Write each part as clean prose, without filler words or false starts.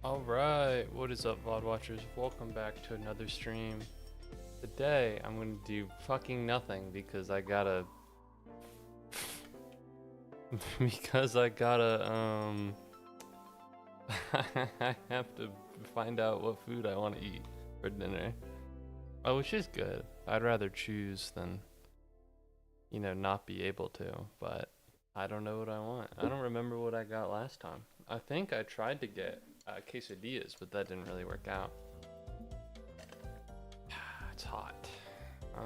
Alright, what is up, VOD watchers? Welcome back to another stream. Today, I'm gonna do fucking nothing because I gotta... I have to find out what food I want to eat for dinner. Oh, which is good. I'd rather choose than, you know, not be able to, but I don't know what I want. I don't remember what I got last time. I think I tried to get quesadillas, but that didn't really work out. It's hot. I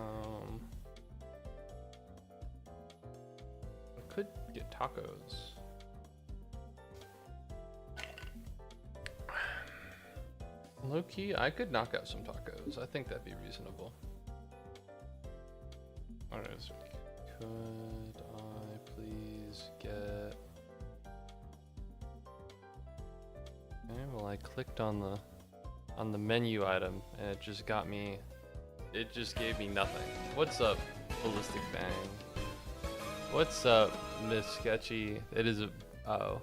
could get tacos. Low key, I could knock out some tacos. I think that'd be reasonable. Alright, so could I please get... Okay, well I clicked on the menu item and it just got me, it just gave me nothing. What's up, Ballistic Bang? What's up, Miss Sketchy? It is a, oh,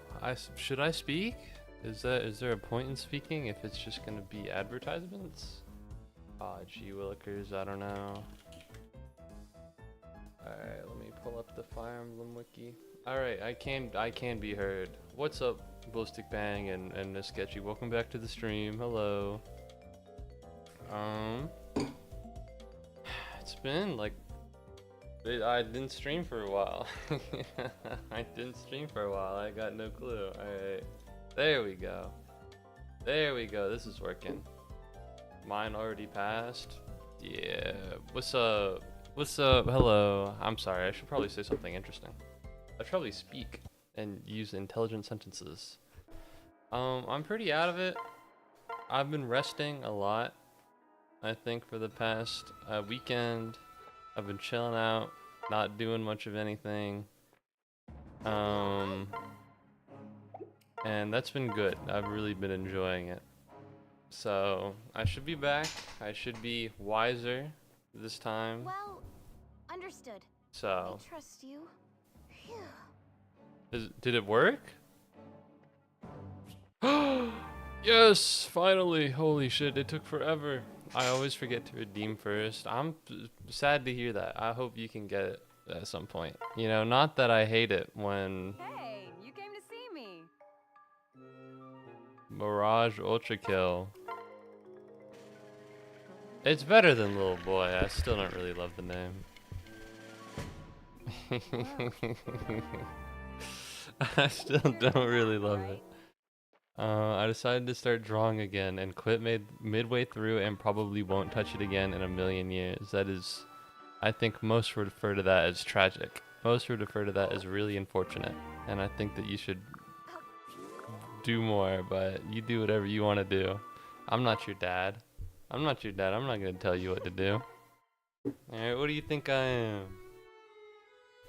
should I speak? Is there a point in speaking if it's just gonna be advertisements? Ah, gee willikers, I don't know. Alright, let me pull up the Fire Emblem wiki. Alright, I can be heard. What's up, Ballistic Bang and Miss Sketchy? Welcome back to the stream. Hello. It's been like I didn't stream for a while. I didn't stream for a while. I got no clue. Alright. There we go. There we go. This is working. Mine already passed. Yeah. What's up? What's up? Hello. I'm sorry. I should probably say something interesting. I should probably speak and use intelligent sentences. I'm pretty out of it. I've been resting a lot. I think for the past weekend, I've been chilling out, not doing much of anything. And that's been good. I've really been enjoying it. So I should be back. I should be wiser this time. Well, understood. So I trust you. did it work? Yes, finally. Holy shit, it took forever. I always forget to redeem first. I'm sad to hear that. I hope you can get it at some point. You know, not that I hate it when Hey, you came to see me. Mirage Ultra Kill. It's better than Little Boy. I still don't really love the name. I still don't really love it. I decided to start drawing again and quit midway through and probably won't touch it again in a million years. That is, I think most would refer to that as tragic. Most would refer to that as really unfortunate. And I think that you should do more, but you do whatever you want to do. I'm not your dad. I'm not your dad. I'm not going to tell you what to do. Alright, what do you think I am?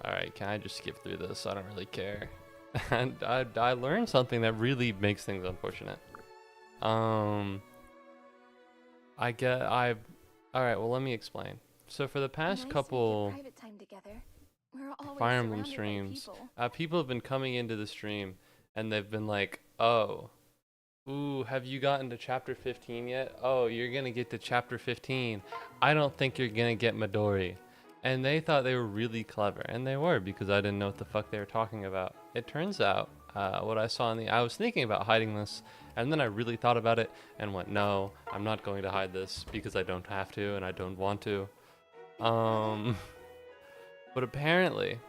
Alright, can I just skip through this? I don't really care. And I learned something that really makes things unfortunate. Alright, well let me explain. So for the past couple Fire Emblem streams, people have been coming into the stream and they've been like, oh, ooh, have you gotten to chapter 15 yet? Oh, you're gonna get to chapter 15. I don't think you're gonna get Midori. And they thought they were really clever, and they were, because I didn't know what the fuck they were talking about. It turns out, what I saw I was thinking about hiding this, and then I really thought about it, and went, no, I'm not going to hide this, because I don't have to, and I don't want to. But apparently,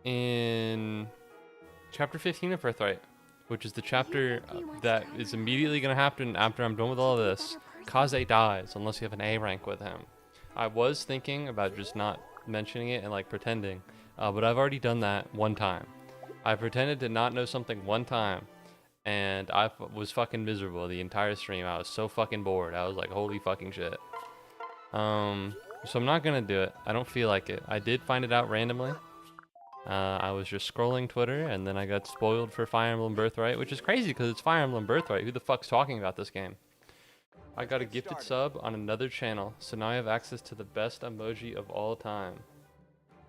in chapter 15 of Birthright, which is the chapter that is immediately going to happen after I'm done with all of this, Kaze dies, unless you have an A rank with him. I was thinking about just not mentioning it and like pretending, but I've already done that one time. I pretended to not know something one time, and I was fucking miserable the entire stream. I was so fucking bored. I was like, holy fucking shit. So I'm not gonna do it. I don't feel like it. I did find it out randomly. I was just scrolling Twitter, and then I got spoiled for Fire Emblem Birthright, which is crazy because it's Fire Emblem Birthright. Who the fuck's talking about this game? I got a gifted sub on another channel, so now I have access to the best emoji of all time.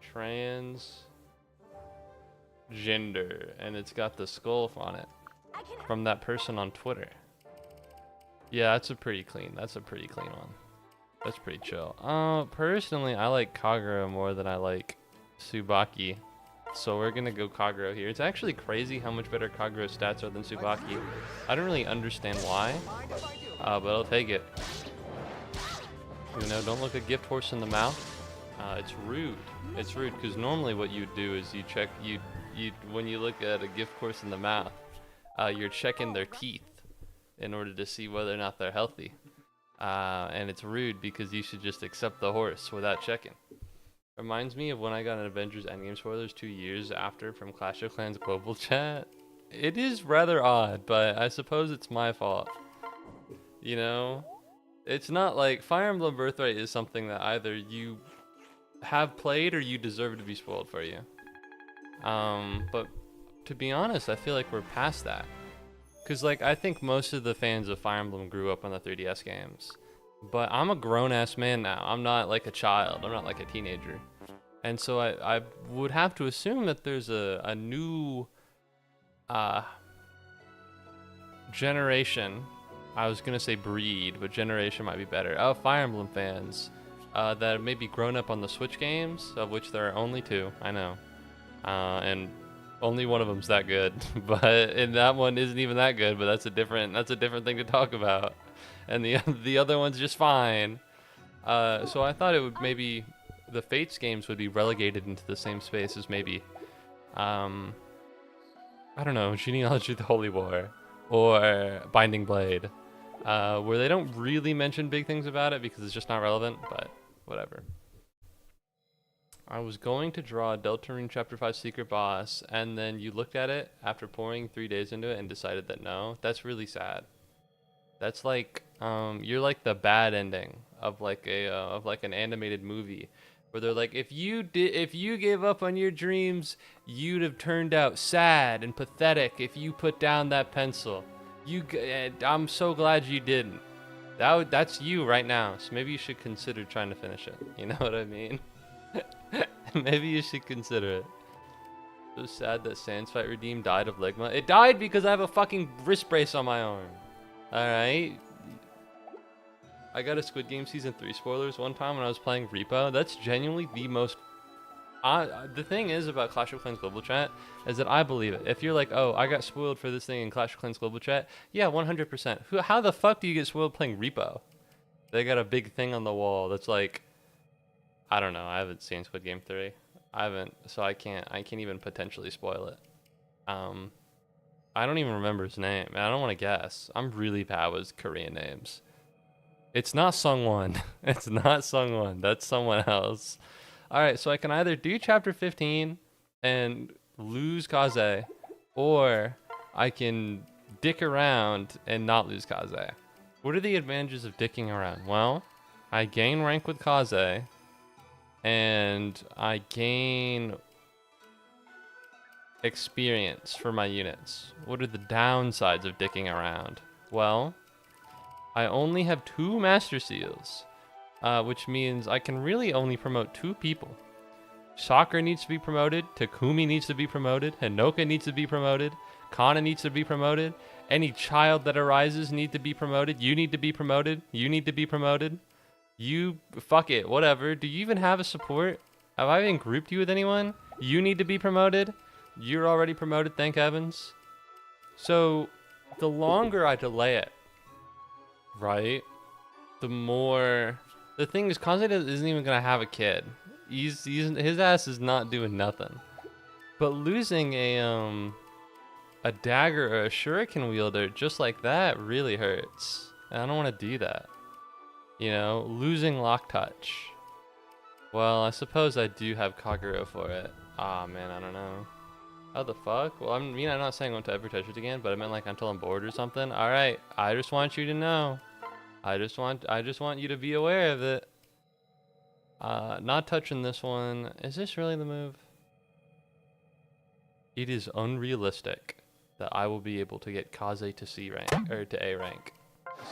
Transgender, and it's got the skull on it. from that person on Twitter. Yeah, that's a pretty clean one. That's pretty chill. Personally, I like Kagura more than I like Tsubaki. So we're gonna go Kagura here. It's actually crazy how much better Kagura's stats are than Tsubaki. I don't really understand why, but I'll take it. You know, don't look a gift horse in the mouth. It's rude. It's rude because normally what you do is you check when you look at a gift horse in the mouth, you're checking their teeth in order to see whether or not they're healthy. And it's rude because you should just accept the horse without checking. Reminds me of when I got an Avengers Endgame spoilers 2 years after from Clash of Clans Global Chat. It is rather odd, but I suppose it's my fault. You know? It's not like Fire Emblem Birthright is something that either you have played or you deserve to be spoiled for you. But to be honest, I feel like we're past that. Cause like I think most of the fans of Fire Emblem grew up on the 3DS games. But I'm a grown-ass man now. I'm not like a child. I'm not like a teenager. And so I would have to assume that there's a new generation. I was going to say breed, but generation might be better. Of Fire Emblem fans that have maybe grown up on the Switch games, of which there are only 2, I know. And only one of them's that good. And that one isn't even that good, but that's a different thing to talk about. And the other one's just fine. So I thought it would maybe the Fates games would be relegated into the same space as maybe I don't know, Genealogy of the Holy War or Binding Blade, where they don't really mention big things about it because it's just not relevant, but whatever. I was going to draw a Deltarune Chapter 5 secret boss, and then you looked at it after pouring 3 days into it and decided that no. That's really sad. That's like you're like the bad ending of like an animated movie where they're like, if you gave up on your dreams, you'd have turned out sad and pathetic if you put down that pencil. I'm so glad you didn't. That's you right now. So maybe you should consider trying to finish it. You know what I mean? Maybe you should consider it. So sad that Sans Fight Redeem died of Ligma. It died because I have a fucking wrist brace on my arm. Alright. I got a Squid Game Season 3 spoilers one time when I was playing Repo. That's genuinely the most... the thing is about Clash of Clans Global Chat is that I believe it. If you're like, oh, I got spoiled for this thing in Clash of Clans Global Chat, yeah, 100%. How the fuck do you get spoiled playing Repo? They got a big thing on the wall that's like... I don't know. I haven't seen Squid Game 3. I haven't, so I can't even potentially spoil it. I don't even remember his name, and I don't want to guess. I'm really bad with Korean names. It's not Sungwon. It's not Sungwon. That's someone else. All right, so I can either do Chapter 15 and lose Kaze, or I can dick around and not lose Kaze. What are the advantages of dicking around? Well, I gain rank with Kaze, and I gain experience for my units. What are the downsides of dicking around? Well, I only have 2 Master Seals, which means I can really only promote 2 people. Sakura needs to be promoted, Takumi needs to be promoted, Hinoka needs to be promoted, Kana needs to be promoted, any child that arises need to be promoted, you need to be promoted, you need to be promoted. You, fuck it, whatever. Do you even have a support? Have I even grouped you with anyone? You need to be promoted. You're already promoted, thank heavens. So, the longer I delay it, right, the more... The thing is, Kaze isn't even going to have a kid. His ass is not doing nothing. But losing a dagger or a shuriken wielder just like that really hurts. And I don't want to do that. You know, losing lock touch. Well, I suppose I do have Kagero for it. Ah, man, I don't know. How the fuck? Well, I'm not saying I won't ever touch it again, but I meant like until I'm bored or something. All right, I just want you to know. I just want you to be aware of it. Not touching this one. Is this really the move? It is unrealistic that I will be able to get Kaze to C rank or to A rank,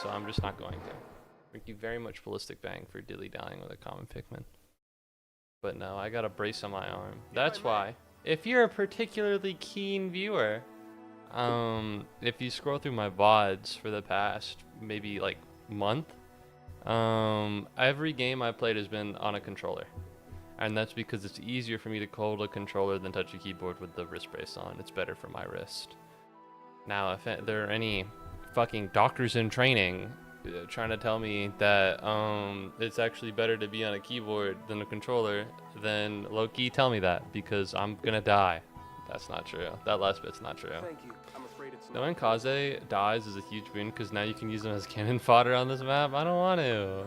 so I'm just not going to. Thank you very much, Ballistic Bang, for dilly-dallying with a common Pikmin. But no, I got a brace on my arm. That's why. If you're a particularly keen viewer, if you scroll through my VODs for the past maybe like month, every game I played has been on a controller. And that's because it's easier for me to hold a controller than touch a keyboard with the wrist brace on. It's better for my wrist. Now, if there are any fucking doctors in training trying to tell me that it's actually better to be on a keyboard than a controller, then low-key tell me that, because I'm gonna die. That's not true. That last bit's not true. Thank you. I'm afraid it's Knowing Kaze dies is a huge boon, because now you can use him as cannon fodder on this map. I don't want to.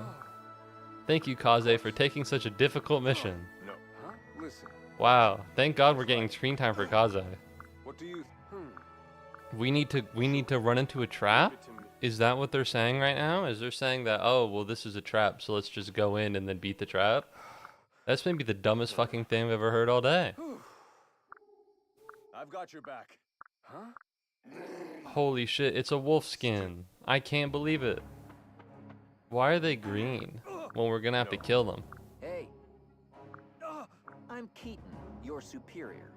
Thank you, Kaze, for taking such a difficult mission. No. Huh? Listen. Wow. Thank God we're getting screen time for Kaze. What do you? We need to run into a trap? Is that what they're saying right now? Is they're saying that, oh, well, this is a trap, so let's just go in and then beat the trap? That's maybe the dumbest fucking thing I've ever heard all day. I've got your back. Huh? Holy shit, it's a wolf skin. I can't believe it. Why are they green when we're gonna have to kill them? Hey. I'm Keaton, your superior.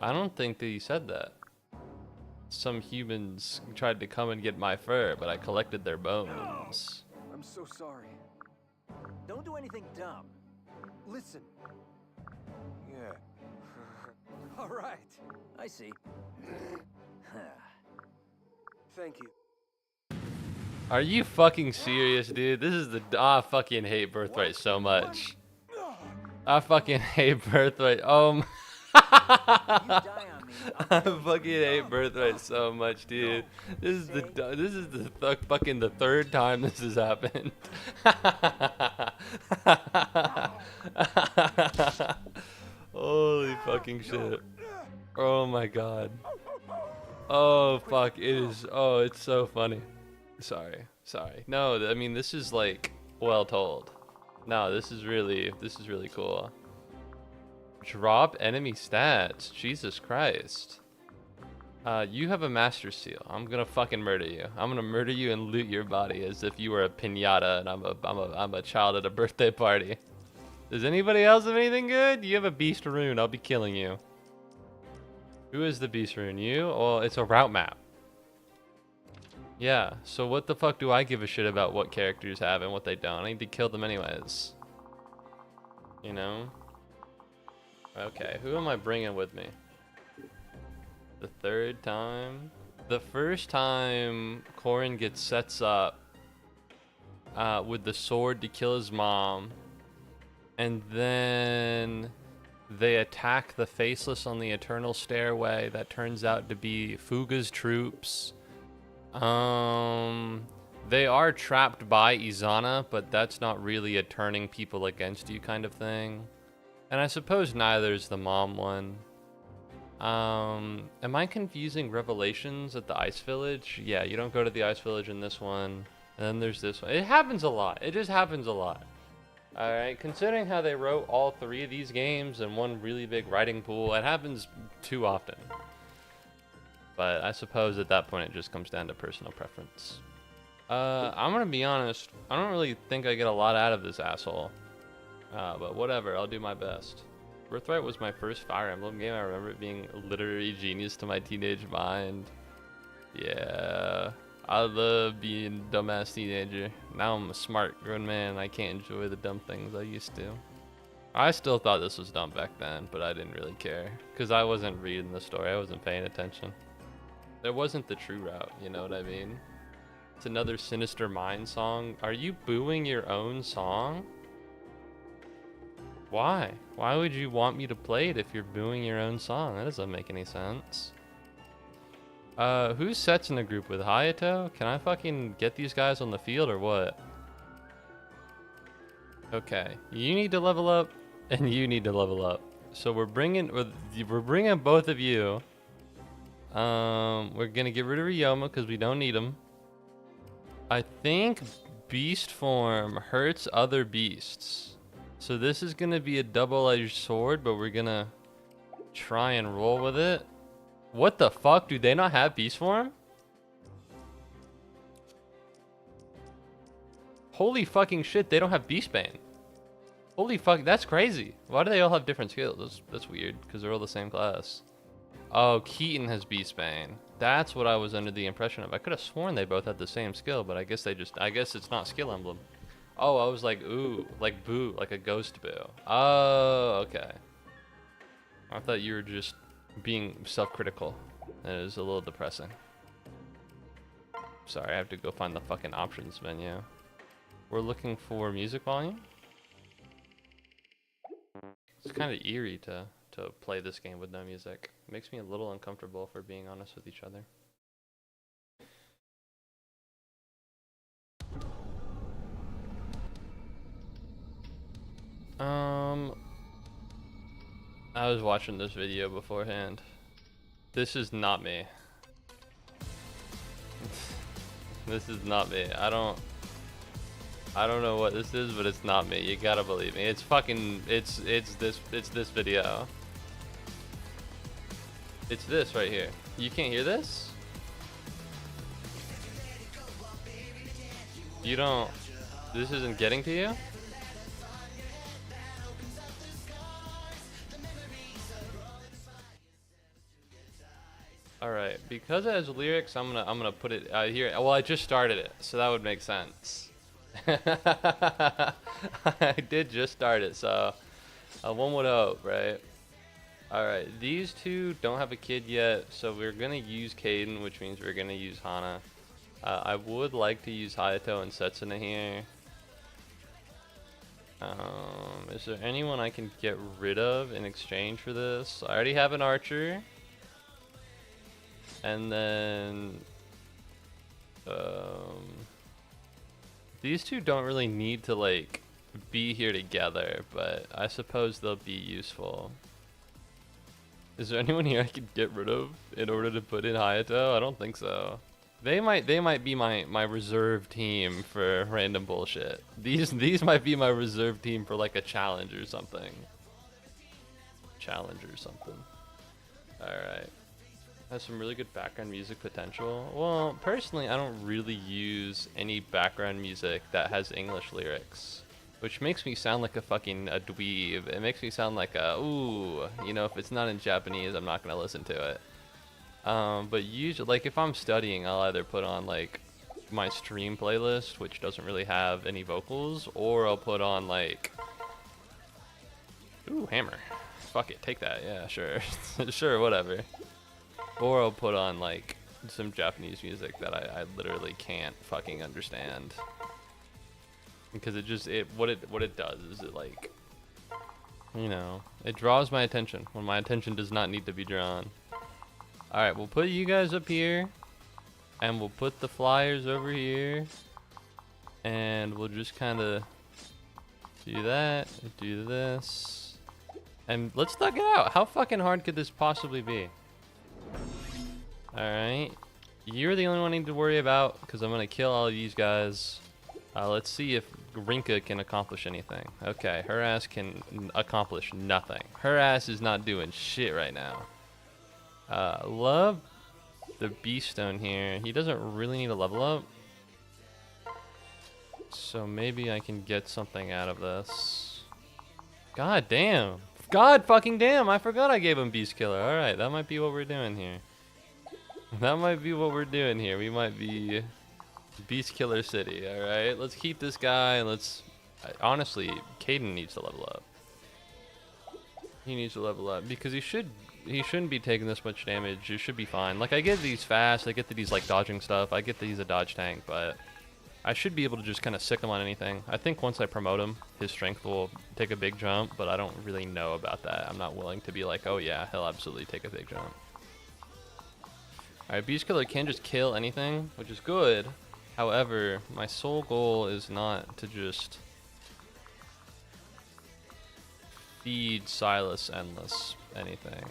I don't think that he said that. Some humans tried to come and get my fur, but I collected their bones. I'm so sorry. Don't do anything dumb. Listen. Yeah. All right. I see. Thank you. Are you fucking serious, dude? This is the... I fucking hate Birthright so much. I fucking hate Birthright. You die on me. I fucking hate Birthright so much, dude. This is the fucking the third time this has happened. Holy fucking shit. Oh my god. Oh fuck, it is. Oh, it's so funny. Sorry. No, I mean, this is like well told. No, this is really cool. Drop enemy stats. Jesus Christ. You have a master seal. I'm gonna fucking murder you. I'm gonna murder you and loot your body as if you were a piñata and I'm a child at a birthday party. Does anybody else have anything good? You have a beast rune. I'll be killing you. Who is the beast rune? You? Well, it's a route map. Yeah, so what the fuck do I give a shit about what characters have and what they don't? I need to kill them anyways. You know? Okay, who am I bringing with me? The third time? The first time Corin gets sets up with the sword to kill his mom, and then they attack the Faceless on the Eternal Stairway. That turns out to be Fuga's troops. They are trapped by Izana, but that's not really a turning people against you kind of thing. And I suppose neither is the mom one. Am I confusing Revelations at the Ice Village? Yeah, you don't go to the Ice Village in this one. And then there's this one. It happens a lot. It just happens a lot. Alright, considering how they wrote all three of these games in one really big writing pool, it happens too often. But I suppose at that point it just comes down to personal preference. I'm gonna be honest, I don't really think I get a lot out of this asshole. But whatever, I'll do my best. Birthright was my first Fire Emblem game. I remember it being a literary genius to my teenage mind. Yeah, I love being a dumbass teenager. Now I'm a smart grown man and I can't enjoy the dumb things I used to. I still thought this was dumb back then, but I didn't really care. Because I wasn't reading the story, I wasn't paying attention. There wasn't the true route, you know what I mean? It's another Sinister Mind song. Are you booing your own song? Why? Why would you want me to play it if you're booing your own song? That doesn't make any sense. Who's Sets in the group with Hayato? Can I fucking get these guys on the field or what? Okay, you need to level up and you need to level up. So we're bringing both of you. We're gonna get rid of Ryoma because we don't need him. I think beast form hurts other beasts. So this is gonna be a double-edged sword, but we're gonna try and roll with it. What the fuck? Do they not have beast form? Holy fucking shit, they don't have Beastbane. Holy fuck, that's crazy. Why do they all have different skills? That's weird, because they're all the same class. Oh, Keaton has Beastbane. That's what I was under the impression of. I could have sworn they both had the same skill, but I guess it's not skill emblem. Oh, I was like, ooh, like boo, like a ghost boo. Oh, okay. I thought you were just being self-critical. It is a little depressing. Sorry, I have to go find the fucking options menu. We're looking for music volume. It's kind of eerie to play this game with no music. It makes me a little uncomfortable, if we're being honest with each other. I was watching this video beforehand. This is not me. This is not me. I don't know what this is, but it's not me. You gotta believe me. It's fucking, it's this video. It's this right here. You can't hear this? You don't, this isn't getting to you? Alright, because it has lyrics, I'm gonna put it here. Well, I just started it, so that would make sense. I did just start it, so one would hope, right? Alright, these two don't have a kid yet, so we're gonna use Caden, which means we're gonna use Hana. I would like to use Hayato and Setsuna here. Is there anyone I can get rid of in exchange for this? I already have an archer. And then these two don't really need to like be here together, but I suppose they'll be useful. Is there anyone here I could get rid of in order to put in Hayato? I don't think so. They might be my reserve team for random bullshit. These might be my reserve team for like a challenge or something. Alright. Has some really good background music potential. Well, personally, I don't really use any background music that has English lyrics, which makes me sound like a fucking a dweeb. It makes me sound like a, ooh, you know, if it's not in Japanese, I'm not gonna listen to it. But usually, like if I'm studying, I'll either put on like my stream playlist, which doesn't really have any vocals, or I'll put on like, ooh, hammer. Fuck it, take that. Yeah, sure, sure, whatever. Or I'll put on like some Japanese music that I literally can't fucking understand, because what it does is it like, you know, it draws my attention when my attention does not need to be drawn. All right, we'll put you guys up here, and we'll put the flyers over here, and we'll just kind of do that, do this, and let's thug it out. How fucking hard could this possibly be? Alright, you're the only one I need to worry about, because I'm going to kill all of these guys. Let's see if Rinka can accomplish anything. Okay, her ass can accomplish nothing. Her ass is not doing shit right now. Love the Beast Stone here. He doesn't really need a level up, so maybe I can get something out of this. God damn. God fucking damn, I forgot I gave him Beast Killer. Alright, that might be what we're doing here. That might be what we're doing here. We might be Beast Killer City, alright? Let's keep this guy, and let's... honestly, Caden needs to level up. He needs to level up, because he shouldn't be taking this much damage. He should be fine. Like, I get these fast, I get that he's like dodging stuff, I get that he's a dodge tank, but I should be able to just kind of sick him on anything. I think once I promote him, his strength will take a big jump, but I don't really know about that. I'm not willing to be like, oh yeah, he'll absolutely take a big jump. Alright, Beast Killer can just kill anything, which is good. However, my sole goal is not to just feed Silas endless anything.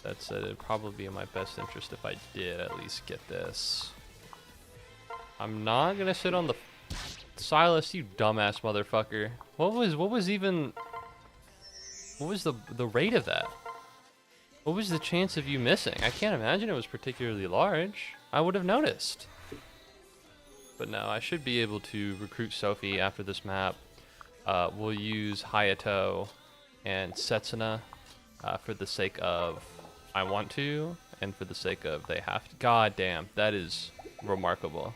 That said, it'd probably be in my best interest if I did at least get this. I'm not gonna sit on the Silas, you dumbass motherfucker. What was the rate of that? What was the chance of you missing? I can't imagine it was particularly large. I would have noticed. But no, I should be able to recruit Sophie after this map. We'll use Hayato and Setsuna for the sake of I want to, and for the sake of they have to. God damn, that is remarkable.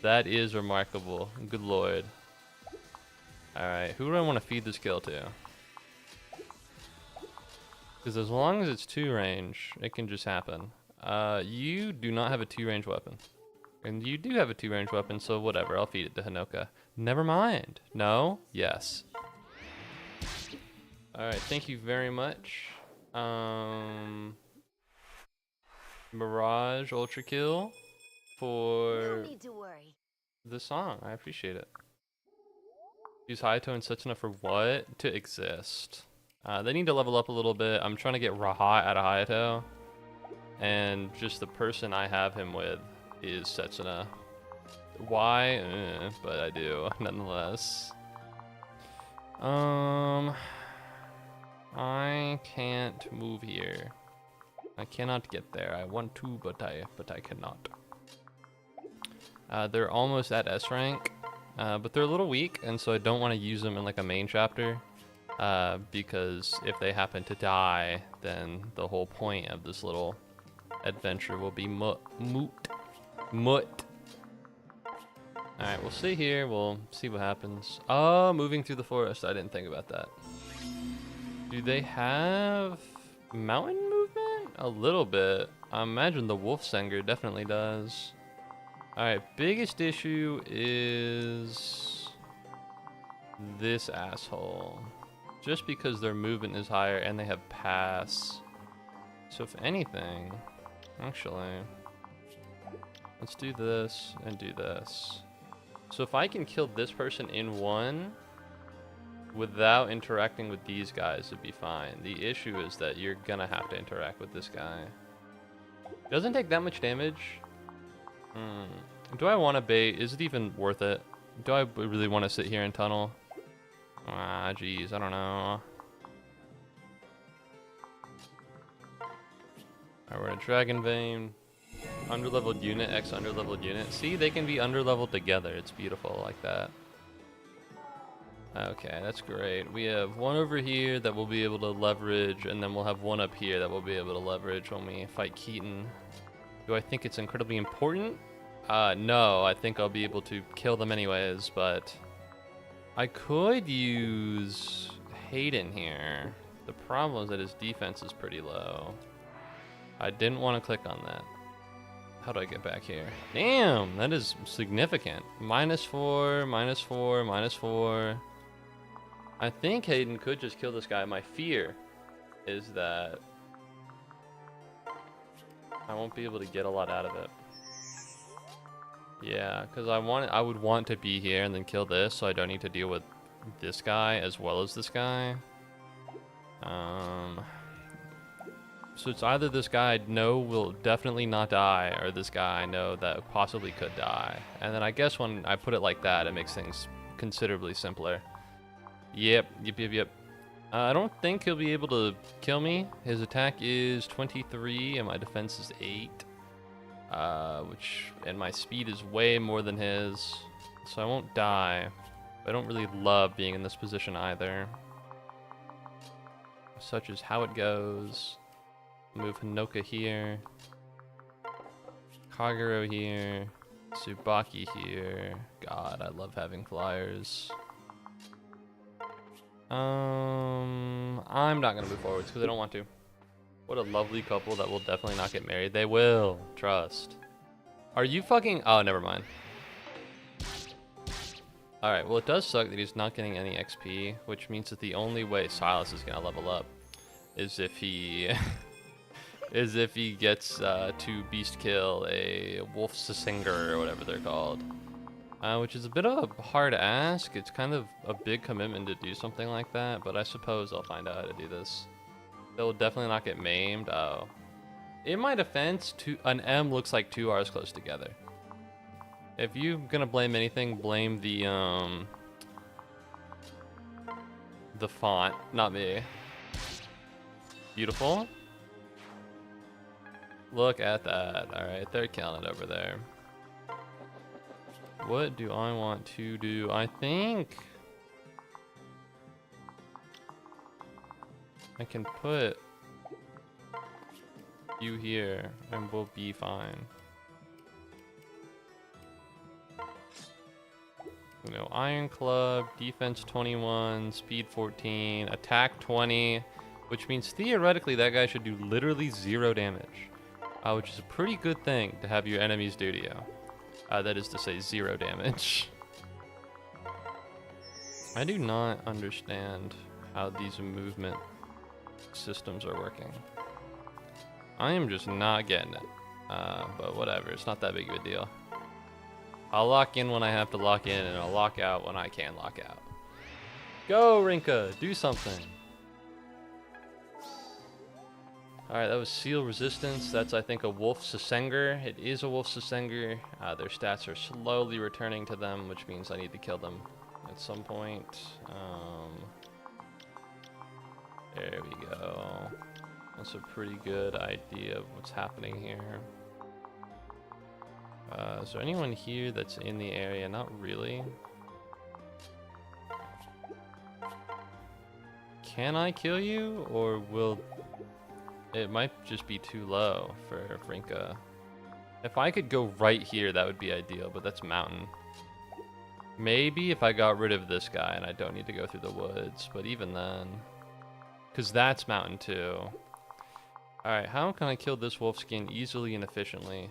That is remarkable. Good lord. Alright, who do I want to feed this kill to? Because as long as it's 2 range, it can just happen. You do not have a 2 range weapon. And you do have a 2 range weapon, so whatever, I'll feed it to Hinoka. Never mind. No? Yes. Alright, thank you very much. Mirage Ultra Kill for No need to worry. the song. I appreciate it. Use Hayato and Setsuna for what? To exist. They need to level up a little bit. I'm trying to get Rahat out of Hayato. And just the person I have him with is Setsuna. Why? But I do, nonetheless. I can't move here. I cannot get there. I want to, but I cannot. They're almost at S rank, but they're a little weak, and so I don't want to use them in like a main chapter, because if they happen to die, then the whole point of this little adventure will be moot. Alright, we'll sit here, we'll see what happens. Oh, moving through the forest, I didn't think about that. Do they have mountain movement? A little bit. I imagine the Wolfsanger definitely does. Alright, biggest issue is this asshole. Just because their movement is higher and they have pass. So if anything, actually, let's do this and do this. So if I can kill this person in one without interacting with these guys, it'd be fine. The issue is that you're gonna have to interact with this guy. Doesn't take that much damage. Do I want to bait? Is it even worth it? Do I really want to sit here and tunnel? Ah, geez, I don't know. Alright, we're in Dragon Vein. Underleveled unit, X underleveled unit. See, they can be underleveled together. It's beautiful like that. Okay, that's great. We have one over here that we'll be able to leverage, and then we'll have one up here that we'll be able to leverage when we fight Keaton. Do I think it's incredibly important? No, I think I'll be able to kill them anyways, but I could use Hayden here. The problem is that his defense is pretty low. I didn't want to click on that. How do I get back here? Damn, that is significant. -4, -4, -4. I think Hayden could just kill this guy. My fear is that I won't be able to get a lot out of it. Yeah, because I would want to be here and then kill this, so I don't need to deal with this guy as well as this guy. So it's either this guy I know will definitely not die, or this guy I know that possibly could die. And then I guess when I put it like that, it makes things considerably simpler. Yep. I don't think he'll be able to kill me. His attack is 23 and my defense is 8. And my speed is way more than his, so I won't die. I don't really love being in this position either. Such is how it goes. Move Hinoka here. Kagero here. Tsubaki here. God, I love having flyers. I'm not gonna move forwards because I don't want to. What a lovely couple that will definitely not get married. They will. Trust. Are you fucking... Oh, never mind. Alright, well it does suck that he's not getting any XP, which means that the only way Silas is gonna level up is if he... is if he gets to beast kill a Wolfsanger or whatever they're called. Which is a bit of a hard ask. It's kind of a big commitment to do something like that, but I suppose I'll find out how to do this. They'll definitely not get maimed. Oh. In my defense, an M looks like 2 R's close together. If you're gonna blame anything, blame the font, not me. Beautiful. Look at that. Alright, they're killing it over there. What do I want to do? I think I can put you here and we'll be fine. You know, Iron Club, defense 21, speed 14, attack 20, which means theoretically that guy should do literally 0 damage, which is a pretty good thing to have your enemies do to you. That is to say 0 damage. I do not understand how these movement systems are working. I am just not getting it, but whatever, it's not that big of a deal. I'll lock in when I have to lock in, and I'll lock out when I can lock out. Go, Rinka! Do something! Alright, that was Seal Resistance. That's, I think, a Wolf Susenger. It is a Wolf Susenger. Their stats are slowly returning to them, which means I need to kill them at some point. There we go. That's a pretty good idea of what's happening here. Is there anyone here that's in the area? Not really. Can I kill you? Or will... It might just be too low for Rinka. If I could go right here, that would be ideal, but that's mountain. Maybe if I got rid of this guy and I don't need to go through the woods, but even then... Because that's mountain too. Alright, how can I kill this wolf skin easily and efficiently?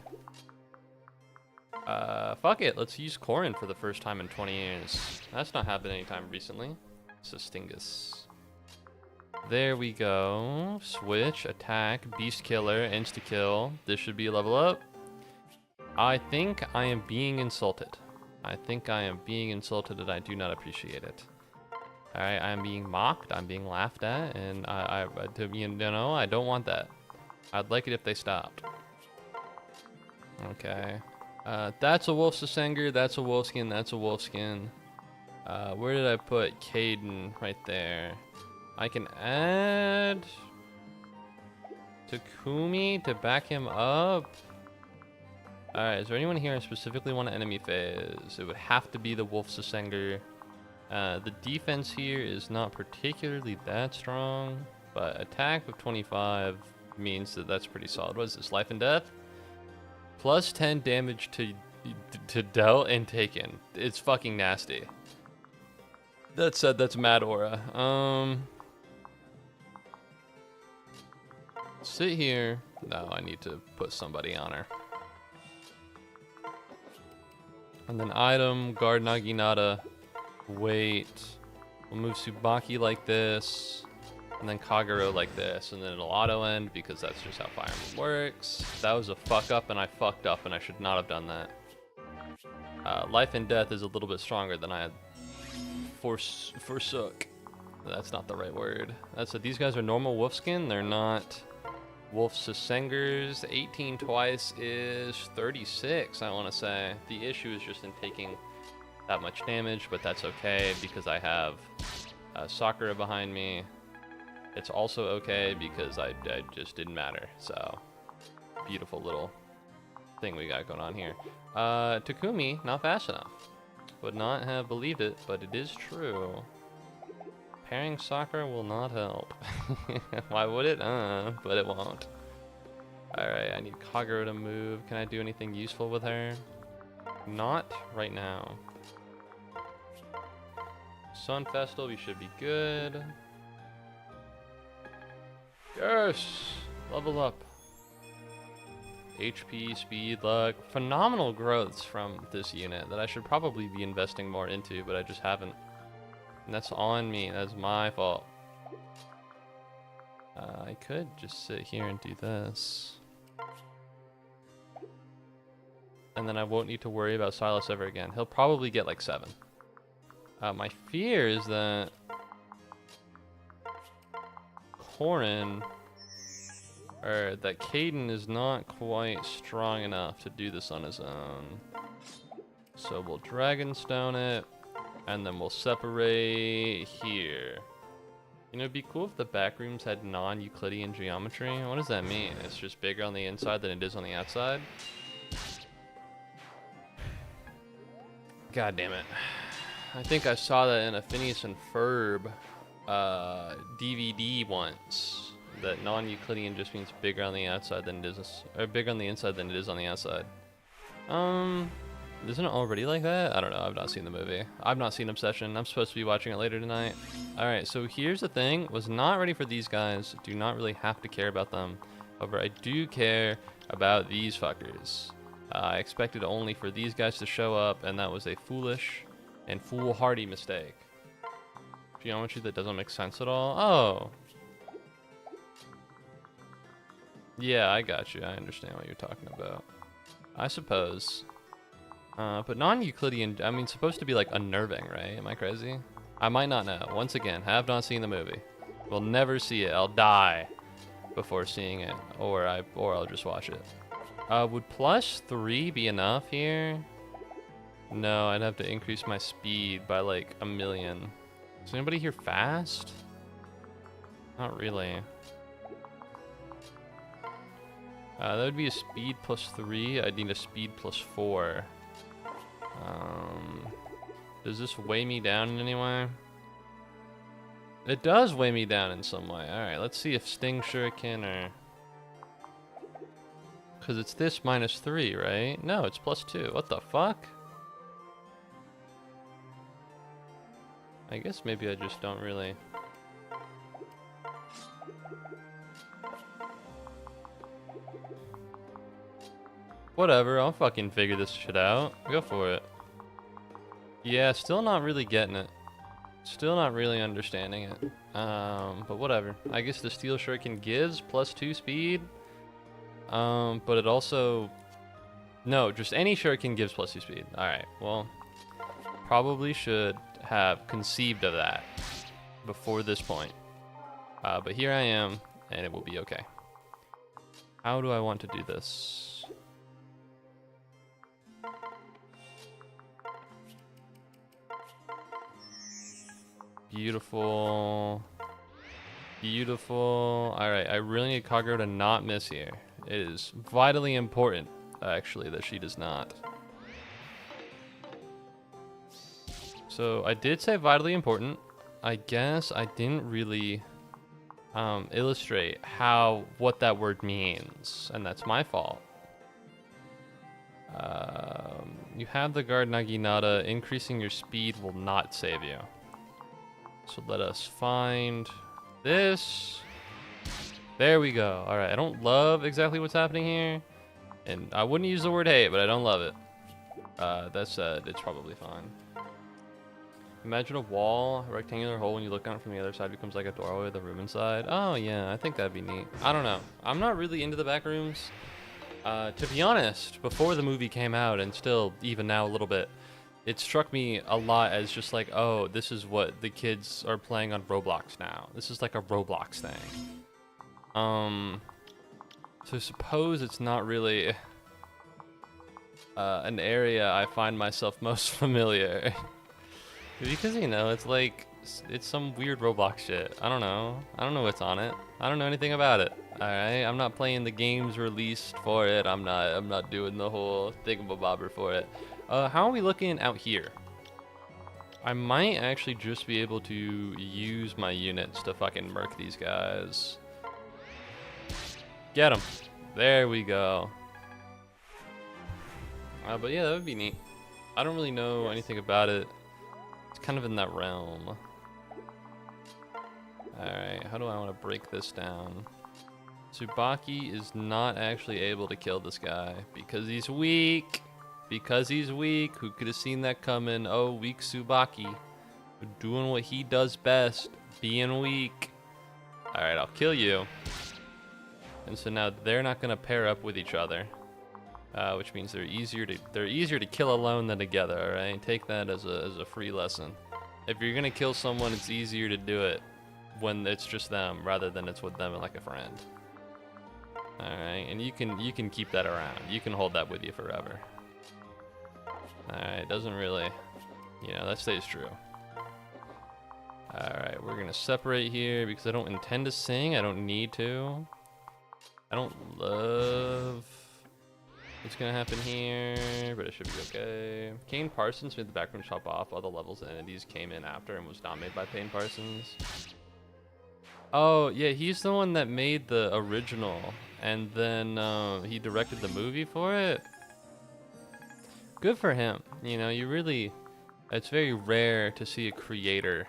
Fuck it, let's use Corin for the first time in 20 years. That's not happened anytime recently. Sestingus. There we go. Switch, attack, beast killer, insta-kill. This should be a level up. I think I am being insulted. I think I am being insulted and I do not appreciate it. Alright, I'm being mocked, I'm being laughed at, and I don't want that. I'd like it if they stopped. Okay. That's a wolf Susenger, that's a wolfskin, that's a wolfskin. Where did I put Caden? Right there. I can add Takumi to back him up. Alright, is there anyone here I specifically want to enemy phase? It would have to be the wolf Susenger. The defense here is not particularly that strong, but attack of 25 means that that's pretty solid. What is this, life and death? Plus 10 damage to dealt and taken. It's fucking nasty. That said, that's mad aura. Sit here. No, I need to put somebody on her. And then item, guard Naginata. Wait. We'll move Tsubaki like this. And then Kagero like this. And then it'll auto end because that's just how Fire Emblem works. That was a fuck up and I fucked up and I should not have done that. Life and death is a little bit stronger than I had forsook. That's not the right word. That's it. These guys are normal wolfskin. They're not wolf Susengers. 18 twice is 36, I want to say. The issue is just in taking that much damage, but that's okay because I have Sakura behind me. It's also okay because I just didn't matter. So, beautiful little thing we got going on here. Takumi, not fast enough. Would not have believed it, but it is true. Pairing Sakura will not help. Why would it? But it won't. Alright, I need Kagero to move. Can I do anything useful with her? Not right now. Sun Festal, we should be good. Yes! Level up. HP, speed, luck. Phenomenal growths from this unit that I should probably be investing more into, but I just haven't. And that's on me. That's my fault. I could just sit here and do this. And then I won't need to worry about Silas ever again. He'll probably get like 7. My fear is that Corin, or that Caden is not quite strong enough to do this on his own. So we'll Dragonstone it, and then we'll separate here. You know, it'd be cool if the back rooms had non-Euclidean geometry. What does that mean? It's just bigger on the inside than it is on the outside? God damn it. I think I saw that in a Phineas and Ferb DVD once that non-Euclidean just means bigger on the outside than it is, or bigger on the inside than it is on the outside. Isn't it already like that? I don't know. I've not seen the movie. I've not seen Obsession. I'm supposed to be watching it later tonight. All right. So here's the thing. Was not ready for these guys. Do not really have to care about them. However, I do care about these fuckers. I expected only for these guys to show up, and that was a foolish and foolhardy mistake. Geometry that doesn't make sense at all. Oh. Yeah, I got you. I understand what you're talking about. I suppose. But non-Euclidean, I mean, supposed to be like unnerving, right? Am I crazy? I might not know. Once again, have not seen the movie. Will never see it. I'll die before seeing it, or I'll just watch it. Would +3 be enough here? No, I'd have to increase my speed by like 1,000,000. Is anybody here fast? Not really. That would be a speed +3. I'd need a speed +4. Does this weigh me down in any way? It does weigh me down in some way. Alright, let's see if Sting Shuriken or... Because it's this -3, right? No, it's +2. What the fuck? I guess maybe I just don't really... Whatever, I'll fucking figure this shit out. Go for it. Yeah, still not really getting it. Still not really understanding it. But whatever. I guess the Steel Shuriken gives +2 speed. But it also... No, just any Shuriken gives +2 speed. Alright, well... Probably should have conceived of that before this point. But here I am, and it will be okay. How do I want to do this? Beautiful. Beautiful. Alright, I really need Kagero to not miss here. It is vitally important, actually, that she does not. So, I did say vitally important. I guess I didn't really illustrate what that word means, and that's my fault. You have the guard Naginata. Increasing your speed will not save you. So let us find this. There we go. All right, I don't love exactly what's happening here, and I wouldn't use the word hate, but I don't love it. That said, it's probably fine. Imagine a wall, a rectangular hole, when you look down from the other side becomes like a doorway with a room inside. Oh yeah, I think that'd be neat. I don't know. I'm not really into the back rooms. To be honest, before the movie came out, and still even now a little bit, it struck me a lot as just like, oh, this is what the kids are playing on Roblox now. This is like a Roblox thing. So I suppose it's not really an area I find myself most familiar. Because, you know, it's like, it's some weird Roblox shit. I don't know. I don't know what's on it. I don't know anything about it. Alright, I'm not playing the games released for it. I'm not doing the whole thingamabobber for it. How are we looking out here? I might actually just be able to use my units to fucking murk these guys. Get them. There we go. But yeah, that would be neat. I don't really know anything about it. It's kind of in that realm. Alright, how do I want to break this down? Tsubaki is not actually able to kill this guy because he's weak. Because he's weak. Who could have seen that coming? Oh, weak Tsubaki. Doing what he does best. Being weak. Alright, I'll kill you. And so now they're not going to pair up with each other. Which means they're easier to kill alone than together, alright? Take that as a free lesson. If you're going to kill someone, it's easier to do it when it's just them rather than it's with them and like a friend. Alright, and you can keep that around. You can hold that with you forever. Alright, doesn't really, that stays true. Alright, we're gonna separate here because I don't intend to sing. I don't need to. I don't love what's gonna happen here, but it should be okay. Kane Parsons made the background shop off. All the levels and entities came in after and was not made by Payne Parsons. Oh, yeah, he's the one that made the original, and then he directed the movie for it. Good for him. You know, it's very rare to see a creator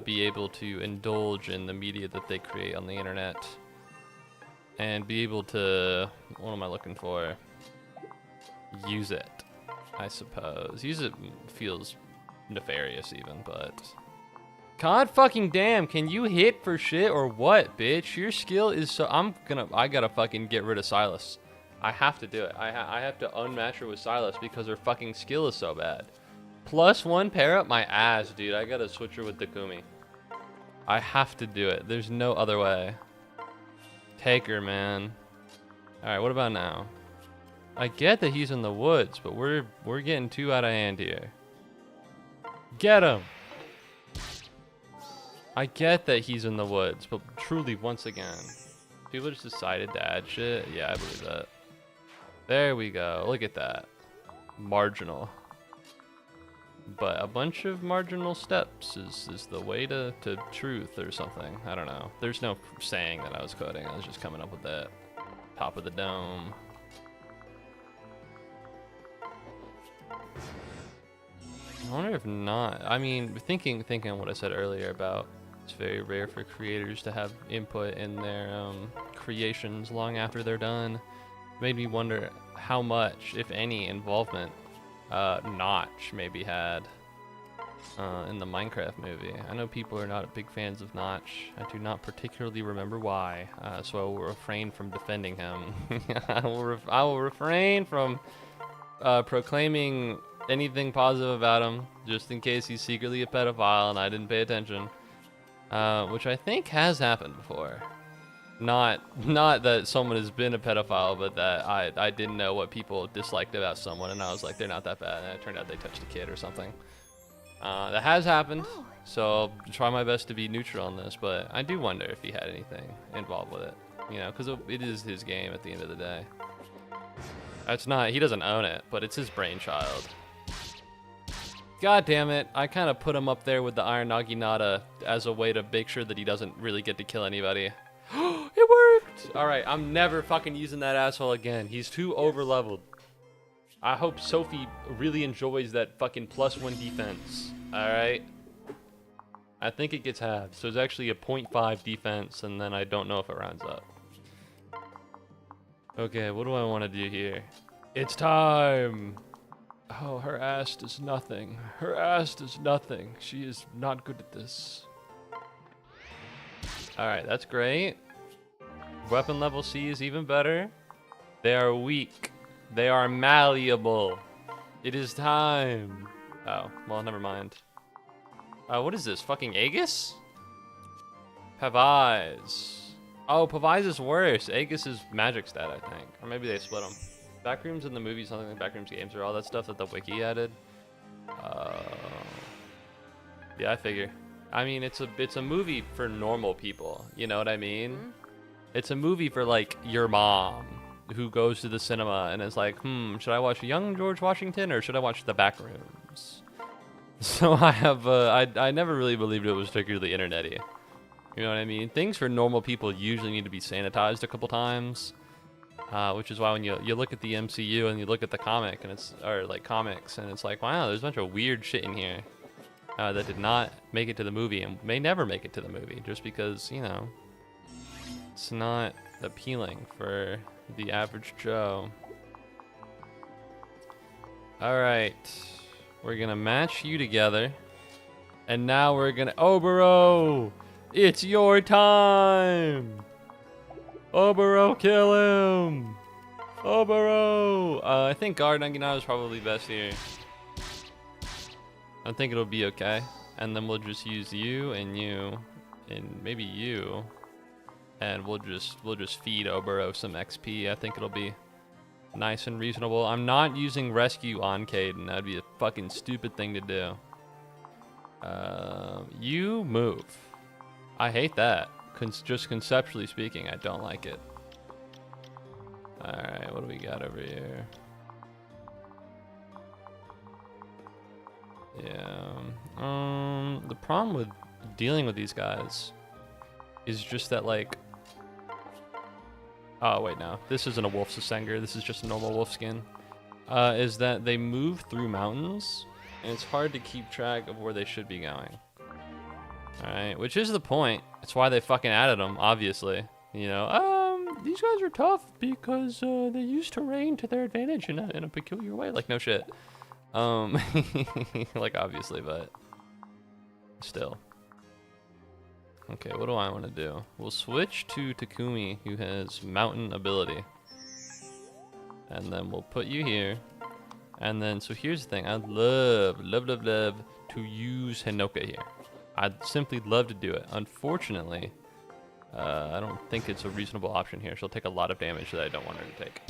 be able to indulge in the media that they create on the internet. And be able to, what am I looking for? Use it, I suppose. Use it feels nefarious even, but... God fucking damn, can you hit for shit or what, bitch? Your skill is so... I gotta fucking get rid of Silas. I have to do it. I have to unmatch her with Silas because her fucking skill is so bad. +1 pair up my ass, dude. I gotta switch her with Takumi. I have to do it. There's no other way. Take her, man. Alright, what about now? I get that he's in the woods, but we're getting too out of hand here. Get him! I get that he's in the woods, but truly, once again, people just decided to add shit. Yeah, I believe that. There we go. Look at that. Marginal. But a bunch of marginal steps is the way to truth or something. I don't know. There's no saying that I was quoting. I was just coming up with that. Top of the dome. I wonder if not. I mean, thinking on what I said earlier about it's very rare for creators to have input in their creations long after they're done. Made me wonder how much, if any, involvement Notch maybe had in the Minecraft movie. I know people are not big fans of Notch. I do not particularly remember why, so I will refrain from defending him. I will refrain from proclaiming anything positive about him, just in case he's secretly a pedophile and I didn't pay attention, which I think has happened before. Not that someone has been a pedophile, but that I didn't know what people disliked about someone, and I was like, they're not that bad, and it turned out they touched a kid or something. That has happened, so I'll try my best to be neutral on this, but I do wonder if he had anything involved with it, you know, because it is his game at the end of the day. He doesn't own it, but it's his brainchild. God damn it, I kind of put him up there with the Iron Naginata as a way to make sure that he doesn't really get to kill anybody. It worked! Alright, I'm never fucking using that asshole again. He's too over-leveled. I hope Sophie really enjoys that fucking +1 defense. Alright? I think it gets halved, so it's actually a 0.5 defense, and then I don't know if it rounds up. Okay, what do I want to do here? It's time! Oh, her ass does nothing. Her ass does nothing. She is not good at this. Alright, that's great. Weapon level C is even better. They are weak. They are malleable. It is time. Oh, well, never mind. What is this? Fucking Aegis? Pavise. Oh, Pavise is worse. Aegis is magic stat, I think. Or maybe they split them. Backrooms in the movie, something like Backrooms games, or all that stuff that the wiki added. Yeah, I figure. I mean, it's a movie for normal people. You know what I mean? Mm-hmm. It's a movie for like your mom who goes to the cinema and is like, should I watch Young George Washington or should I watch The Backrooms? So I have, I never really believed it was particularly internet-y. You know what I mean? Things for normal people usually need to be sanitized a couple times, which is why when you look at the MCU and you look at the comic and comics and it's like, wow, there's a bunch of weird shit in here that did not make it to the movie and may never make it to the movie just because, you know, it's not appealing for the average Joe. All right, we're gonna match you together, and now we're gonna Oboro. It's your time. Oboro, kill him. Oboro. I think guard Naginata is probably best here. I think it'll be okay, and then we'll just use you and maybe you. And we'll just feed Oboro some XP. I think it'll be nice and reasonable. I'm not using rescue on Caden. That'd be a fucking stupid thing to do. You move. I hate that. Just conceptually speaking, I don't like it. Alright, what do we got over here? Yeah. The problem with dealing with these guys is just that, like... Oh, wait, no. This isn't a wolf Sasenger. This is just a normal wolf skin. Is that they move through mountains, and it's hard to keep track of where they should be going. Alright, which is the point. It's why they fucking added them, obviously. You know, these guys are tough because they use terrain to their advantage in a peculiar way. Like, no shit. Like, obviously, but still. Okay, what do I want to do? We'll switch to Takumi, who has mountain ability. And then we'll put you here. And then, so here's the thing. I'd love to use Hinoka here. I'd simply love to do it. Unfortunately, I don't think it's a reasonable option here. She'll take a lot of damage that I don't want her to take.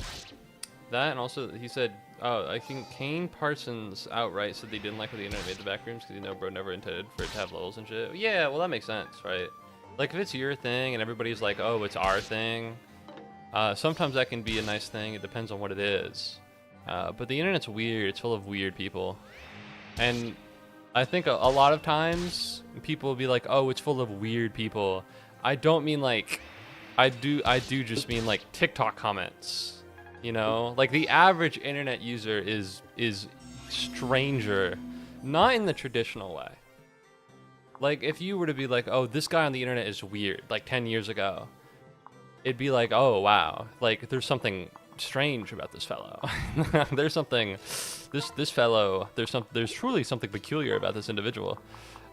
That, and also, he said, oh, I think Kane Parsons outright said they didn't like what the internet made the backrooms because, you know, bro never intended for it to have levels and shit. Yeah, well, that makes sense, right? Like, if it's your thing and everybody's like, oh, it's our thing, sometimes that can be a nice thing. It depends on what it is. But the internet's weird. It's full of weird people. And I think a lot of times people will be like, oh, it's full of weird people. I don't mean like, I do just mean like TikTok comments. You know, like the average internet user is stranger, not in the traditional way. Like if you were to be like, oh, this guy on the internet is weird, like 10 years ago, it'd be like, oh, wow, like there's something strange about this fellow. There's something, this fellow, there's truly something peculiar about this individual.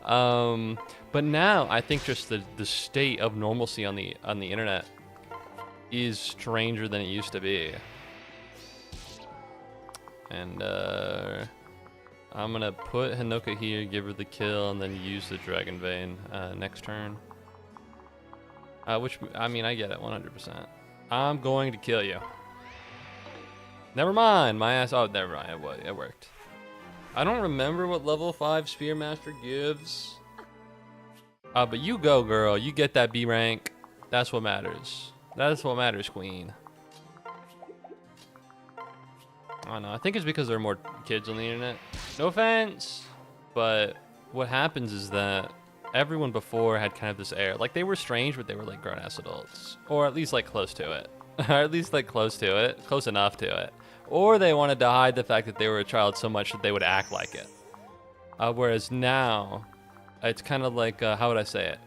But now I think just the state of normalcy on the internet is stranger than it used to be. And I'm gonna put Hinoka here, give her the kill, and then use the Dragon Vein next turn. Which, I mean, I get it 100%. I'm going to kill you. Never mind, my ass. Oh, never mind. It worked. I don't remember what level 5 Spearmaster gives. But you go, girl. You get that B rank. That's what matters. That's what matters, queen. I don't know. I think it's because there are more kids on the internet. No offense, but what happens is that everyone before had kind of this air. Like, they were strange, but they were, like, grown-ass adults. Or at least, like, close to it. Or at least, like, close to it. Close enough to it. Or they wanted to hide the fact that they were a child so much that they would act like it. Whereas now, it's kind of like, how would I say it?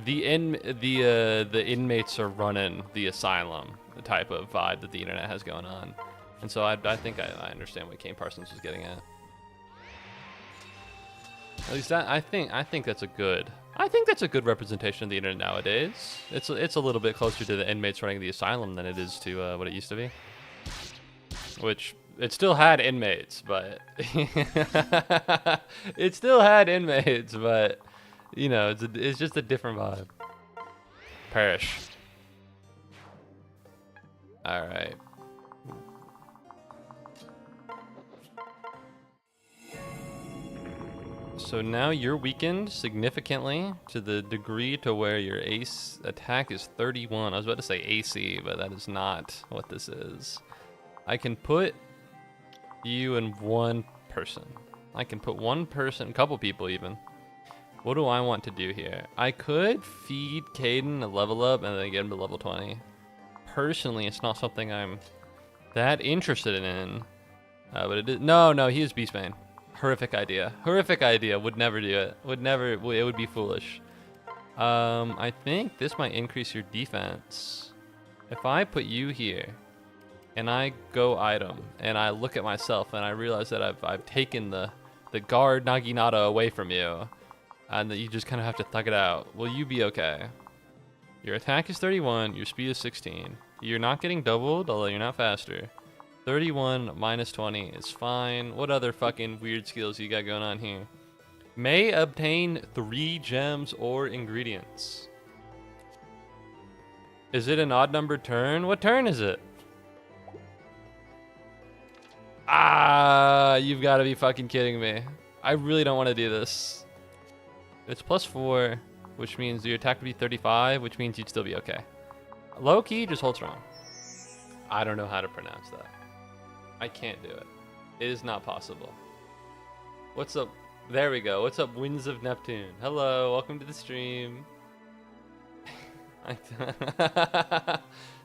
The inmates are running the asylum, the type of vibe that the internet has going on. And so I think I understand what Kane Parsons was getting at. At least I think that's a good representation of the internet nowadays. It's a little bit closer to the inmates running the asylum than it is to what it used to be. Which it still had inmates, but it still had inmates, but you know, it's just a different vibe. Perish. All right. So now you're weakened significantly to the degree to where your ace attack is 31. I was about to say AC, but that is not what this is. I can put you in one person. I can put one person, a couple people even. What do I want to do here? I could feed Caden a level up and then get him to level 20. Personally, it's not something I'm that interested in. But it is, no, he is Beastbane. Horrific idea. Horrific idea. Would never do it. It would be foolish. I think this might increase your defense. If I put you here, and I go item, and I look at myself, and I realize that I've taken the guard Naginata away from you, and that you just kind of have to thug it out. Will you be okay? Your attack is 31. Your speed is 16. You're not getting doubled, although you're not faster. 31 minus 20 is fine. What other fucking weird skills you got going on here? May obtain 3 gems or ingredients. Is it an odd numbered turn? What turn is it? Ah, you've got to be fucking kidding me. I really don't want to do this. It's +4, which means your attack would be 35, which means you'd still be okay. Low key, just hold strong. I don't know how to pronounce that. I can't do it. It is not possible. What's up? There we go. What's up, Winds of Neptune? Hello, welcome to the stream.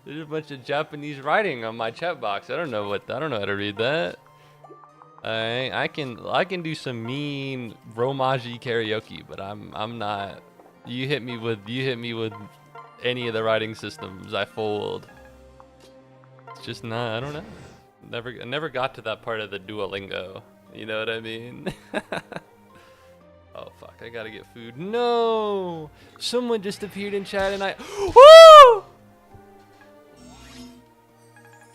There's a bunch of Japanese writing on my chat box. I don't know how to read that. Alright, I can do some mean Romaji karaoke, but I'm not. You hit me with any of the writing systems, I fold. It's just not, I don't know. I never got to that part of the Duolingo. You know what I mean? Oh fuck, I gotta get food. No! Someone just appeared in chat and I Woo!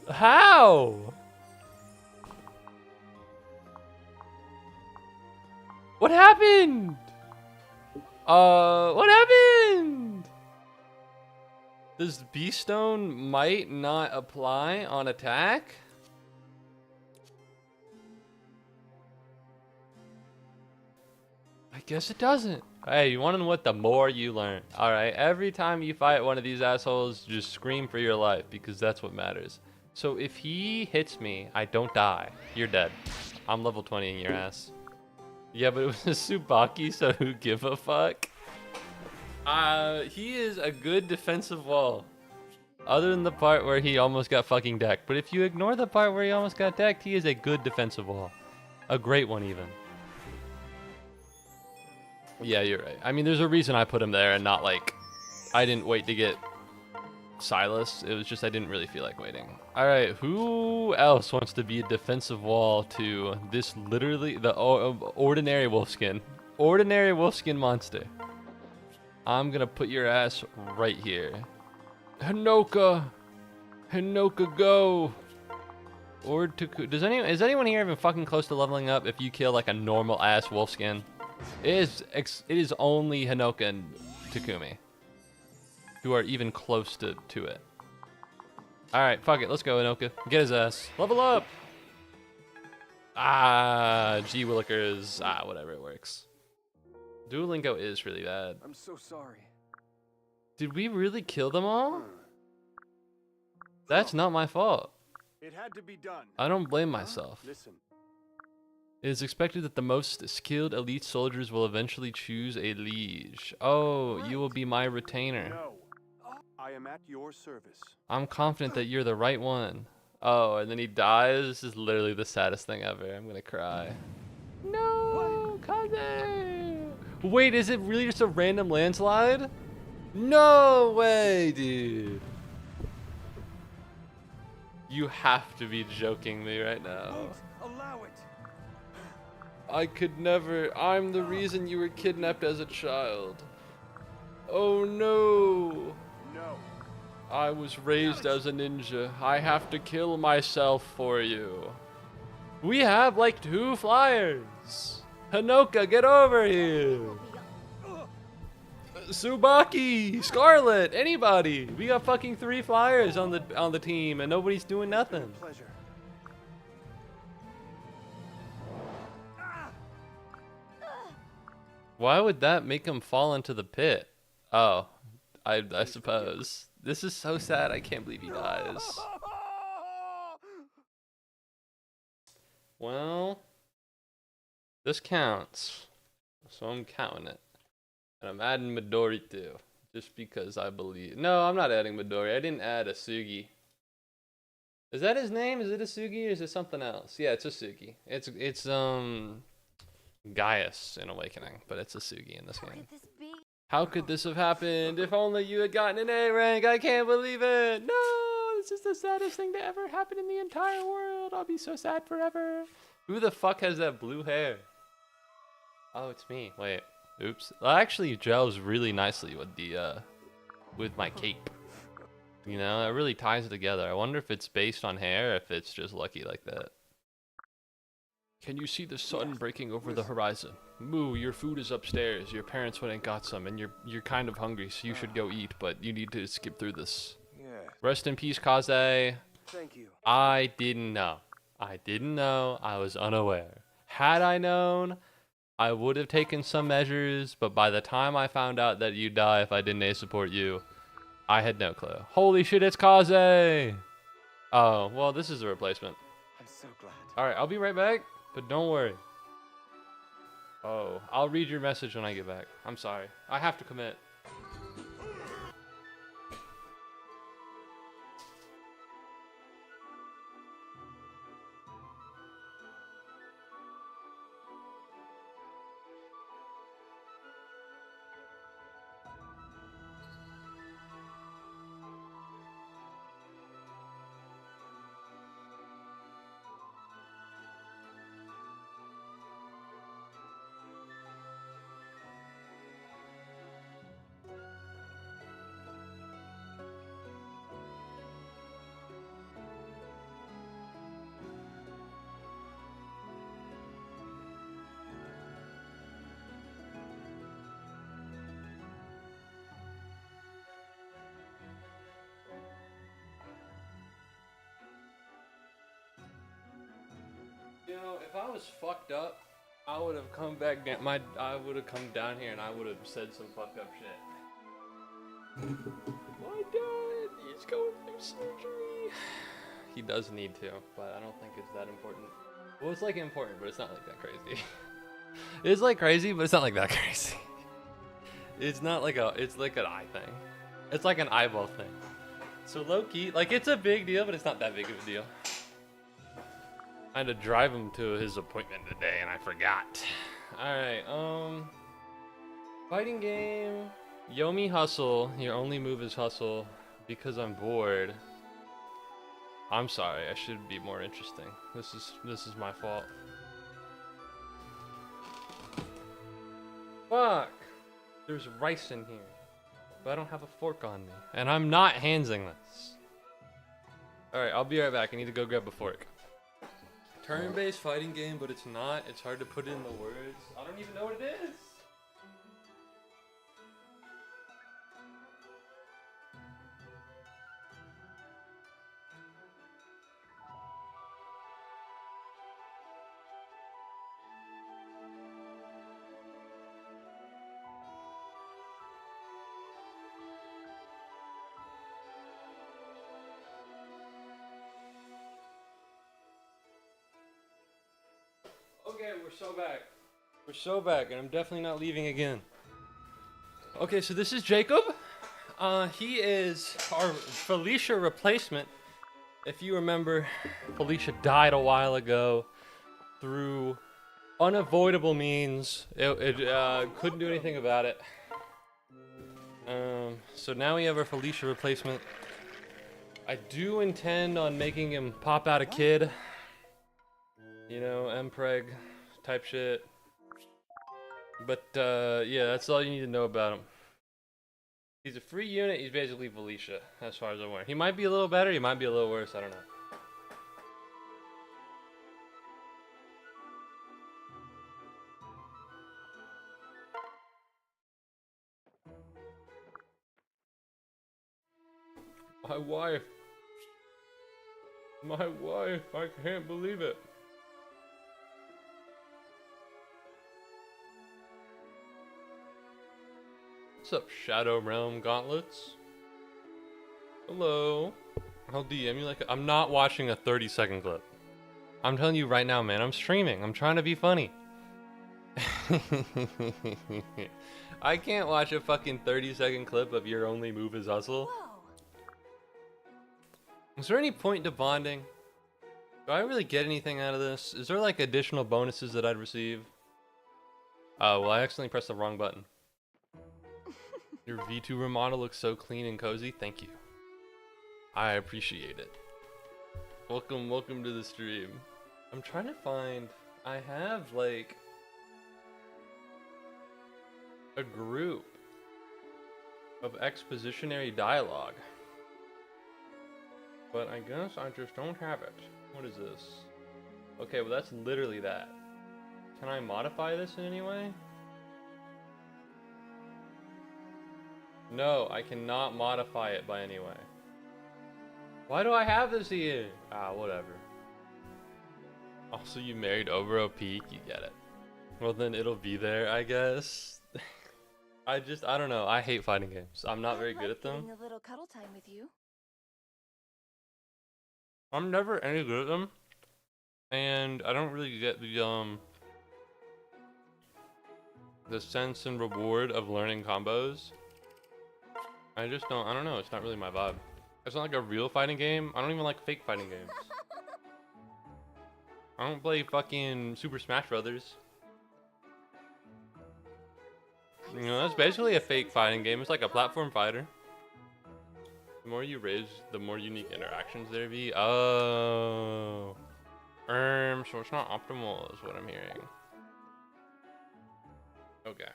How? What happened? What happened? Does Beast Stone might not apply on attack? I guess it doesn't. Hey, you wanna know what? The more you learn. Alright, every time you fight one of these assholes, just scream for your life, because that's what matters. So if he hits me, I don't die. You're dead. I'm level 20 in your ass. Yeah, but it was a Tsubaki, so who give a fuck? He is a good defensive wall. Other than the part where he almost got fucking decked. But if you ignore the part where he almost got decked, he is a good defensive wall. A great one, even. Yeah, you're right. I mean, there's a reason I put him there and not like... I didn't wait to get Silas. It was just I didn't really feel like waiting. Alright, who else wants to be a defensive wall to this literally... the ordinary wolfskin? Ordinary wolfskin monster. I'm gonna put your ass right here. Hinoka! Hinoka, go! Or is anyone here even fucking close to leveling up if you kill like a normal ass wolfskin? It is only Hinoka and Takumi who are even close to it. Alright, fuck it, let's go Hinoka. Get his ass. Level up! G Willikers. Whatever, it works. Duolingo is really bad. I'm so sorry. Did we really kill them all? That's not my fault. It had to be done. I don't blame myself. Listen. It is expected that the most skilled elite soldiers will eventually choose a liege. Oh, you will be my retainer. No. I am at your service. I'm confident that you're the right one. Oh, and then he dies? This is literally the saddest thing ever. I'm gonna cry. No, Kaze! Wait, is it really just a random landslide? No way, dude. You have to be joking me right now. Allow it. I could never. I'm the reason you were kidnapped as a child. Oh no. No. I was raised as a ninja. I have to kill myself for you. We have like 2 flyers. Hinoka, get over here. Tsubaki, Scarlet, anybody. We got fucking 3 flyers on the team and nobody's doing nothing. Pleasure. Why would that make him fall into the pit? Oh, I suppose. This is so sad. I can't believe he dies. Well, this counts. So I'm counting it. And I'm adding Midori too. Just because I believe. No, I'm not adding Midori. I didn't add Asugi. Is that his name? Is it Asugi or is it something else? Yeah, it's Asugi. It's Gaius in Awakening, but it's Asugi in this game. Could this be? How could this have happened? If only you had gotten an A rank. I can't believe it. No, this is the saddest thing to ever happen in the entire world. I'll be so sad forever. Who the fuck has that blue hair? Oh, it's me. Wait. Oops. That actually gels really nicely with the with my cape. You know, it really ties it together. I wonder if it's based on hair or if it's just lucky like that. Can you see the sun breaking over the horizon? Moo, your food is upstairs. Your parents went and got some, and you're kind of hungry, so you should go eat, but you need to skip through this. Yeah. Rest in peace, Kaze. Thank you. I didn't know. I didn't know. I was unaware. Had I known, I would have taken some measures, but by the time I found out that you'd die if I didn't A support you, I had no clue. Holy shit, it's Kaze! Oh, well, this is a replacement. I'm so glad. Alright, I'll be right back, but don't worry. Oh, I'll read your message when I get back. I'm sorry. I have to commit. know, if I was fucked up, I would have come back down. I would have come down here and I would have said some fucked up shit. My dad, he's going through surgery. He does need to, but I don't think it's that important. Well, it's like important, but it's not like that crazy. It's like crazy, but it's not like that crazy. It's not like it's like an eye thing. It's like an eyeball thing. So low key, like it's a big deal, but it's not that big of a deal. I had to drive him to his appointment today and I forgot. Alright, fighting game. Yomi hustle. Your only move is hustle because I'm bored. I'm sorry, I should be more interesting. This is my fault. Fuck! There's rice in here. But I don't have a fork on me. And I'm not handsing this. Alright, I'll be right back. I need to go grab a fork. Turn-based fighting game, but it's not. It's hard to put in the words. I don't even know what it is. Okay, we're so back. We're so back, and I'm definitely not leaving again. Okay, so this is Jacob. He is our Felicia replacement. If you remember, Felicia died a while ago through unavoidable means. It couldn't do anything about it. So now we have our Felicia replacement. I do intend on making him pop out a kid. You know, Mpreg type shit. But, yeah, that's all you need to know about him. He's a free unit, he's basically Felicia, as far as I'm aware. He might be a little better, he might be a little worse, I don't know. My wife. My wife, I can't believe it. What's up, Shadow Realm Gauntlets? Hello. I'll DM you like I'm not watching a 30-second clip. I'm telling you right now, man, I'm streaming. I'm trying to be funny. I can't watch a fucking 30-second clip of your only move is hustle. Whoa. Is there any point to bonding? Do I really get anything out of this? Is there like additional bonuses that I'd receive? Oh, well, I accidentally pressed the wrong button. Your V2 remodel looks so clean and cozy. Thank you. I appreciate it. Welcome to the stream. I'm trying to find... I have, like... a group of expositionary dialogue. But I guess I just don't have it. What is this? Okay, well that's literally that. Can I modify this in any way? No, I cannot modify it by any way. Why do I have this here? Ah, whatever. Also, you married over a peak, you get it. Well, then it'll be there, I guess. I don't know. I hate fighting games. I'm not very good at them. A little cuddle time with you. I'm never any good at them. And I don't really get the sense and reward of learning combos. I don't know, it's not really my vibe. It's not like a real fighting game. I don't even like fake fighting games. I don't play fucking Super Smash Brothers. You know, that's basically a fake fighting game. It's like a platform fighter. The more you raise, the more unique interactions there be. Oh. So it's not optimal is what I'm hearing. Okay.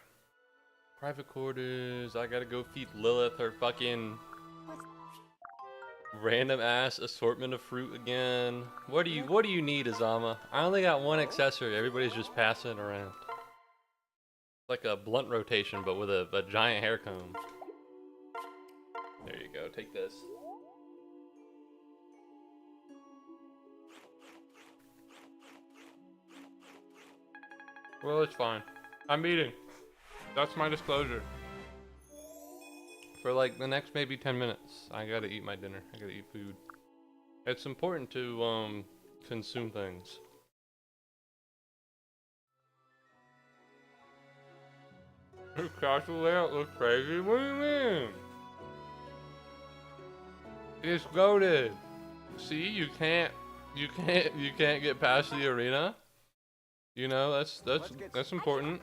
Private quarters. I gotta go feed Lilith her fucking random ass assortment of fruit again. What do you need, Azama? I only got one accessory. Everybody's just passing it around. Like a blunt rotation, but with a giant hair comb. There you go. Take this. Well, it's fine. I'm eating. That's my disclosure. For like the next maybe 10 minutes, I gotta eat my dinner. I gotta eat food. It's important to consume things. Your castle layout looks crazy. What do you mean? It's goated. See, you can't get past the arena. You know, that's important.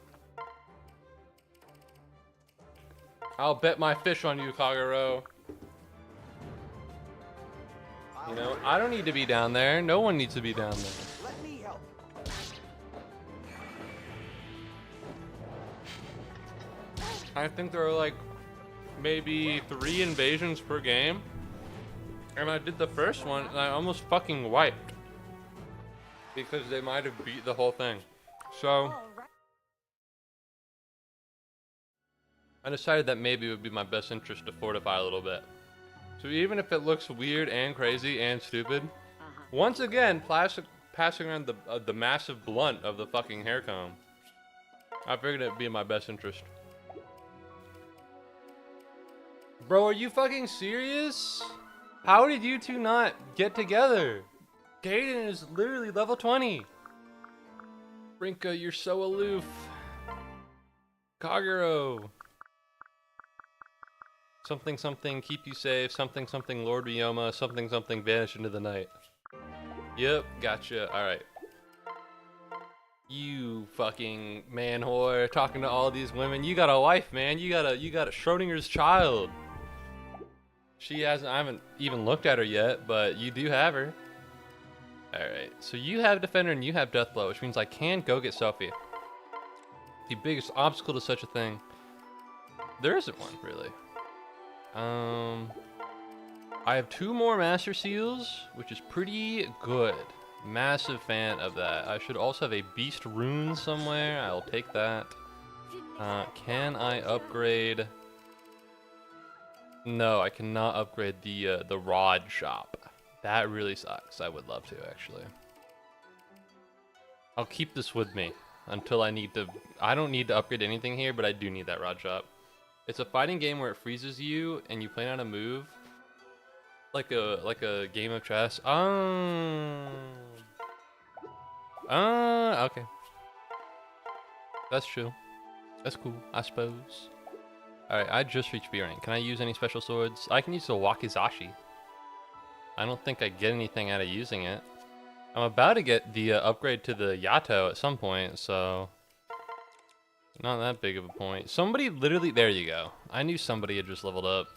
I'll bet my fish on you, Kagero. You know, I don't need to be down there. No one needs to be down there. Let me help. I think there are like maybe 3 invasions per game. And I did the first one and I almost fucking wiped. Because they might have beat the whole thing. So All right. I decided that maybe it would be my best interest to fortify a little bit. So even if it looks weird and crazy and stupid, once again, passing around the massive blunt of the fucking hair comb, I figured it'd be in my best interest. Bro, are you fucking serious? How did you two not get together? Gaiden is literally level 20. Rinka, you're so aloof. Kagero. Something something keep you safe, something something Lord Ryoma, something something vanish into the night. Yep, gotcha. Alright. You fucking man whore talking to all these women. You got a wife, man. You got a Schrodinger's child. I haven't even looked at her yet, but you do have her. Alright, so you have Defender and you have Deathblow, which means I can go get Sophie. The biggest obstacle to such a thing. There isn't one, really. I have 2 more Master Seals, which is pretty good. Massive fan of that. I should also have a Beast Rune somewhere. I'll take that. Can I upgrade? No, I cannot upgrade the Rod Shop. That really sucks. I would love to, actually. I'll keep this with me until I need to. I don't need to upgrade anything here, but I do need that Rod Shop. It's a fighting game where it freezes you and you plan out a move, like a game of chess. Okay. That's true. That's cool, I suppose. Alright, I just reached B rank. Can I use any special swords? I can use the Wakizashi. I don't think I get anything out of using it. I'm about to get the upgrade to the Yato at some point, so not that big of a point. Somebody literally, there you go. I knew somebody had just leveled up.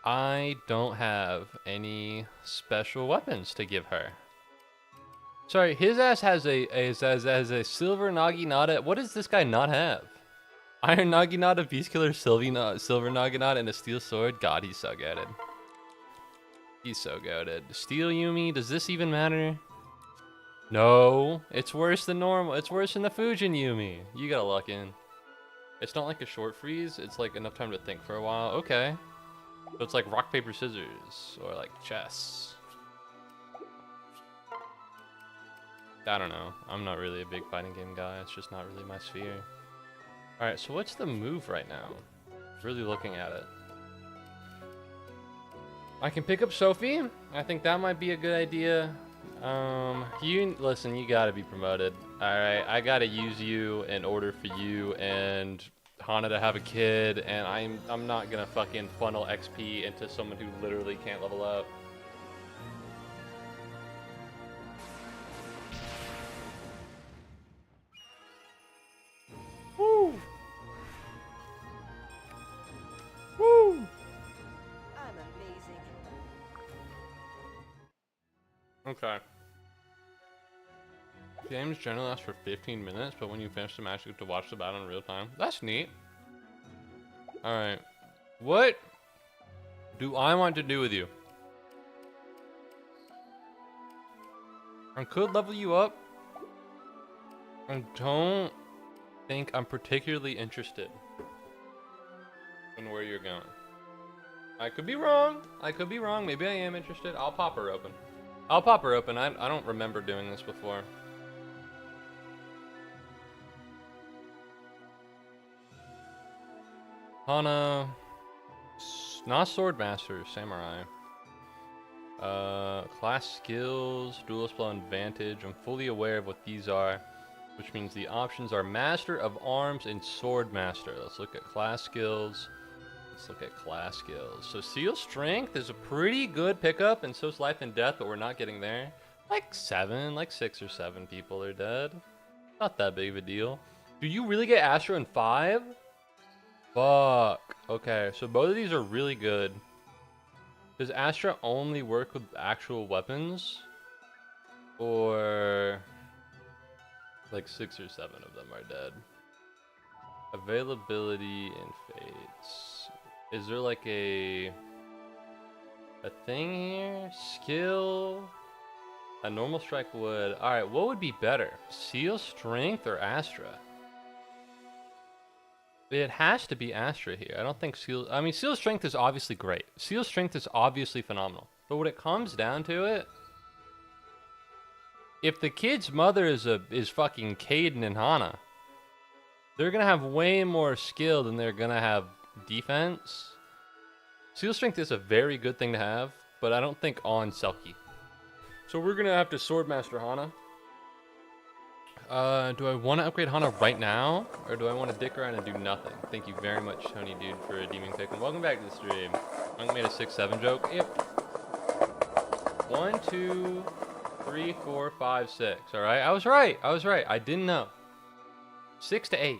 I don't have any special weapons to give her. Sorry, his ass has a silver Naginata. What does this guy not have? Iron Naginata, Beast Killer, silver Naginata, and a steel sword. God, he's so goated. He's so goated. Steel Yumi, does this even matter? No, it's worse than normal. It's worse than the Fujin Yumi. You gotta luck in. It's not like a short freeze. It's like enough time to think for a while. Okay. So it's like rock, paper, scissors. Or like chess. I don't know. I'm not really a big fighting game guy. It's just not really my sphere. Alright, so what's the move right now? Really looking at it. I can pick up Sophie. I think that might be a good idea. Listen, you gotta be promoted. Alright, I gotta use you in order for you and Hana to have a kid, and I'm not gonna fucking funnel XP into someone who literally can't level up. Woo! Woo! I'm amazing. Okay. Games generally last for 15 minutes, but when you finish the match, you get to watch the battle in real time. That's neat. Alright. What do I want to do with you? I could level you up. I don't think I'm particularly interested in where you're going. I could be wrong. I could be wrong. Maybe I am interested. I'll pop her open. I'll pop her open. I don't remember doing this before. Hana, not Swordmaster, Samurai. Class skills, duelist blow advantage. I'm fully aware of what these are, which means the options are Master of Arms and Swordmaster. Let's look at class skills. Let's look at class skills. So Seal Strength is a pretty good pickup, and so is Life and Death, but we're not getting there. Like 6 or 7 people are dead. Not that big of a deal. Do you really get Astra in 5? Fuck. Okay, so both of these are really good. Does Astra only work with actual weapons? Or like 6 or 7 of them are dead? Availability and fates. Is there like a thing here? Skill? A normal strike would. Alright, what would be better? Seal Strength or Astra? It has to be Astra here. I don't think Seal... I mean, Seal Strength is obviously great. Seal Strength is obviously phenomenal. But when it comes down to it, if the kid's mother is fucking Caden and Hana, they're gonna have way more skill than they're gonna have defense. Seal Strength is a very good thing to have, but I don't think on Selkie. So we're gonna have to Swordmaster Hana. Do I want to upgrade Hana right now, or do I want to dick around and do nothing? Thank you very much, Tony Dude, for redeeming pick. And welcome back to the stream. I made a 6-7 joke. Yep. 1, 2, 3, 4, 5, 6. All right, I was right. I didn't know. 6 to 8.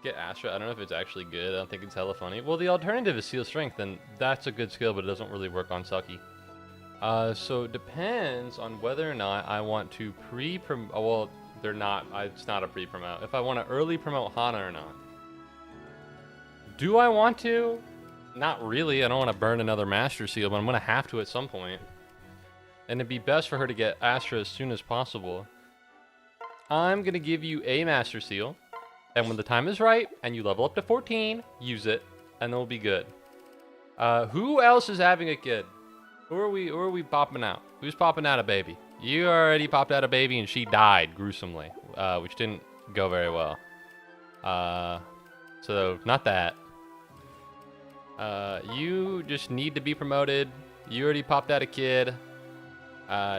Get Astra. I don't know if it's actually good. I don't think it's hella funny. Well, the alternative is Seal Strength, and that's a good skill, but it doesn't really work on Sucky. So it depends on whether or not I want to pre-promote. Oh, well, they're not. It's not a pre-promote. If I want to early promote Hana or not. Do I want to? Not really. I don't want to burn another Master Seal, but I'm going to have to at some point. And it'd be best for her to get Astra as soon as possible. I'm going to give you a Master Seal. And when the time is right, and you level up to 14, use it, and then we'll be good. Who else is having a kid? Who are we popping out? Who's popping out a baby? You already popped out a baby and she died gruesomely, which didn't go very well. So not that. You just need to be promoted. You already popped out a kid.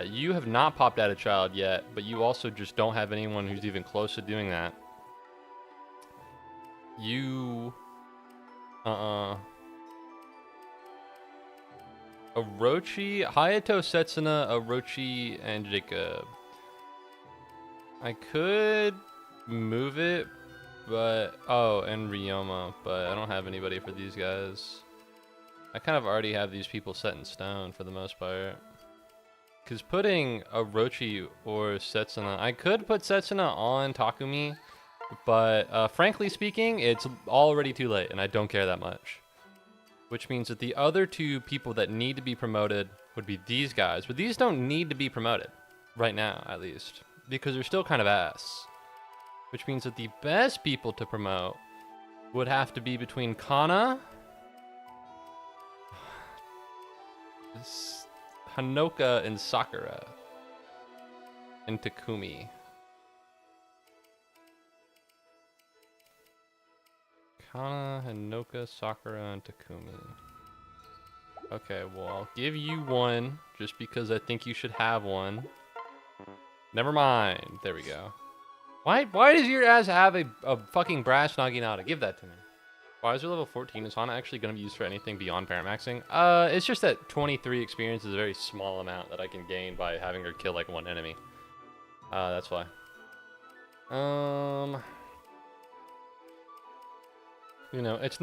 You have not popped out a child yet, but you also just don't have anyone who's even close to doing that. You... Orochi, Hayato, Setsuna, Orochi, and Jacob. I could move it, but... Oh, and Ryoma, but I don't have anybody for these guys. I kind of already have these people set in stone for the most part. Because putting Orochi or Setsuna... I could put Setsuna on Takumi, but frankly speaking, it's already too late, and I don't care that much. Which means that the other 2 people that need to be promoted would be these guys. But these don't need to be promoted. Right now, at least. Because they're still kind of ass. Which means that the best people to promote would have to be between Kana, Hanoka, and Sakura. And Takumi. Kana, Hanoka, Sakura, and Takumi. Okay, well, I'll give you one, just because I think you should have one. Never mind. There we go. Why does your ass have a fucking brass Naginata? Give that to me. Why is your level 14? Is Hana actually going to be used for anything beyond paramaxing? It's just that 23 experience is a very small amount that I can gain by having her kill, like, one enemy. That's why. You know, it's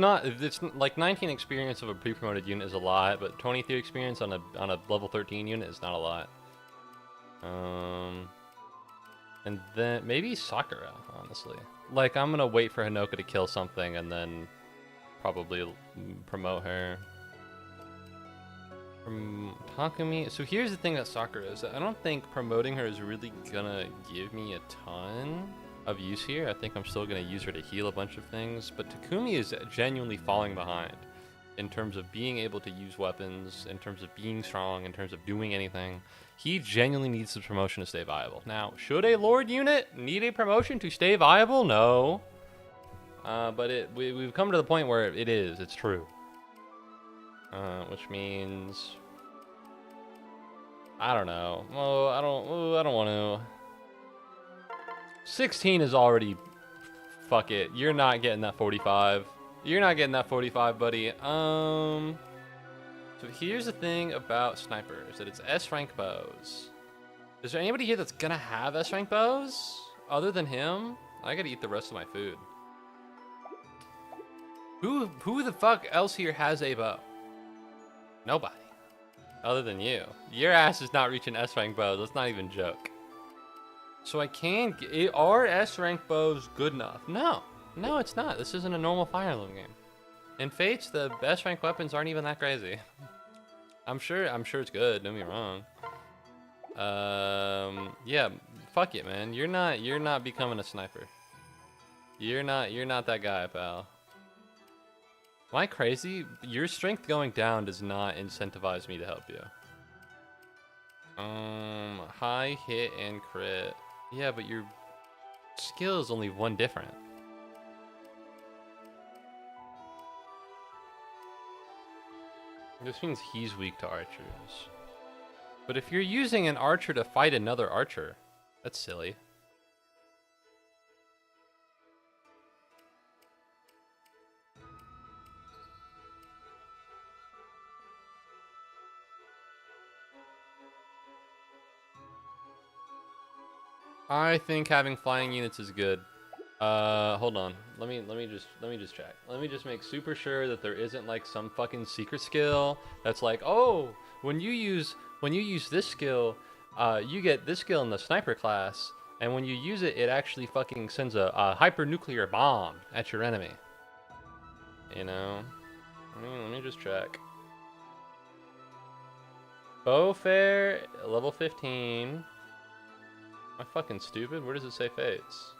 like 19 experience of a pre-promoted unit is a lot, but 23 experience on a level 13 unit is not a lot. And then maybe Sakura, honestly. Like, I'm gonna wait for Hanoka to kill something and then probably promote her. From Takumi. So here's the thing that Sakura is. I don't think promoting her is really gonna give me a ton of use here. I think I'm still going to use her to heal a bunch of things, but Takumi is genuinely falling behind in terms of being able to use weapons, in terms of being strong, in terms of doing anything. He genuinely needs the promotion to stay viable. Now, should a Lord unit need a promotion to stay viable? No. But we've come to the point where it's true. Which means, I don't know. I don't want to. 16 is already, fuck it. You're not getting that 45. You're not getting that 45, buddy. So here's the thing about snipers, that it's S rank bows. Is there anybody here that's gonna have S rank bows other than him? I gotta eat the rest of my food. Who the fuck else here has a bow? Nobody. Other than you. Your ass is not reaching S rank bows. Let's not even joke. So I can get, are S rank bows good enough? No. No, it's not. This isn't a normal Fire Emblem game. In Fates, the S rank weapons aren't even that crazy. I'm sure it's good, don't get me wrong. Yeah, fuck it, man. You're not becoming a sniper. You're not that guy, pal. Am I crazy? Your strength going down does not incentivize me to help you. High hit and crit. Yeah, but your skill is only one different. This means he's weak to archers. But if you're using an archer to fight another archer, that's silly. I think having flying units is good. Hold on. Let me just check. Let me just make super sure that there isn't like some fucking secret skill that's like, oh, when you use this skill, you get this skill in the sniper class, and when you use it, it actually fucking sends a hypernuclear bomb at your enemy. You know? Let me just check. Bowfair, level 15. Am I fucking stupid? Where does it say Fates?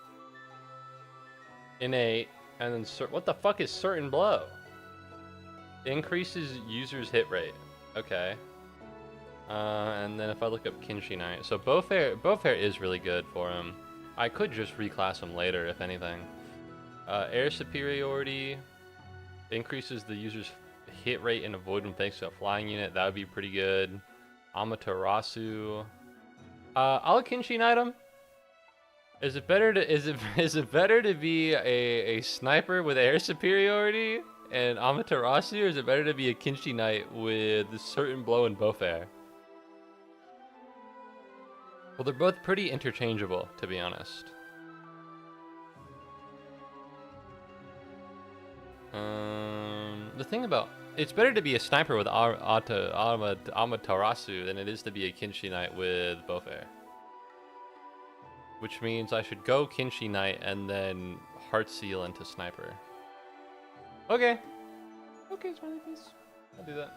Innate, and then what the fuck is certain blow? Increases user's hit rate. Okay. And then if I look up Kinshi Knight, so Bowfair is really good for him. I could just reclass him later, if anything. Air superiority increases the user's hit rate and avoid when thanks to a flying unit. That would be pretty good. Amaterasu. I'll Kinshi Knight him. Is it better to be a sniper with air superiority and Amaterasu, or is it better to be a Kinshi Knight with certain blow and Bowfair? Well, they're both pretty interchangeable, to be honest. The thing about it's better to be a sniper with Amaterasu than it is to be a Kinshi Knight with Bowfair. Which means I should go Kinshi Knight and then Heart Seal into Sniper. Okay. Okay, smiley face. I'll do that.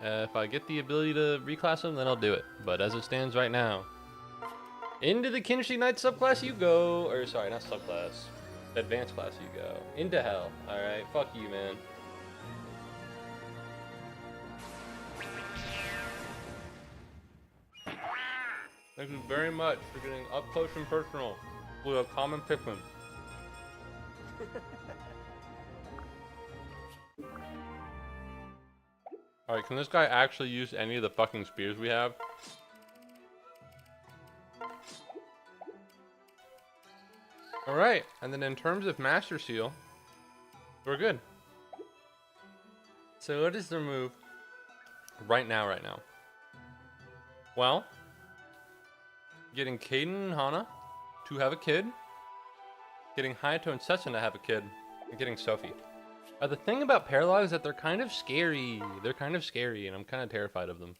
If I get the ability to reclass him, then I'll do it. But as it stands right now, into the Kinshi Knight subclass you go. Or sorry, not subclass. Advanced class you go. Into hell. Alright, fuck you, man. Thank you very much for getting up close and personal with a common Pikmin. Alright, can this guy actually use any of the fucking spears we have? Alright, and then in terms of Master Seal, we're good. So what is their move right now? Well, getting Kaden and Hana to have a kid, getting Hayato and Setsun to have a kid, and getting Sophie. The thing about Paralog is that they're kind of scary. They're kind of scary, and I'm kind of terrified of them.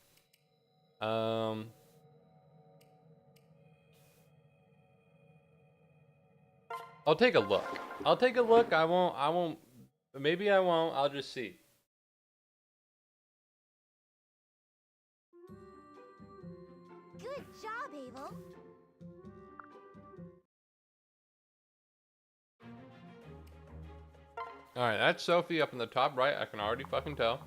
I'll take a look. I won't. Maybe I won't. I'll just see. Good job, Abel. Alright, that's Sophie up in the top right. I can already fucking tell.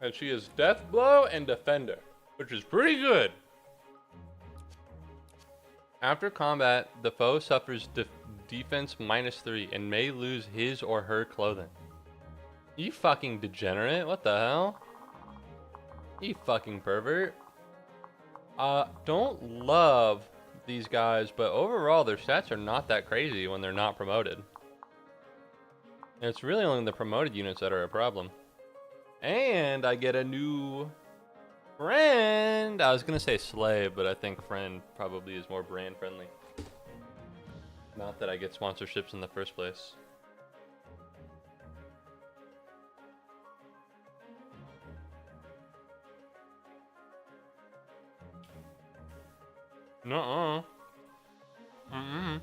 And she is Death Blow and Defender, which is pretty good. After combat, the foe suffers defense -3 and may lose his or her clothing. You fucking degenerate. What the hell? You fucking pervert. Don't love these guys, but overall their stats are not that crazy when they're not promoted. It's really only the promoted units that are a problem. And I get a new friend. I was gonna say slave, but I think friend probably is more brand friendly. Not that I get sponsorships in the first place. Nuh-uh. Mm-mm.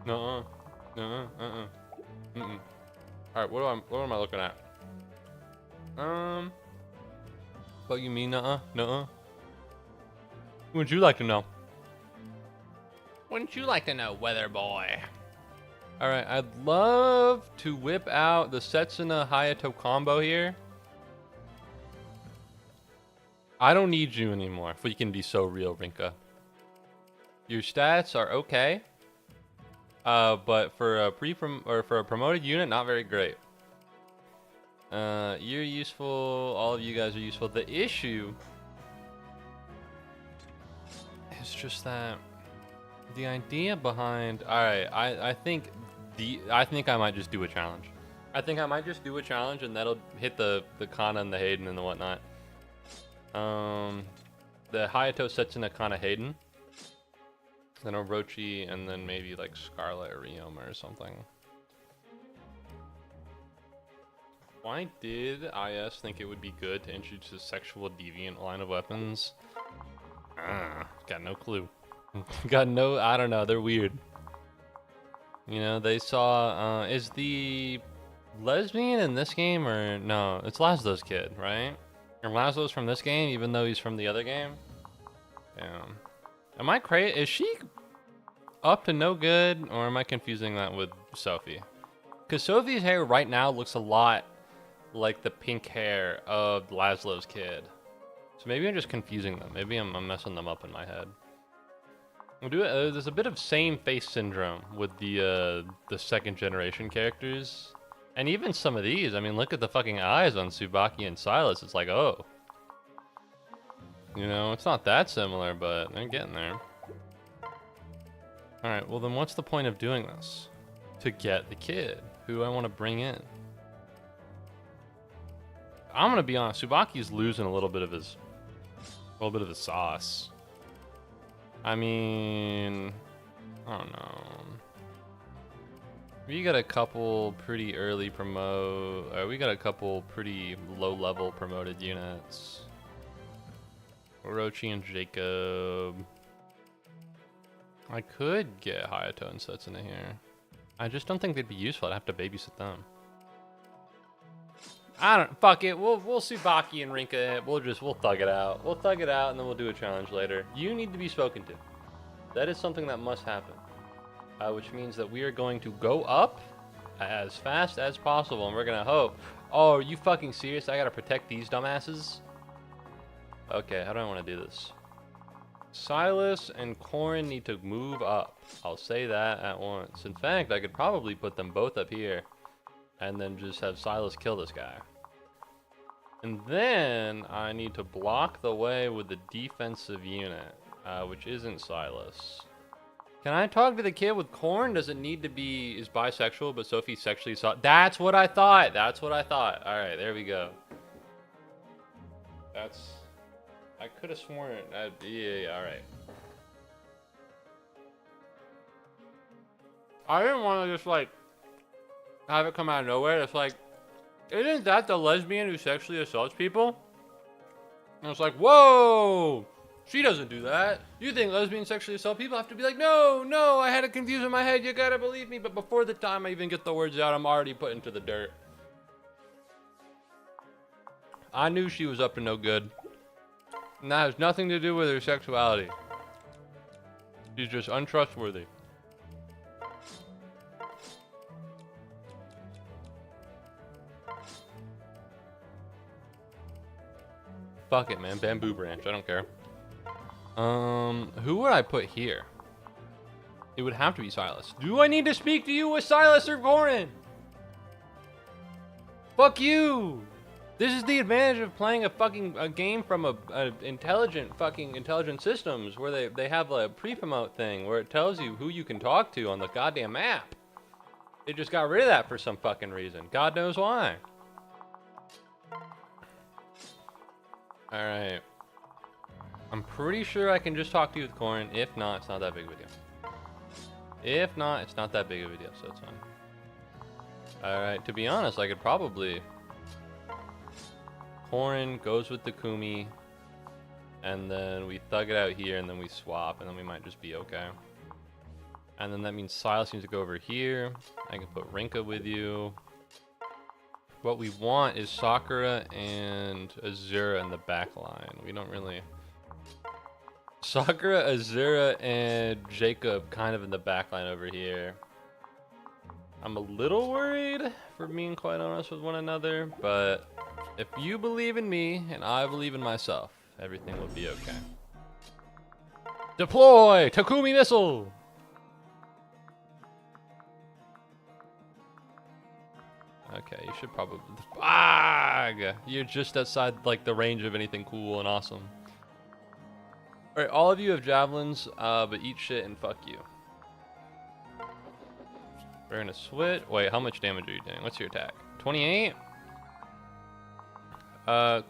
Nuh-uh. Nuh-uh. Uh-uh. Mm-mm. Alright, what am I looking at? What you mean, nuh-uh? Nuh-uh? Wouldn't you like to know? Wouldn't you like to know, weather boy? Alright, I'd love to whip out the Setsuna Hayato combo here. I don't need you anymore, if we can be so real, Rinka. Your stats are okay. But for a for a promoted unit, not very great. You're useful. All of you guys are useful. The issue is just that the idea behind. All right, I think I might just do a challenge. I think I might just do a challenge, and that'll hit the Kana and the Hayden and the whatnot. The Hayato Setsuna Kana Hayden. Then Orochi, and then maybe like Scarlet or Ryoma or something. Why did IS think it would be good to introduce a sexual deviant line of weapons? Got no clue. Got no, I don't know, they're weird. You know, they saw, is the lesbian in this game or no? It's Laszlo's kid, right? Or Laszlo's from this game, even though he's from the other game? Damn. Am I crazy? Is she up to no good, or am I confusing that with Sophie? Because Sophie's hair right now looks a lot like the pink hair of Laszlo's kid. So maybe I'm just confusing them. Maybe I'm messing them up in my head. There's a bit of same face syndrome with the second generation characters. And even some of these, I mean, look at the fucking eyes on Tsubaki and Silas. It's like, oh. You know, it's not that similar, but they're getting there. Alright, well then what's the point of doing this? To get the kid. Who do I want to bring in? I'm gonna be honest, Tsubaki's losing a little bit of his sauce. I mean, I don't know. We got a couple pretty early we got a couple pretty low level promoted units. Orochi and Jacob. I could get Hayato and Setsuna here. I just don't think they'd be useful. I'd have to babysit them. Fuck it. We'll Tsubaki and Rinka it. We'll thug it out. We'll thug it out and then we'll do a challenge later. You need to be spoken to. That is something that must happen. Which means that we are going to go up as fast as possible and we're gonna hope. Oh, are you fucking serious? I gotta protect these dumbasses? Okay, how do I want to do this? Silas and Corrin need to move up. I'll say that at once. In fact, I could probably put them both up here and then just have Silas kill this guy. And then I need to block the way with the defensive unit, which isn't Silas. Can I talk to the kid with Corn? Does it need to be is bisexual, but Sophie sexually saw? That's what I thought. That's what I thought. All right, there we go. I could have sworn. Yeah, all right. I didn't want to just like have it come out of nowhere. It's like, isn't that the lesbian who sexually assaults people? And it's like, whoa, she doesn't do that. You think lesbians sexually assault people? I have to be like, no, I had it confused in my head. You gotta believe me. But before the time I even get the words out, I'm already put into the dirt. I knew she was up to no good. And that has nothing to do with her sexuality. She's just untrustworthy. Fuck it, man. Bamboo branch. I don't care. Who would I put here? It would have to be Silas. Do I need to speak to you with Silas or Goran? Fuck you! This is the advantage of playing a game from a intelligent systems where they have a pre-promote thing where it tells you who you can talk to on the goddamn map. They just got rid of that for some fucking reason. God knows why. Alright. I'm pretty sure I can just talk to you with Corin. If not, it's not that big of a deal. If not, it's not that big of a deal, so it's fine. Alright, to be honest, I could probably... Corin goes with the Kumi, and then we thug it out here, and then we swap, and then we might just be okay. And then that means Silas needs to go over here. I can put Rinka with you. What we want is Sakura and Azura in the back line. We don't really... Sakura, Azura, and Jacob kind of in the back line over here. I'm a little worried, for being quite honest with one another, but if you believe in me and I believe in myself, everything will be okay. Deploy Takumi missile! Okay, you should probably... Bag! You're just outside like the range of anything cool and awesome. Alright, all of you have javelins, but eat shit and fuck you. We're gonna switch. Wait, how much damage are you doing? What's your attack? 28?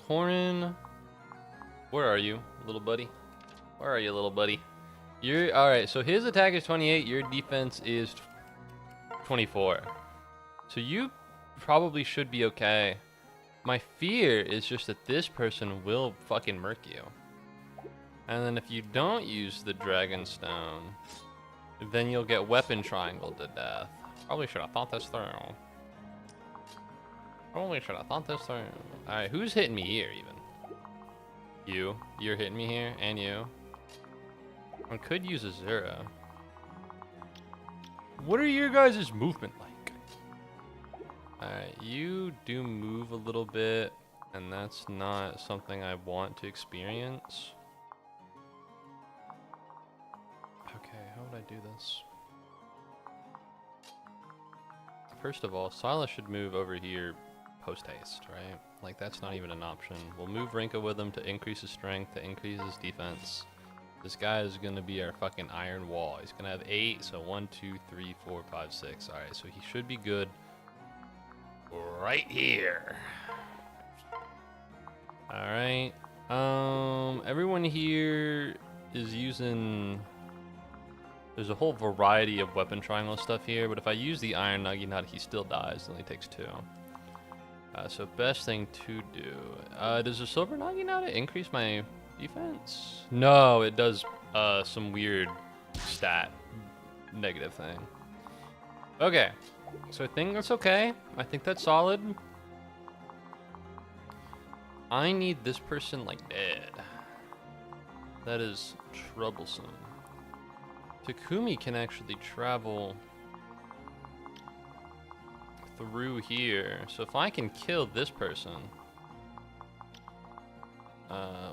Corin... Where are you, little buddy? Where are you, little buddy? You're... Alright, so his attack is 28, your defense is 24. So you probably should be okay. My fear is just that this person will fucking murk you. And then if you don't use the Dragon Stone, then you'll get weapon triangled to death. Probably should have thought this through. Probably should have thought this through. Alright, who's hitting me here even? You. You're hitting me here, and you. I could use Azura. What are your guys' movement like? Alright, you do move a little bit, and that's not something I want to experience. Okay, how would I do this? First of all, Silas should move over here post-haste, right? Like, that's not even an option. We'll move Rinka with him to increase his strength, to increase his defense. This guy is going to be our fucking iron wall. He's going to have 8, so 1, 2, 3, 4, 5, 6. Alright, so he should be good right here. Alright. Everyone here is using... There's a whole variety of weapon triangle stuff here, but if I use the Iron Naginata, he still dies. It only takes 2. So best thing to do. Does the Silver Naginata increase my defense? No, it does some weird stat negative thing. Okay, so I think that's okay. I think that's solid. I need this person like dead. That is troublesome. Takumi can actually travel through here. So if I can kill this person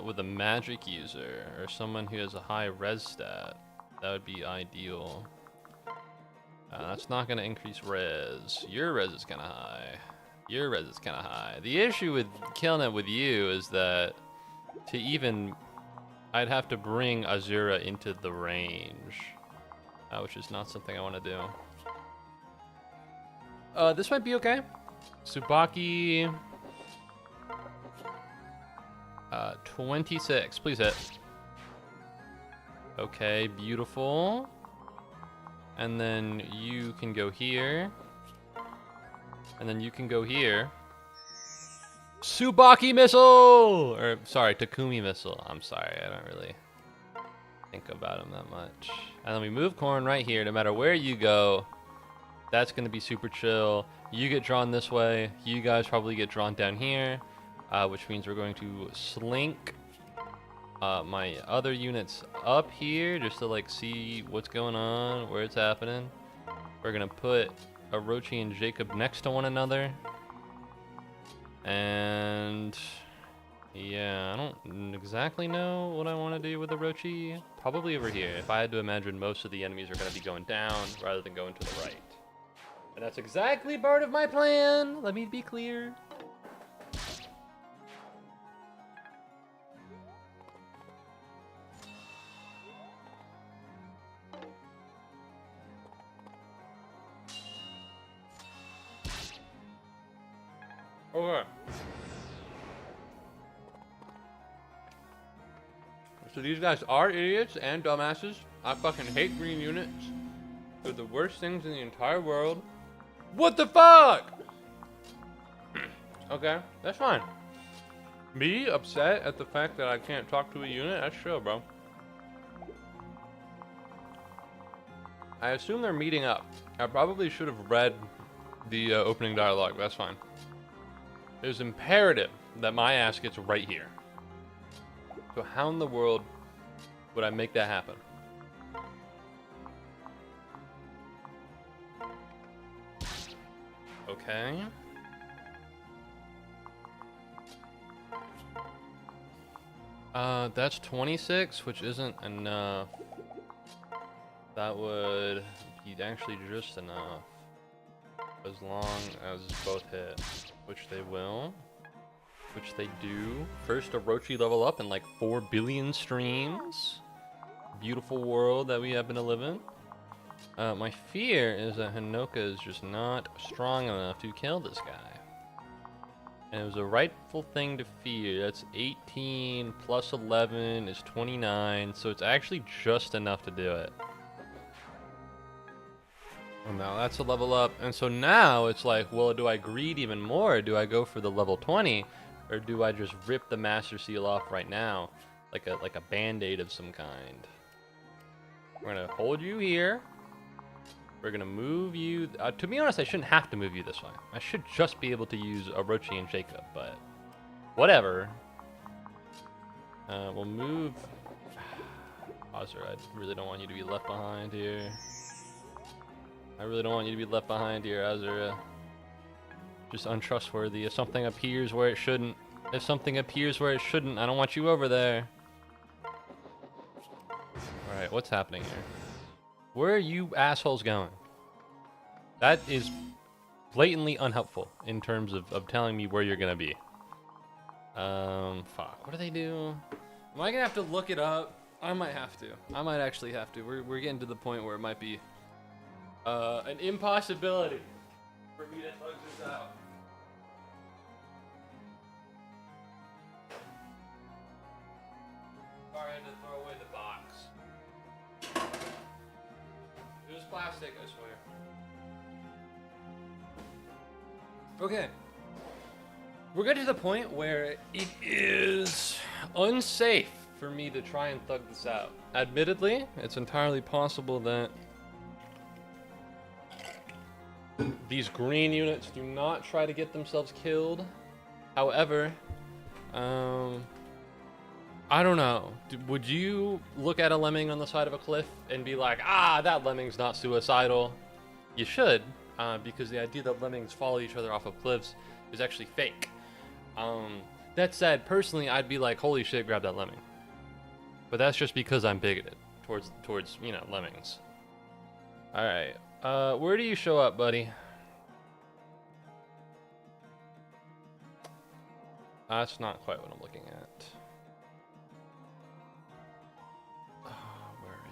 with a magic user or someone who has a high res stat, that would be ideal. That's not going to increase res. Your res is kind of high. Your res is kind of high. The issue with killing it with you is that to even... I'd have to bring Azura into the range. Which is not something I want to do. This might be okay. Tsubaki. 26. Please hit. Okay, beautiful. And then you can go here. And then you can go here. Tsubaki missile! Or, sorry, Takumi missile. I'm sorry, I don't really think about him that much. And then we move Corn right here. No matter where you go, that's going to be super chill. You get drawn this way. You guys probably get drawn down here, which means we're going to slink my other units up here just to like see what's going on, where it's happening. We're going to put Orochi and Jacob next to one another. And Yeah, I don't exactly know what I want to do with the Orochi. Probably over here. If I had to imagine, most of the enemies are going to be going down rather than going to the right. And that's exactly part of my plan. Let me be clear. Okay. So these guys are idiots and dumbasses. I fucking hate green units. They're the worst things in the entire world. What the fuck? Okay, that's fine. Me upset at the fact that I can't talk to a unit? That's chill, bro. I assume they're meeting up. I probably should have read the opening dialogue. That's fine. It was imperative that my ass gets right here. So how in the world would I make that happen? Okay. That's 26, which isn't enough. That would be actually just enough. As long as both hit, which they will. Which they do. First Orochi level up in like 4 billion streams. Beautiful world that we happen to live in. My fear is that Hinoka is just not strong enough to kill this guy. And it was a rightful thing to fear. That's 18 plus 11 is 29, so it's actually just enough to do it. Well, now that's a level up, and so now it's like, well, do I greed even more? Do I go for the level 20, or do I just rip the Master Seal off right now, like a band-aid of some kind? We're gonna hold you here. We're gonna move you. To be honest, I shouldn't have to move you this way. I should just be able to use Orochi and Jacob, but whatever. We'll move. Azura, I really don't want you to be left behind here. I really don't want you to be left behind here, Azura. Just untrustworthy. If something appears where it shouldn't, I don't want you over there. Alright, what's happening here? Where are you assholes going? That is blatantly unhelpful in terms of telling me where you're gonna be. Fuck. What do they do? Am I gonna have to look it up? I might have to. I might actually have to. We're getting to the point where it might be an impossibility for me to thug this out. Sorry, I had to throw away the box. It was plastic, I swear. Okay. We're getting to the point where it is unsafe for me to try and thug this out. Admittedly, it's entirely possible that these green units do not try to get themselves killed. However, I don't know. Would you look at a lemming on the side of a cliff and be like, ah, that lemming's not suicidal? You should, because the idea that lemmings follow each other off of cliffs is actually fake. That said, personally, I'd be like, holy shit, grab that lemming. But that's just because I'm bigoted towards you know, lemmings. All right. Where do you show up, buddy? That's not quite what I'm looking at. Where are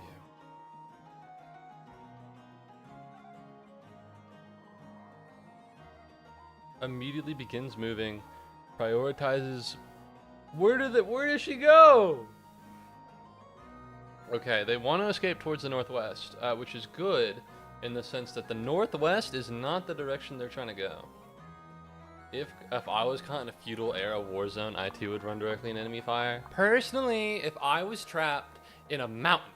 you? Immediately begins moving. Prioritizes. Where does she go? Okay, they want to escape towards the northwest, which is good in the sense that the northwest is not the direction they're trying to go. If I was caught in a feudal era war zone, I too would run directly in enemy fire. Personally, if I was trapped in a mountain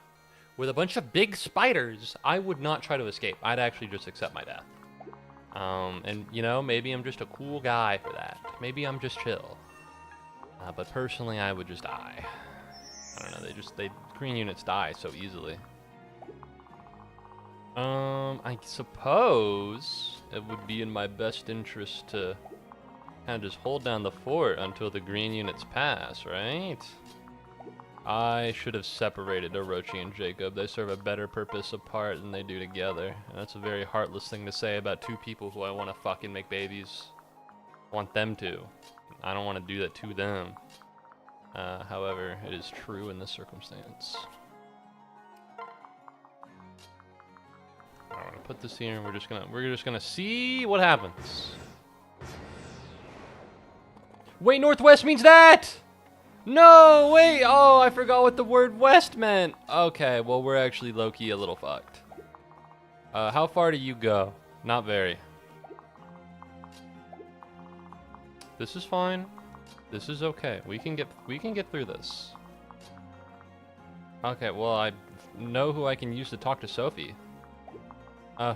with a bunch of big spiders, I would not try to escape. I'd actually just accept my death. And you know, maybe I'm just a cool guy for that. Maybe I'm just chill. But personally, I would just die. I don't know, green units die so easily. I suppose it would be in my best interest to Kind of just hold down the fort until the green units pass, right? I should have separated Orochi and Jacob. They serve a better purpose apart than they do together. And that's a very heartless thing to say about two people who I want to fucking make babies. Want them to. I don't want to do that to them. However, it is true in this circumstance. I'm gonna put this here and we're just gonna see what happens. Wait, northwest means that! No, wait! Oh, I forgot what the word west meant. Okay, well, we're actually low-key a little fucked. How far do you go? Not very. This is fine. This is okay. We can get through this. Okay, well, I know who I can use to talk to Sophie.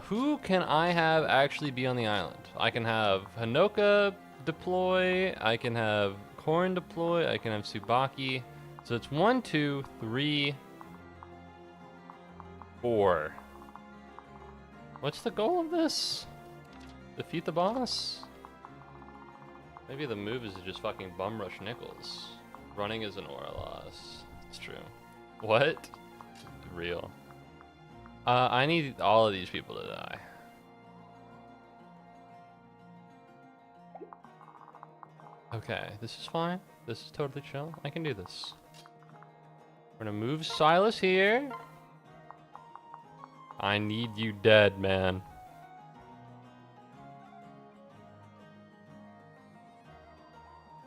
Who can I have actually be on the island? I can have Hanoka deploy. I can have Korn deploy. I can have Tsubaki. So it's 1, 2, 3, 4. What's the goal of this? Defeat the boss? Maybe the move is to just fucking bum rush Nichols. Running is an aura loss. It's true. What? Real. I need all of these people to die. Okay, this is fine. This is totally chill. I can do this. We're gonna move Silas here. I need you dead, man.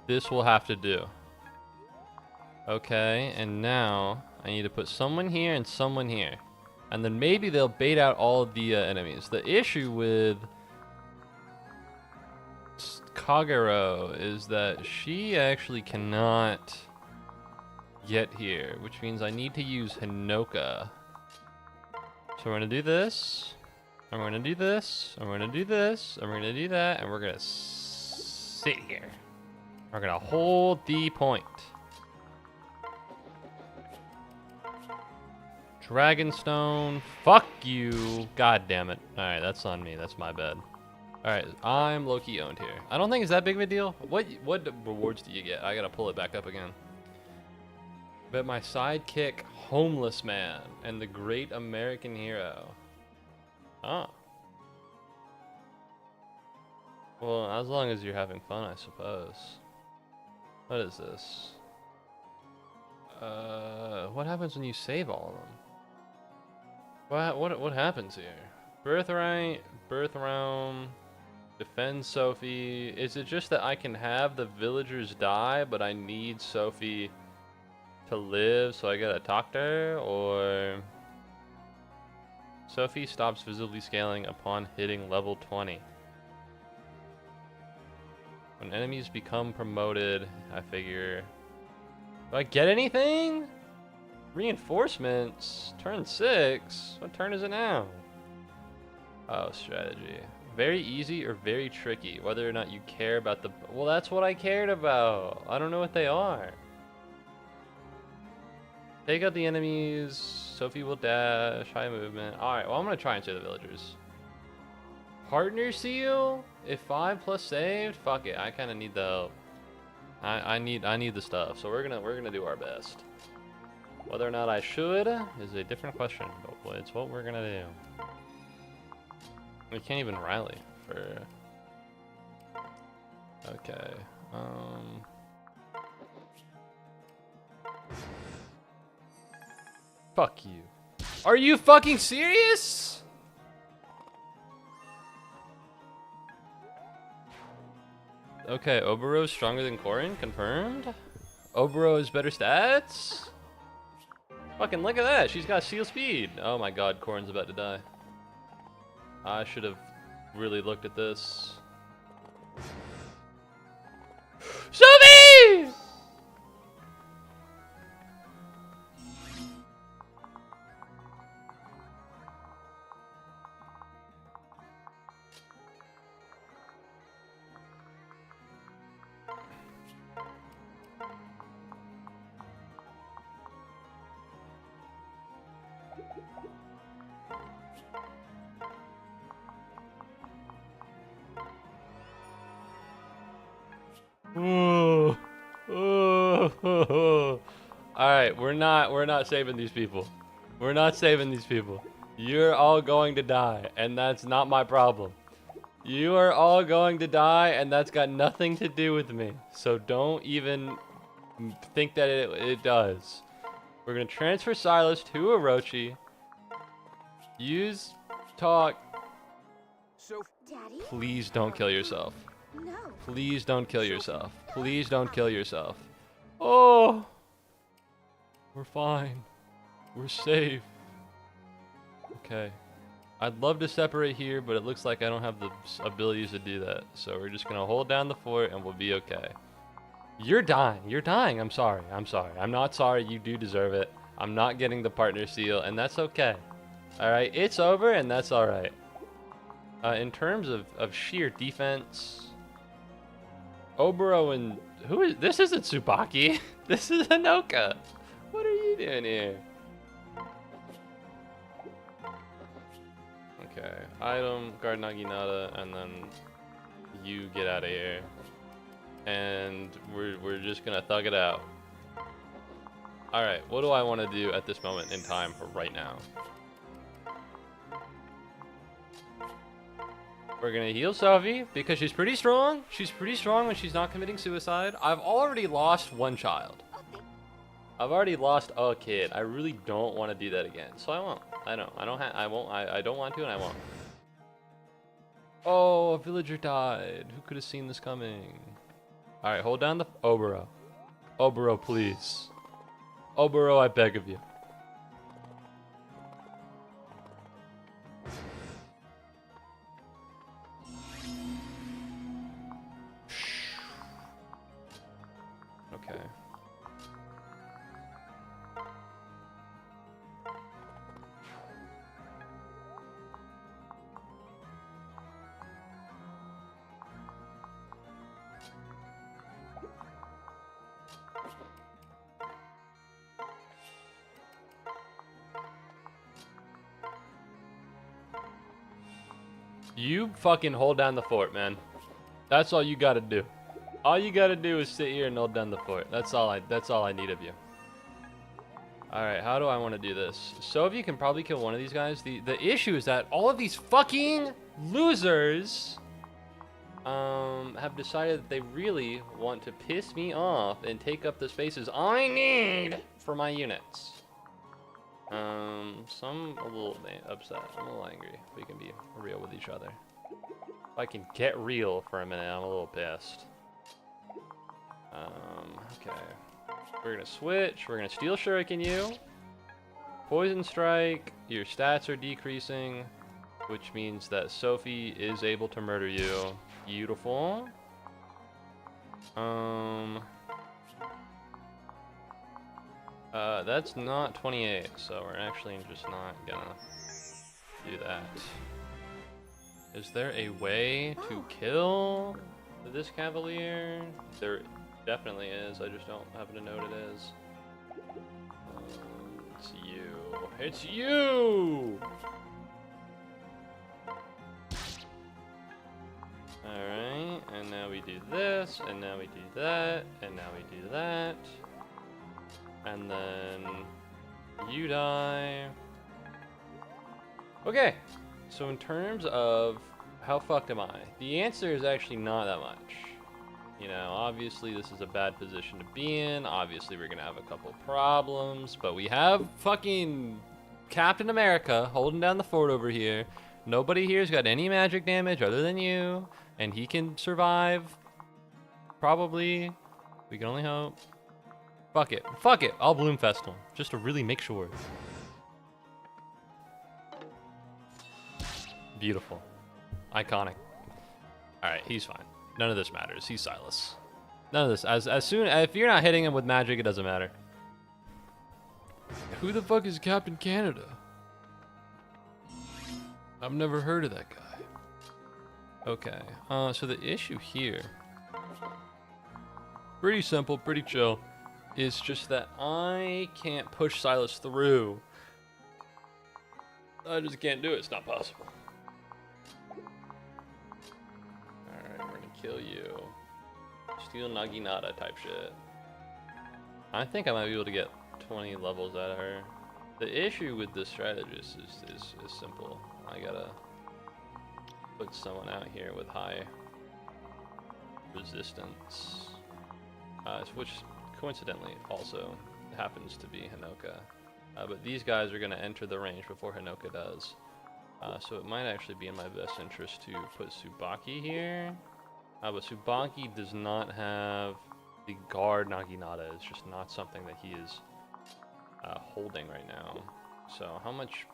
This will have to do. Okay, and now I need to put someone here and someone here. And then maybe they'll bait out all of the enemies. The issue with Kagero is that she actually cannot get here, which means I need to use Hinoka. So we're gonna do this, and we're gonna do this, and we're gonna do this, and we're gonna do that, and we're gonna sit here. We're gonna hold the point. Dragonstone, fuck you. God damn it. Alright, that's on me. That's my bad. Alright, I'm low-key owned here. I don't think it's that big of a deal. What rewards do you get? I gotta pull it back up again. But my sidekick, Homeless Man, and the Great American Hero. Oh. Well, as long as you're having fun, I suppose. What is this? What happens when you save all of them? What happens here? Birthright, Birth Realm, defend Sophie. Is it just that I can have the villagers die, but I need Sophie to live, so I gotta talk to her? Or Sophie stops visibly scaling upon hitting level 20. When enemies become promoted, I figure... Do I get anything? Reinforcements? Turn 6? What turn is it now? Oh, strategy. Very easy or very tricky, whether or not you care about the... Well, that's what I cared about. I don't know what they are. Take out the enemies. Sophie will dash. High movement. Alright, well, I'm going to try and save the villagers. Partner seal? If 5 plus saved? Fuck it. I kind of need the help. I need the stuff, so we're gonna do our best. Whether or not I should is a different question, but it's what we're gonna do. We can't even rally for... Okay, Fuck you. Are you fucking serious? Okay, Oboro is stronger than Korin, confirmed. Oboro has better stats? Fucking look at that, she's got seal speed. Oh my god, Korin's about to die. I should have really looked at this. Sophie! Ooh. Ooh. All right, we're not saving these people. We're not saving these people. You're all going to die, and that's not my problem. You are all going to die, and that's got nothing to do with me. So don't even think that it does. We're gonna transfer Silas to Orochi. Use talk. So Daddy? Please don't kill yourself. No. Please don't kill yourself. Please don't kill yourself. Oh, we're fine. We're safe. Okay. I'd love to separate here, but it looks like I don't have the abilities to do that. So we're just gonna hold down the fort and we'll be okay. You're dying. You're dying. I'm sorry. I'm sorry. I'm not sorry. You do deserve it. I'm not getting the partner seal, and that's okay. All right. It's over, and that's all right. In terms of sheer defense, Oboro and who is this? Isn't Tsubaki. This is Hanoka. What are you doing here? Okay. Item, guard Naginata, and then you get out of here. And we're just gonna thug it out. All right. What do I want to do at this moment in time for right now? We're gonna heal Sophie because she's pretty strong. She's pretty strong when she's not committing suicide. I've already lost one child. I've already lost a kid. I really don't want to do that again, so I won't. I don't want to, and I won't. Oh, a villager died. Who could have seen this coming? All right, hold down the Oboro. Oboro, please. Oboro, I beg of you. Okay. You fucking hold down the fort, man. That's all you gotta do. All you gotta do is sit here and hold down the fort. That's all I need of you. Alright, how do I want to do this? Sovie can probably kill one of these guys. The issue is that all of these fucking losers have decided that they really want to piss me off and take up the spaces I need for my units. So I'm a little upset. I'm a little angry. We can be real with each other. If I can get real for a minute, I'm a little pissed. Okay. We're gonna switch. We're gonna Steel Shuriken you. Poison Strike. Your stats are decreasing, which means that Sophie is able to murder you. Beautiful. That's not 28, so we're actually just not gonna do that. Is there a way to kill this Cavalier? There definitely is, I just don't happen to know what it is. It's you. It's you! Alright, and now we do this, and now we do that, and now we do that. And then you die. Okay, so in terms of how fucked am I? The answer is actually not that much. You know, obviously this is a bad position to be in. Obviously we're gonna have a couple problems, but we have fucking Captain America holding down the fort over here. Nobody here's got any magic damage other than you, and he can survive. Probably. We can only hope. Fuck it. Fuck it. I'll Bloom Festival, just to really make sure. Beautiful. Iconic. Alright, he's fine. None of this matters. He's Silas. None of this. As soon if you're not hitting him with magic, it doesn't matter. Who the fuck is Captain Canada? I've never heard of that guy. Okay. So the issue here, pretty simple, pretty chill. It's just that I can't push Silas through. I just can't do it. It's not possible. Alright, we're gonna kill you. Steel Naginata type shit. I think I might be able to get 20 levels out of her. The issue with this strategist is simple. I gotta put someone out here with high resistance, which coincidentally also happens to be Hinoka. But these guys are gonna enter the range before Hinoka does. So it might actually be in my best interest to put Tsubaki here. But Tsubaki does not have the guard Naginata. It's just not something that he is holding right now. So how much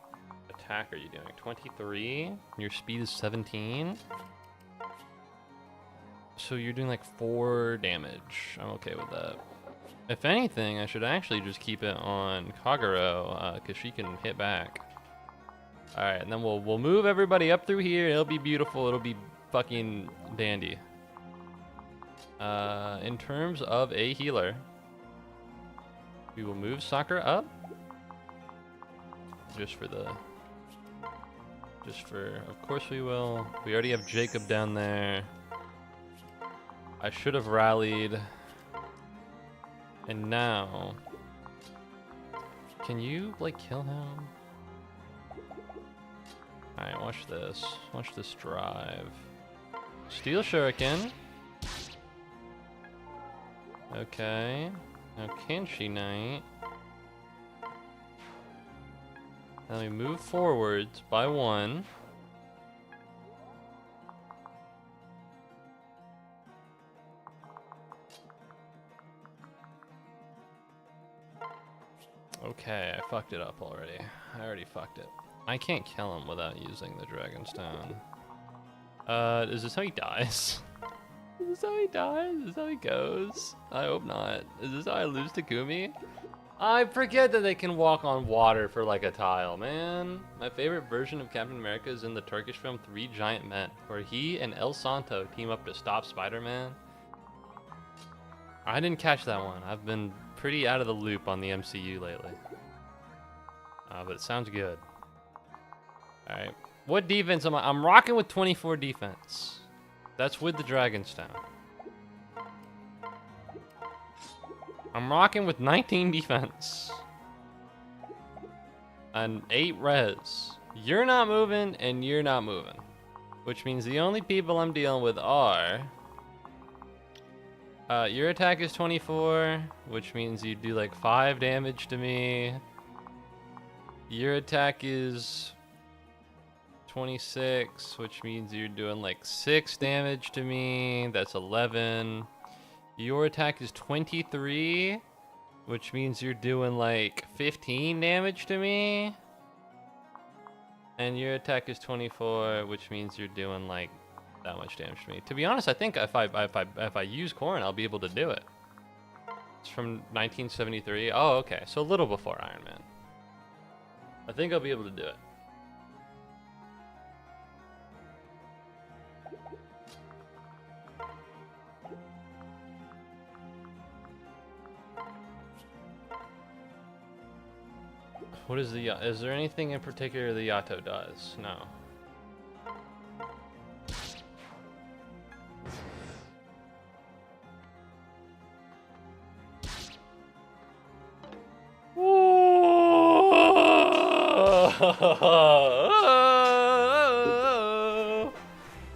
attack are you doing? 23? Your speed is 17? So you're doing like 4 damage. I'm okay with that. If anything, I should actually just keep it on Kagero, because she can hit back. Alright, and then we'll move everybody up through here. It'll be beautiful. It'll be fucking dandy. In terms of a healer, we will move Sakura up. Of course we will. We already have Jacob down there. I should have rallied. And now, can you, like, kill him? Alright, watch this. Watch this drive. Steel Shuriken. Okay. Now Kenshi Knight. Then we move forwards by 1. Okay, I fucked it up already. I already fucked it. I can't kill him without using the Dragonstone. Is this how he dies? Is this how he dies? Is this how he goes? I hope not. Is this how I lose to Kumi? I forget that they can walk on water for like a tile, man. My favorite version of Captain America is in the Turkish film 3 Giant Men, where he and El Santo team up to stop Spider-Man. I didn't catch that one. I've been pretty out of the loop on the MCU lately. But it sounds good. Alright. What defense am I? I'm rocking with 24 defense. That's with the Dragonstone. I'm rocking with 19 defense. And 8 res. You're not moving, and you're not moving. Which means the only people I'm dealing with are... your attack is 24, which means you do like 5 damage to me. Your attack is 26, which means you're doing like 6 damage to me. That's 11. Your attack is 23, which means you're doing like 15 damage to me. And your attack is 24, which means you're doing like that much damage to me. To be honest, I think if I use Corrin, I'll be able to do it. It's from 1973. Oh, okay. So a little before Iron Man. I think I'll be able to do it. What is the... Is there anything in particular the Yato does? No.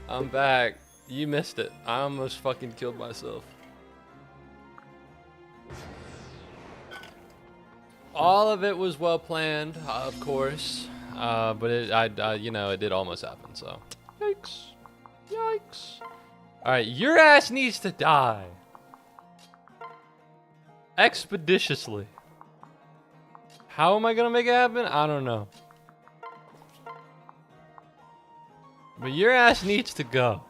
I'm back. You missed it. I almost fucking killed myself. All of it was well planned, of course, but you know, it did almost happen. So, yikes, yikes. All right, your ass needs to die expeditiously. How am I gonna make it happen? I don't know. But your ass needs to go.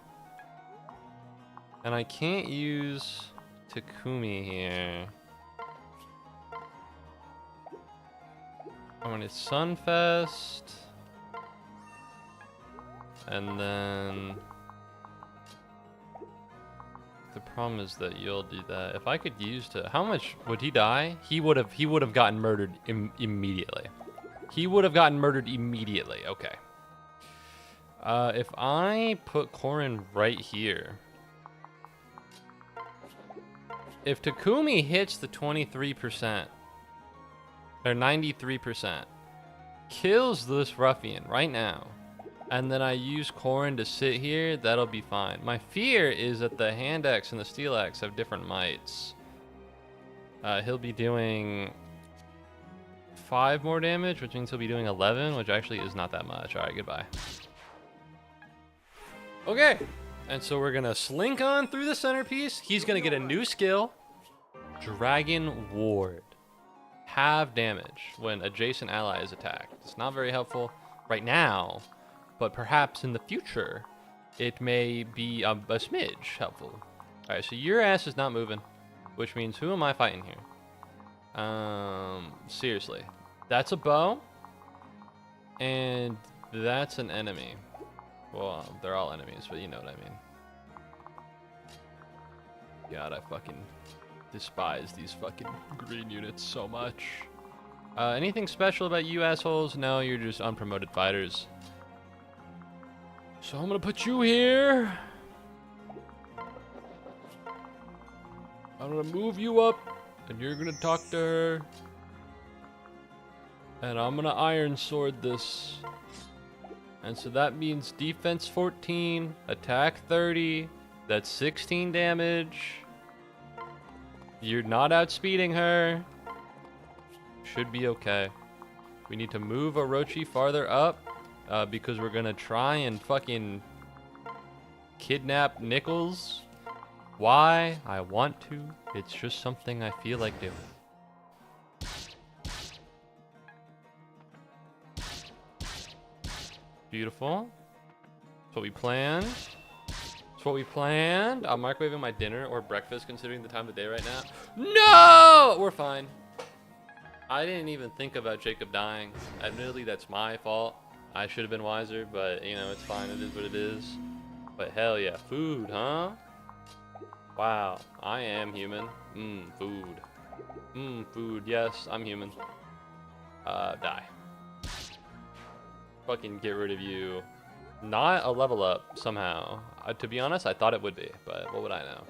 And I can't use Takumi here. When it's Sunfest. And then... The problem is that you'll do that. If I could use to... How much would he die? He would have gotten murdered immediately. He would have gotten murdered immediately. Okay. If I put Corrin right here, If Takumi hits the 23% or 93%, kills this ruffian right now, and then I use Corrin to sit here, that'll be fine. My fear is that the hand axe and the steel axe have different mites. He'll be doing 5 more damage, which means he'll be doing 11, which actually is not that much. All right, goodbye. Okay, and so we're gonna slink on through the centerpiece. He's gonna get a new skill, Dragon Ward. Half damage when adjacent ally is attacked. It's not very helpful right now, but perhaps in the future, it may be a smidge helpful. All right, so your ass is not moving, which means who am I fighting here? Seriously, that's a bow, and that's an enemy. Well, they're all enemies, but you know what I mean. God, I fucking despise these fucking green units so much. Anything special about you assholes? No, you're just unpromoted fighters. So I'm gonna put you here. I'm gonna move you up, and you're gonna talk to her. And I'm gonna iron sword this. And so that means defense 14, attack 30, that's 16 damage. You're not outspeeding her. Should be okay. We need to move Orochi farther up because we're gonna try and fucking kidnap Nichols. Why? I want to. It's just something I feel like doing. Beautiful. That's what we planned. That's what we planned. I'm microwaving my dinner or breakfast considering the time of day right now. No! We're fine. I didn't even think about Jacob dying. Admittedly, that's my fault. I should have been wiser, but you know, it's fine. It is what it is. But hell yeah. Food, huh? Wow. I am human. Food. Food. Yes, I'm human. Die. Fucking get rid of you. Not a level up somehow. To be honest, I thought it would be, but what would I know?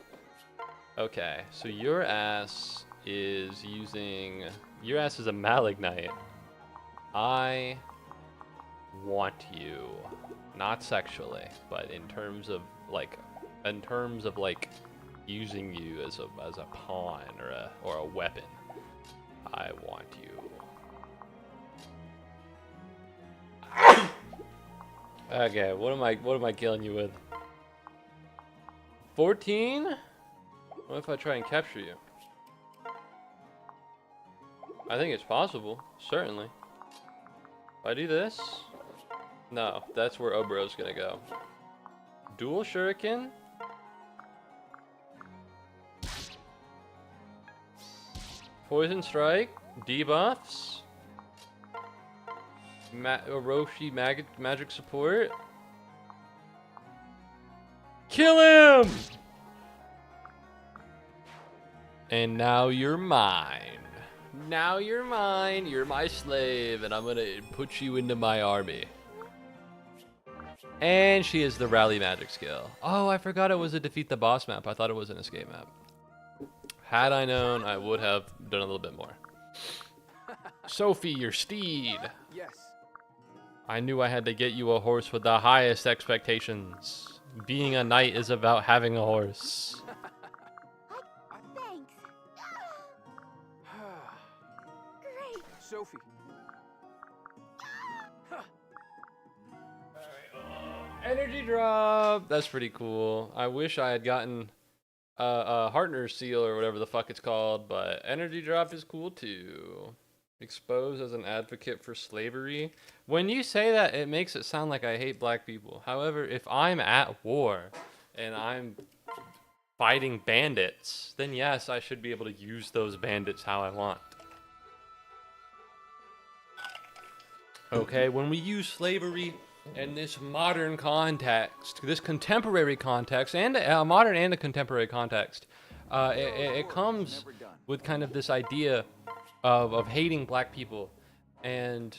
Okay, so your ass is using... Your ass is a Malignite. I want you. Not sexually, but in terms of like using you as a pawn or a weapon. I want you. Okay, what am I killing you with? 14? What if I try and capture you? I think it's possible, certainly. If I do this? No, that's where Obro's gonna go. Dual Shuriken? Poison Strike? Debuffs? Orochi magic support. Kill him! And now you're mine. Now you're mine. You're my slave, and I'm gonna put you into my army. And she is the rally magic skill. Oh, I forgot it was a defeat the boss map. I thought it was an escape map. Had I known, I would have done a little bit more. Sophie, your steed. Yes. I knew I had to get you a horse with the highest expectations. Being a knight is about having a horse. Thanks. Great. Sophie. Energy drop. That's pretty cool. I wish I had gotten a Hartner seal or whatever the fuck it's called, but energy drop is cool too. Exposed as an advocate for slavery. When you say that, it makes it sound like I hate black people. However, if I'm at war and I'm fighting bandits, then yes, I should be able to use those bandits how I want. Okay, when we use slavery in this modern context, this contemporary context, and a modern and a contemporary context, it comes with kind of this idea of hating black people, and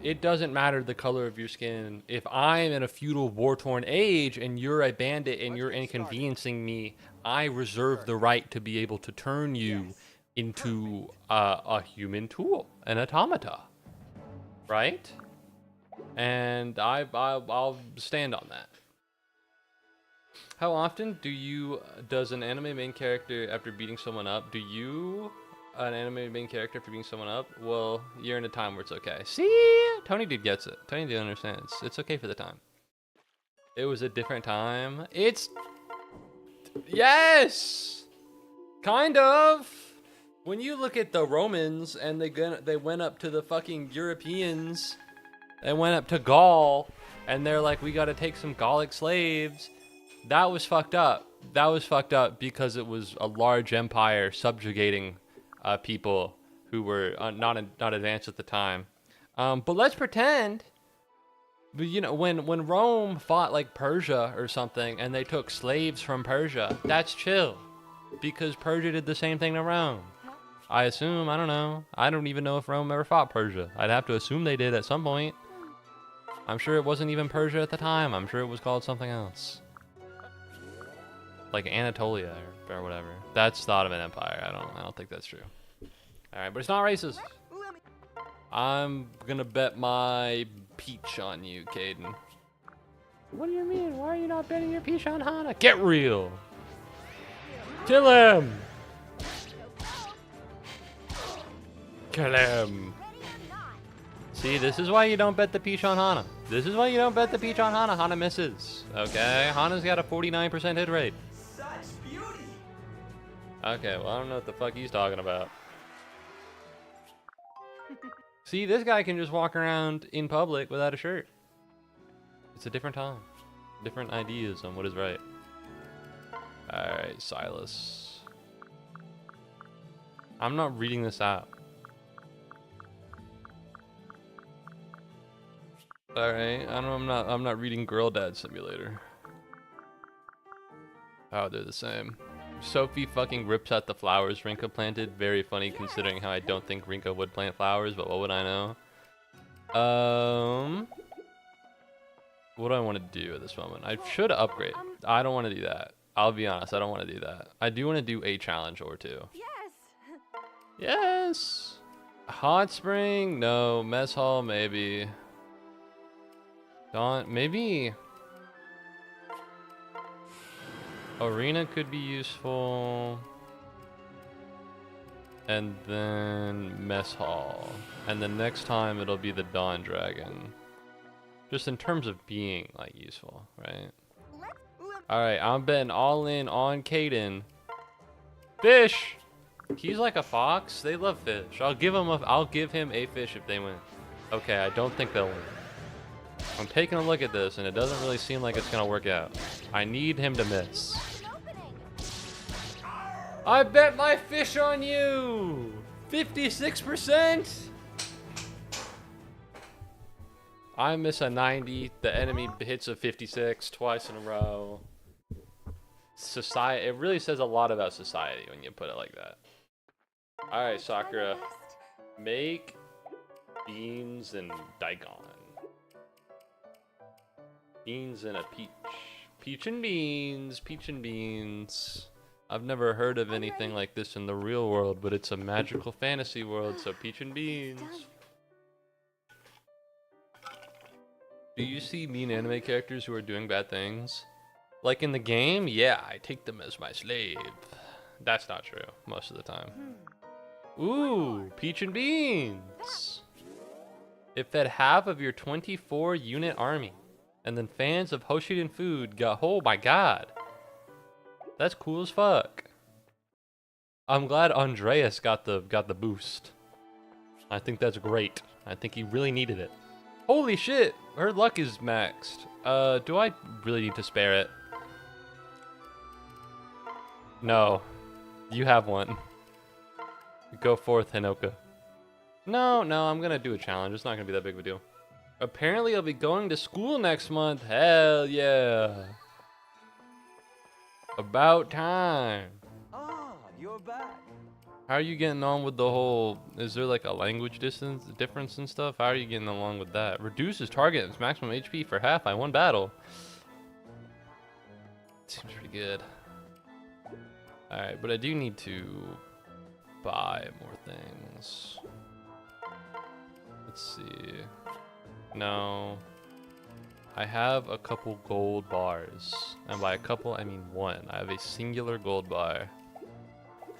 it doesn't matter the color of your skin. If I'm in a feudal war-torn age and you're a bandit and you're inconveniencing me, I reserve the right to be able to turn you into a human tool, an automata, right? And I'll stand on that. How often does an anime main character after beating someone up, an anime main character after beating someone up? Well, you're in a time where it's okay. See? Tony dude gets it. Tony dude understands. It's okay for the time. It was a different time. Yes! Kind of. When you look at the Romans and they went up to the fucking Europeans, they went up to Gaul, and they're like, we gotta take some Gallic slaves. That was fucked up. That was fucked up because it was a large empire subjugating people who were not advanced at the time. But let's pretend, you know, when Rome fought like Persia or something and they took slaves from Persia, that's chill. Because Persia did the same thing to Rome. I assume, I don't know. I don't even know if Rome ever fought Persia. I'd have to assume they did at some point. I'm sure it wasn't even Persia at the time. I'm sure it was called something else. Like Anatolia or whatever. That's thought of an empire. I don't think that's true. Alright, but it's not racist. I'm gonna bet my peach on you, Caden. What do you mean? Why are you not betting your peach on Hana? Get real! Kill him! Kill him! See, this is why you don't bet the peach on Hana. This is why you don't bet the peach on Hana. Hana misses. Okay? Hana's got a 49% hit rate. Okay, well, I don't know what the fuck he's talking about. See, this guy can just walk around in public without a shirt. It's a different time. Different ideas on what is right. Alright, Silas. I'm not reading this out. Alright, I'm not reading Girl Dad Simulator. Oh, they're the same. Sophie fucking rips out the flowers Rinka planted. Very funny considering how I don't think Rinka would plant flowers, but what would I know? What do I want to do at this moment? I should upgrade. I don't want to do that. I'll be honest, I don't want to do that. I do want to do a challenge or two. Yes. Yes! Hot spring? No. Mess hall? Maybe. Dawn? Maybe. Arena could be useful. And then mess hall. And the next time it'll be the Dawn Dragon. Just in terms of being like useful, right? Alright, I'm betting all in on Caden. Fish! He's like a fox. They love fish. I'll give him a fish if they win. Okay, I don't think they'll win. I'm taking a look at this and it doesn't really seem like it's gonna work out. I need him to miss. I bet my fish on you! 56%? I miss a 90. The enemy hits a 56 twice in a row. Society. It really says a lot about society when you put it like that. Alright, Sakura. Make beans and daikon. Beans and a peach. Peach and beans. Peach and beans. I've never heard of anything like this in the real world, but it's a magical fantasy world, so peach and beans. Do you see mean anime characters who are doing bad things? Like in the game? Yeah, I take them as my slave. That's not true, most of the time. Ooh, peach and beans. It fed half of your 24-unit army. And then fans of Hoshiden food got, oh my god. That's cool as fuck. I'm glad Andreas got the boost. I think that's great. I think he really needed it. Holy shit, her luck is maxed. Do I really need to spare it? No. You have one. Go forth, Hinoka. No, I'm gonna do a challenge. It's not gonna be that big of a deal. Apparently I'll be going to school next month. Hell yeah. About time. Ah, you're back. How are you getting on with the whole, is there like a language difference and stuff? How are you getting along with that? Reduces target's maximum HP for half by one battle. Seems pretty good. Alright, but I do need to buy more things. Let's see. No. I have a couple gold bars. And by a couple, I mean one. I have a singular gold bar.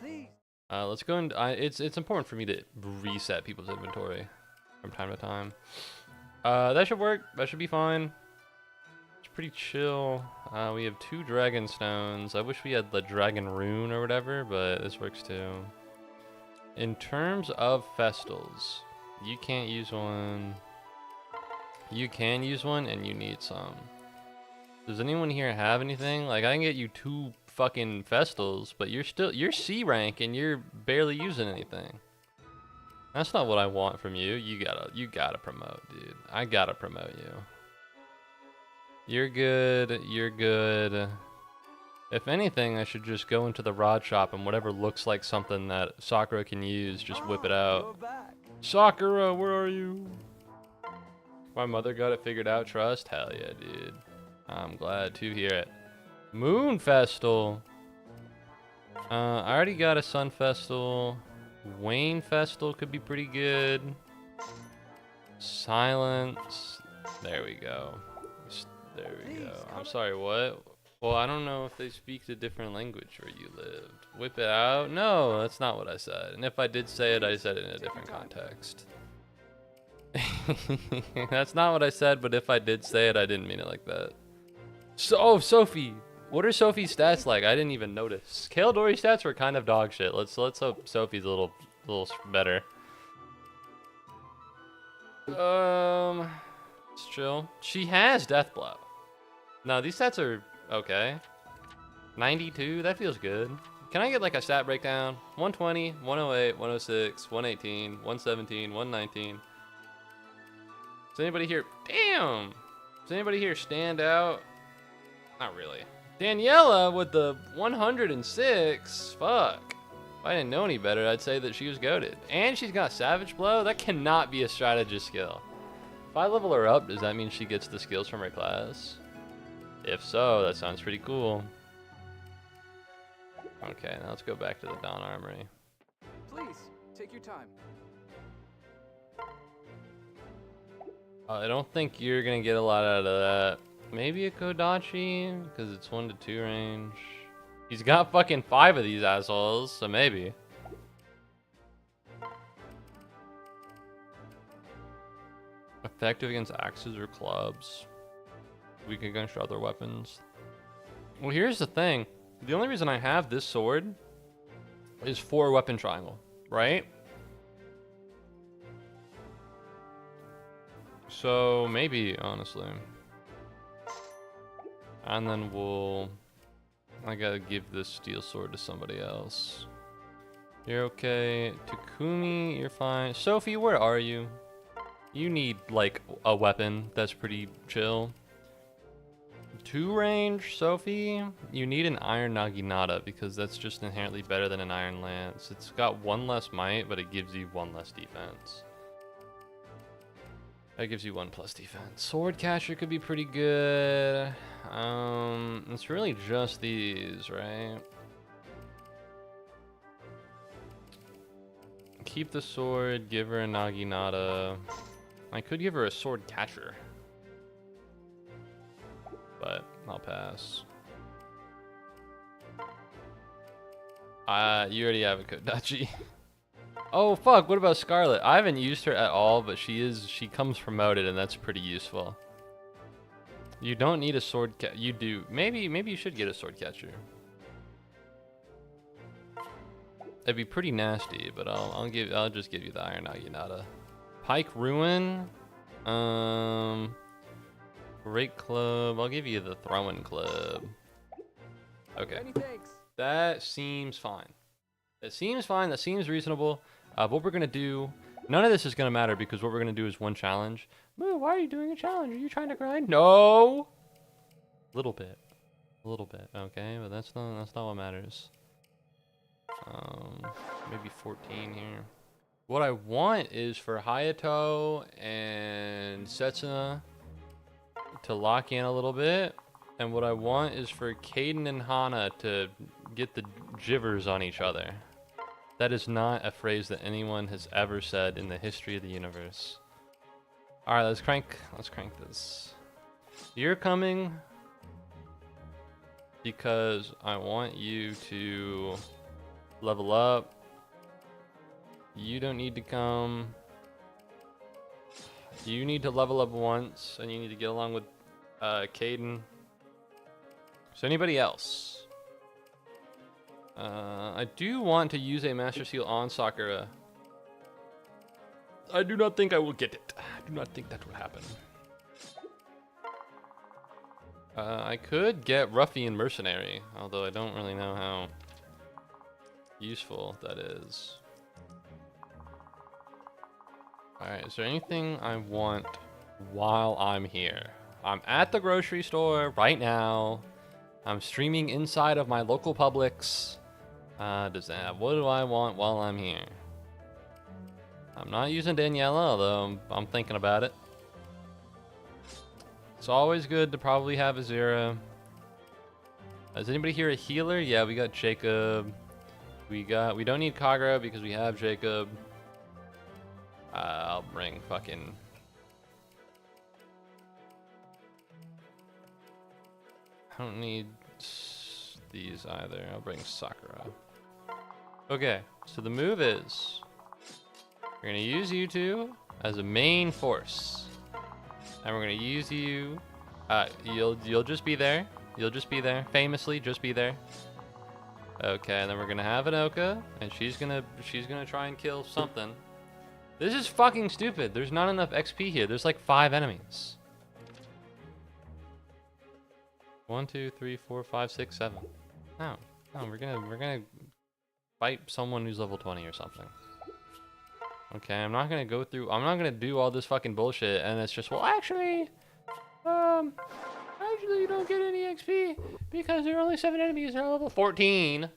Please. Let's go and it's important for me to reset people's inventory from time to time. That should work. That should be fine. It's pretty chill. We have 2 dragon stones. I wish we had the dragon rune or whatever, but this works too. In terms of festals, you can't use one. You can use one, and you need some. Does anyone here have anything? Like, I can get you 2 fucking festals, but you're C rank and you're barely using anything. That's not what I want from you. You gotta promote, dude. I gotta promote you. You're good. You're good. If anything, I should just go into the rod shop and whatever looks like something that Sakura can use, just whip it out. You're back. Sakura, where are you? My mother got it figured out. Trust? Hell yeah, dude. I'm glad to hear it. Moon Festal. I already got a Sun Festal. Wayne Festal could be pretty good. Silence. There we go. There we go. I'm sorry, what? Well, I don't know if they speak the different language where you lived. Whip it out? No, that's not what I said. And if I did say it, I said it in a different context. That's not what I said, but if I did say it, I didn't mean it like that. So, oh, Sophie. What are Sophie's stats like? I didn't even notice. Kale Dory's stats were kind of dog shit. Let's hope Sophie's a little better. It's chill. She has Deathblow. No, these stats are okay. 92, that feels good. Can I get like a stat breakdown? 120, 108, 106, 118, 117, 119. Does anybody here? Damn! Does anybody here stand out? Not really. Daniela with the 106. Fuck. If I didn't know any better, I'd say that she was goated. And she's got Savage Blow. That cannot be a strategist skill. If I level her up, does that mean she gets the skills from her class? If so, that sounds pretty cool. Okay, now let's go back to the Dawn Armory. Please, take your time. I don't think you're gonna get a lot out of that. Maybe a Kodachi, because it's 1 to 2 range. He's got fucking 5 of these assholes, so maybe. Effective against axes or clubs. Weak against other weapons. Well, here's the thing. The only reason I have this sword is for weapon triangle, right? So maybe, honestly. And then I gotta give this steel sword to somebody else. You're okay. Takumi, you're fine. Sophie, where are you? You need, like, a weapon that's pretty chill. 2 range, Sophie? You need an Iron Naginata because that's just inherently better than an Iron Lance. It's got 1 less might, but it gives you 1 less defense. That gives you 1 plus defense. Sword Catcher could be pretty good. It's really just these, right? Keep the sword, give her a Naginata. I could give her a Sword Catcher, but I'll pass. You already have a Kodachi. Oh fuck, what about Scarlet? I haven't used her at all, but she comes promoted and that's pretty useful. You don't need a sword you do. Maybe you should get a Sword Catcher. It'd be pretty nasty, but I'll just give you the Iron Naginata. Pike Ruin. Great Club. I'll give you the Throwing Club. Okay. Many thanks. That seems fine. That seems fine. That seems reasonable. What we're gonna do, none of this is gonna matter because what we're gonna do is 1 challenge. Moo, why are you doing a challenge? Are you trying to grind? No. Little bit, okay, but that's not what matters. Maybe 14 here. What I want is for Hayato and Setsuna to lock in a little bit, and what I want is for Kaden and Hana to get the jivers on each other. That is not a phrase that anyone has ever said in the history of the universe. Alright, let's crank this. You're coming because I want you to level up. You don't need to come. You need to level up once, and you need to get along with Caden. So anybody else? I do want to use a Master Seal on Sakura. I do not think I will get it. I do not think that will happen. I could get Ruffian Mercenary, although I don't really know how useful that is. Alright, is there anything I want while I'm here? I'm at the grocery store right now. I'm streaming inside of my local Publix. What do I want while I'm here? I'm not using Daniela, although I'm thinking about it. It's always good to probably have a Zera. Is anybody here a healer? Yeah, we got Jacob. We don't need Kagura because we have Jacob. I'll bring fucking... I don't need these either. I'll bring Sakura. Okay, so the move is... we're gonna use you two as a main force. And we're gonna use you... you'll just be there. You'll just be there. Famously, just be there. Okay, and then we're gonna have Anoka, and she's gonna try and kill something. This is fucking stupid. There's not enough XP here. There's like 5 enemies. 1, 2, 3, 4, 5, 6, 7. No, we're gonna fight someone who's level 20 or something. Okay, I'm not gonna do all this fucking bullshit, and it's just, well, actually, you don't get any XP because there are only 7 enemies that are level 14.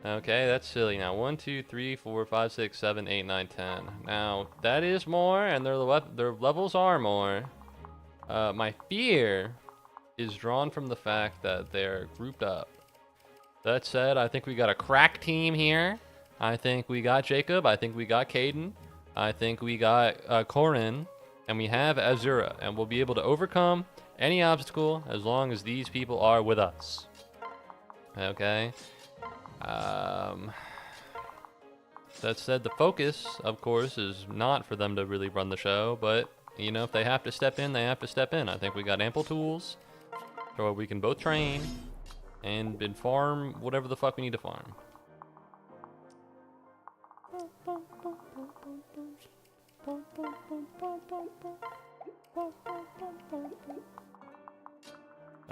Okay, that's silly. Now 1, 2, 3, 4, 5, 6, 7, 8, 9, 10. Now that is more, and their levels are more. My fear is drawn from the fact that they're grouped up. That said, I think we got a crack team here. I think we got Jacob. I think we got Caden. I think we got Corin, and we have Azura, and we'll be able to overcome any obstacle as long as these people are with us. Okay. That said, the focus, of course, is not for them to really run the show, but, you know, if they have to step in, they have to step in. I think we got ample tools so we can both train and farm whatever the fuck we need to farm.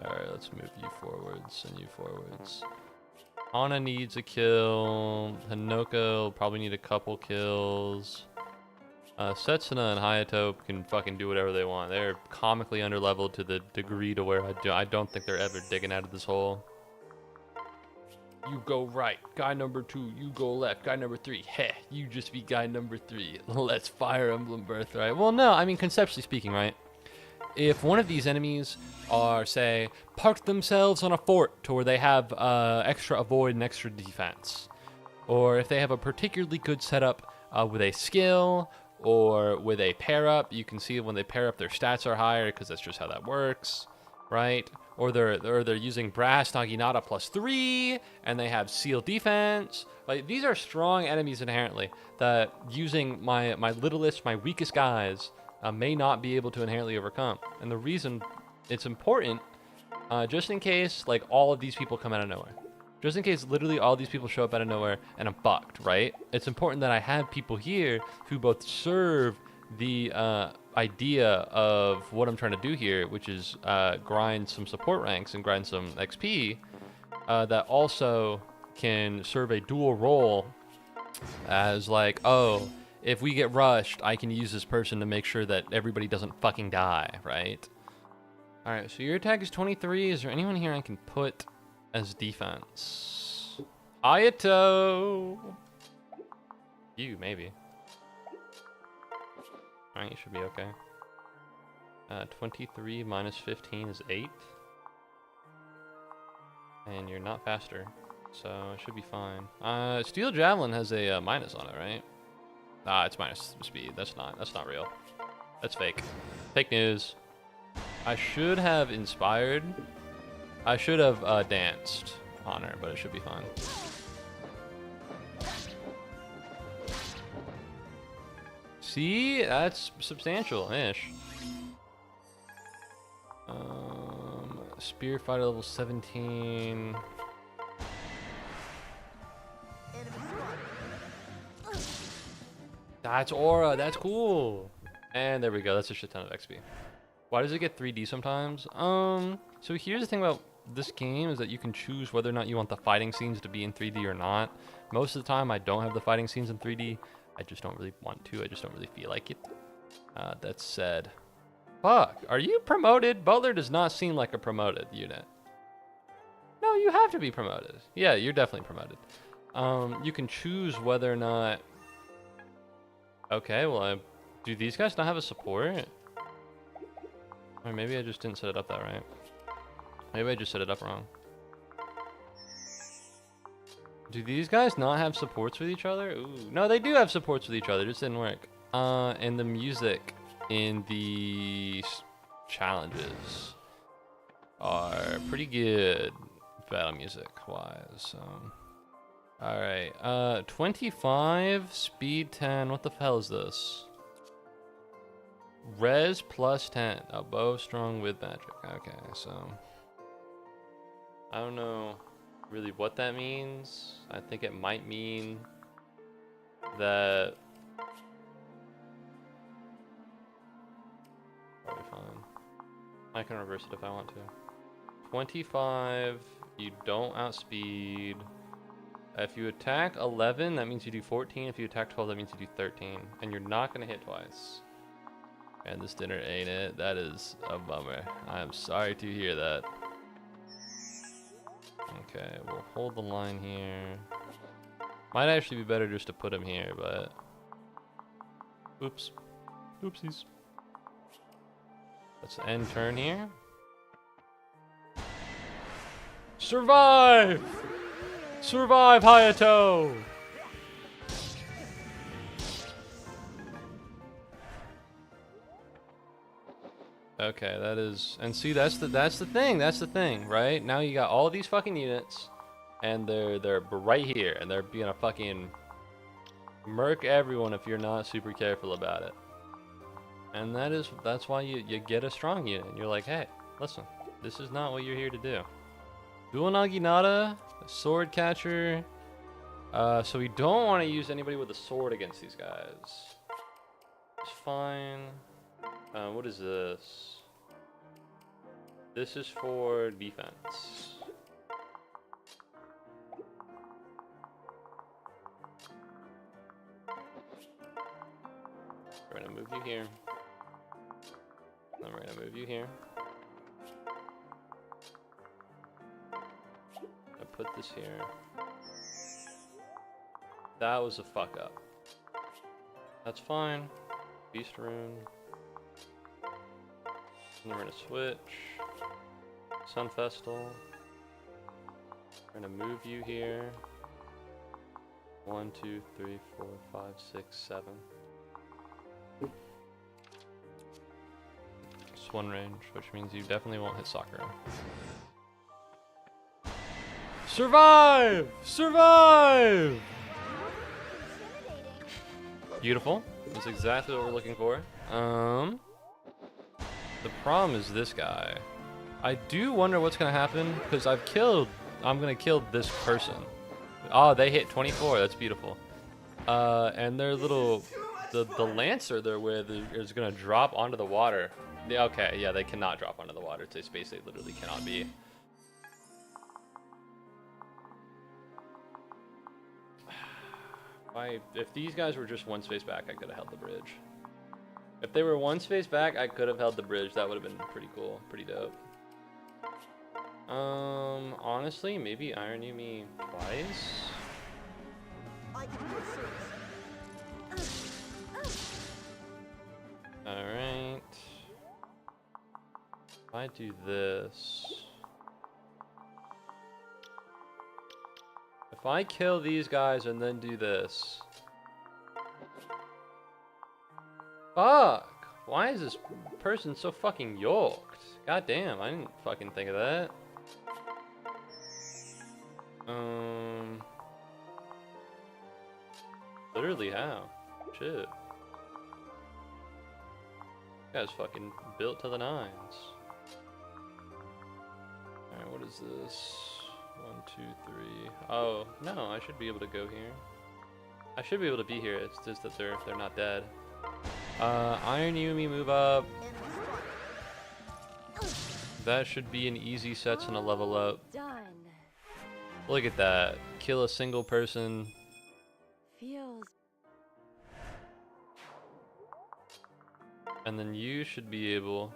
Alright, let's move you forwards and you forwards. Ana needs a kill. Hinoka will probably need a couple kills. Setsuna and Hayato can fucking do whatever they want. They're comically underleveled to the degree to where I don't think they're ever digging out of this hole. You go right, guy number 2. You go left, guy number 3. Heh, you just be guy number 3. Let's Fire Emblem Birthright. Well, no, I mean, conceptually speaking, right? If one of these enemies are, say, parked themselves on a fort to where they have extra avoid and extra defense, or if they have a particularly good setup with a skill or with a pair up, you can see when they pair up their stats are higher because that's just how that works, right? Or they're using Brass Naginata +3 and they have seal defense. Like, these are strong enemies inherently that using my littlest, my weakest guys may not be able to inherently overcome. And the reason it's important, just in case like all of these people come out of nowhere, just in case literally all these people show up out of nowhere and I'm fucked, right? It's important that I have people here who both serve the idea of what I'm trying to do here, which is grind some support ranks and grind some XP, that also can serve a dual role as like, oh, if we get rushed, I can use this person to make sure that everybody doesn't fucking die, right? Alright, so your attack is 23. Is there anyone here I can put as defense? Ayato! You, maybe. Alright, you should be okay. 23 minus 15 is 8. And you're not faster. So it should be fine. Steel Javelin has a minus on it, right? Ah, it's minus speed. That's not real. That's fake. Fake news. I should have inspired. I should have danced on her, but it should be fine. See, that's substantial-ish. Spear fighter level 17. That's aura. That's cool. And there we go. That's a shit ton of XP. Why does it get 3D sometimes? So here's the thing about this game is that you can choose whether or not you want the fighting scenes to be in 3D or not. Most of the time, I don't have the fighting scenes in 3D. I just don't really want to. I just don't really feel like it. That said, fuck, are you promoted? Butler does not seem like a promoted unit. No, you have to be promoted. Yeah, you're definitely promoted. You can choose whether or not. Okay, well, do these guys not have a support? Or maybe I just didn't set it up that right. Maybe I just set it up wrong. Do these guys not have supports with each other? Ooh, no, they do have supports with each other. It just didn't work. And the music in the challenges are pretty good, battle music wise. All right, 25, speed 10. What the hell is this? Res plus 10. A bow strong with magic. Okay, so I don't know really what that means. I think it might mean that probably fine. I can reverse it if I want to. 25, you don't outspeed. If you attack 11, that means you do 14. If you attack 12, that means you do 13. And you're not gonna hit twice. And this dinner ain't it. That is a bummer. I am sorry to hear that. Okay, we'll hold the line here. Might actually be better just to put him here, but oops. Oopsies. Let's end turn here. Survive! Survive, Hayato! Okay, that is, and see, that's the thing, right? Now you got all these fucking units, and they're right here, and they're gonna fucking murk everyone if you're not super careful about it. And that's why you get a strong unit. And you're like, hey, listen, this is not what you're here to do. Dual Naginata, sword catcher. So we don't want to use anybody with a sword against these guys. It's fine. What is this? This is for defense. We're gonna move you here. Then we're gonna move you here. I put this here. That was a fuck up. That's fine. Beast rune. And then we're gonna switch. Sun Festal. We're gonna move you here. 1, 2, 3, 4, 5, 6, 7. It's one range, which means you definitely won't hit Sakura. Survive! Survive! Beautiful. That's exactly what we're looking for. The problem is this guy. I do wonder what's gonna happen because I'm gonna kill this person. Oh, they hit 24. That's beautiful. And their little, the lancer they're with is gonna drop onto the water. Okay, yeah, they cannot drop onto the water. It's a space they literally cannot be. If these guys were just one space back, I could have held the bridge. If they were one space back, I could have held the bridge. That would have been pretty cool, pretty dope. Honestly, maybe Iron You me twice. Alright. If I do this. If I kill these guys and then do this. Fuck! Why is this person so fucking yoked? God damn, I didn't fucking think of that. Literally how? Shit. Guy's fucking built to the nines. Alright, what is this? 1, 2, 3. Oh, no, I should be able to go here. I should be able to be here, it's just that they're not dead. Iron Yumi, move up. That should be an easy sets and a level up. Done. Look at that. Kill a single person. Feels. And then you should be able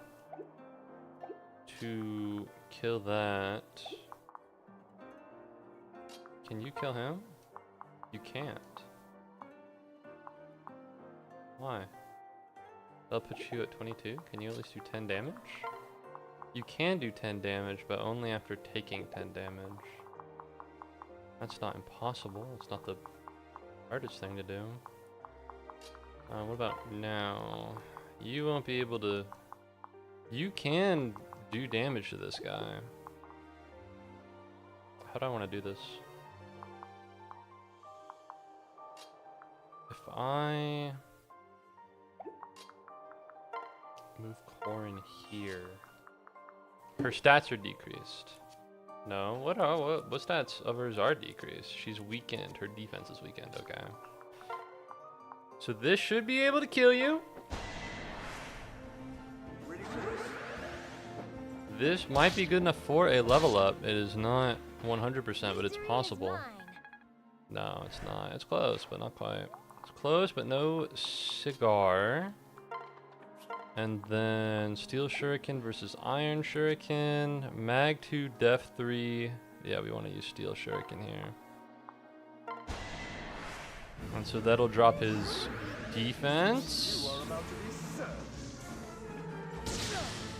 to kill that. Can you kill him? You can't. Why? That'll put you at 22. Can you at least do 10 damage? You can do 10 damage, but only after taking 10 damage. That's not impossible. It's not the hardest thing to do. What about now? You won't be able to... You can do damage to this guy. How do I want to do this? If I... move Corin here. Her stats are decreased. No, what stats of hers are decreased? She's weakened. Her defense is weakened. Okay. So this should be able to kill you. Ready for this? This might be good enough for a level up. It is not 100%, but it's possible. No, it's not. It's close, but not quite. It's close, but no cigar. And then Steel Shuriken versus Iron Shuriken. Mag 2, Def 3. Yeah, we want to use Steel Shuriken here. And so that'll drop his defense.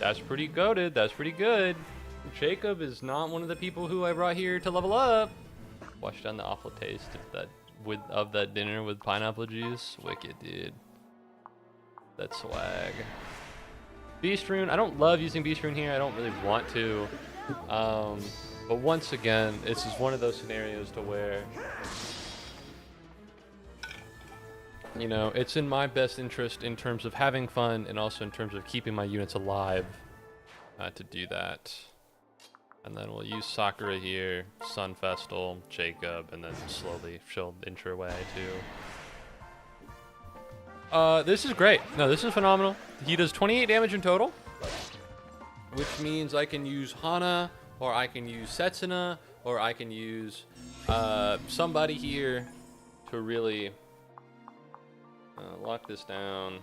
That's pretty goated. That's pretty good. Jacob is not one of the people who I brought here to level up. Wash down the awful taste of that dinner with pineapple juice. Wicked, dude. That's swag. Beast Rune. I don't love using Beast Rune here. I don't really want to. But once again, this is one of those scenarios to where, you know, it's in my best interest in terms of having fun and also in terms of keeping my units alive to do that. And then we'll use Sakura here, Sunfestal, Jacob, and then slowly she'll inch her way too. This is great. No, this is phenomenal. He does 28 damage in total, which means I can use Hana, or I can use Setsuna, or I can use somebody here to really lock this down.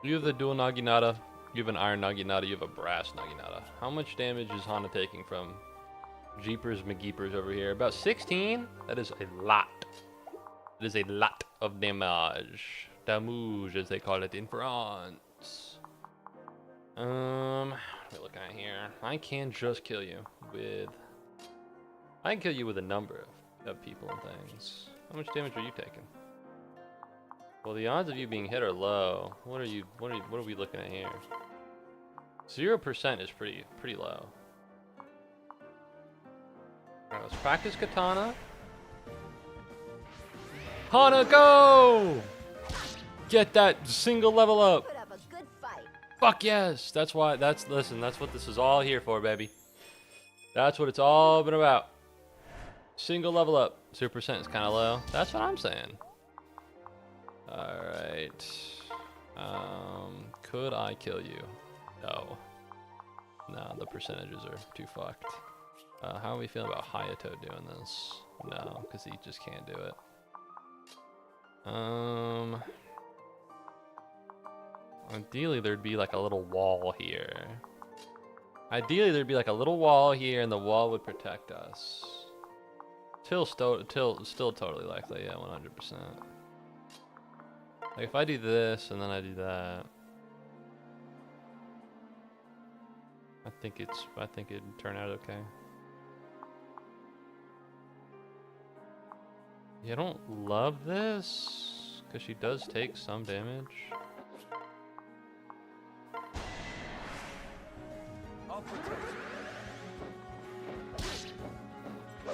You have the dual Naginata. You have an iron Naginata, you have a brass Naginata. How much damage is Hana taking from Jeepers McGeepers over here? About 16? That is a lot. It is a lot of damage. Damage, as they call it in France. What are we looking at here? I can just kill you with... I can kill you with a number of people and things. How much damage are you taking? Well, the odds of you being hit are low. What are we looking at here? 0% is pretty low. Alright, let's practice Katana. Hana, go! Get that single level up. Put up a good fight. Fuck yes! That's what this is all here for, baby. That's what it's all been about. Single level up. 0% is kind of low. That's what I'm saying. Alright. Could I kill you? No. No, the percentages are too fucked. How are we feeling about Hayato doing this? No, because he just can't do it. Ideally there'd be like a little wall here. Ideally there'd be like a little wall here and the wall would protect us. Still totally likely, yeah, 100%. Like if I do this and then I do that, I think it'd turn out okay. Yeah, I don't love this because she does take some damage. I'll protect you.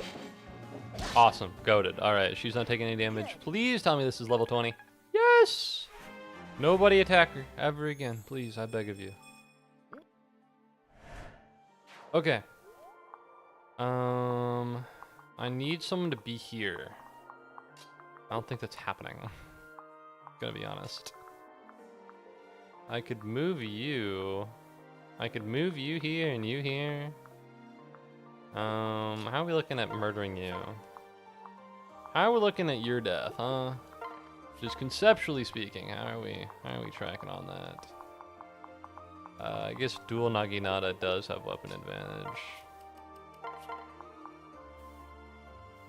Awesome, goated. All right, she's not taking any damage. Please tell me this is level 20. Yes. Nobody attack her ever again, please. I beg of you. Okay. I need someone to be here. I don't think that's happening. Gonna be honest. I could move you. I could move you here and you here. How are we looking at murdering you? How are we looking at your death, huh? Just conceptually speaking, how are we tracking on that? I guess dual Naginata does have weapon advantage.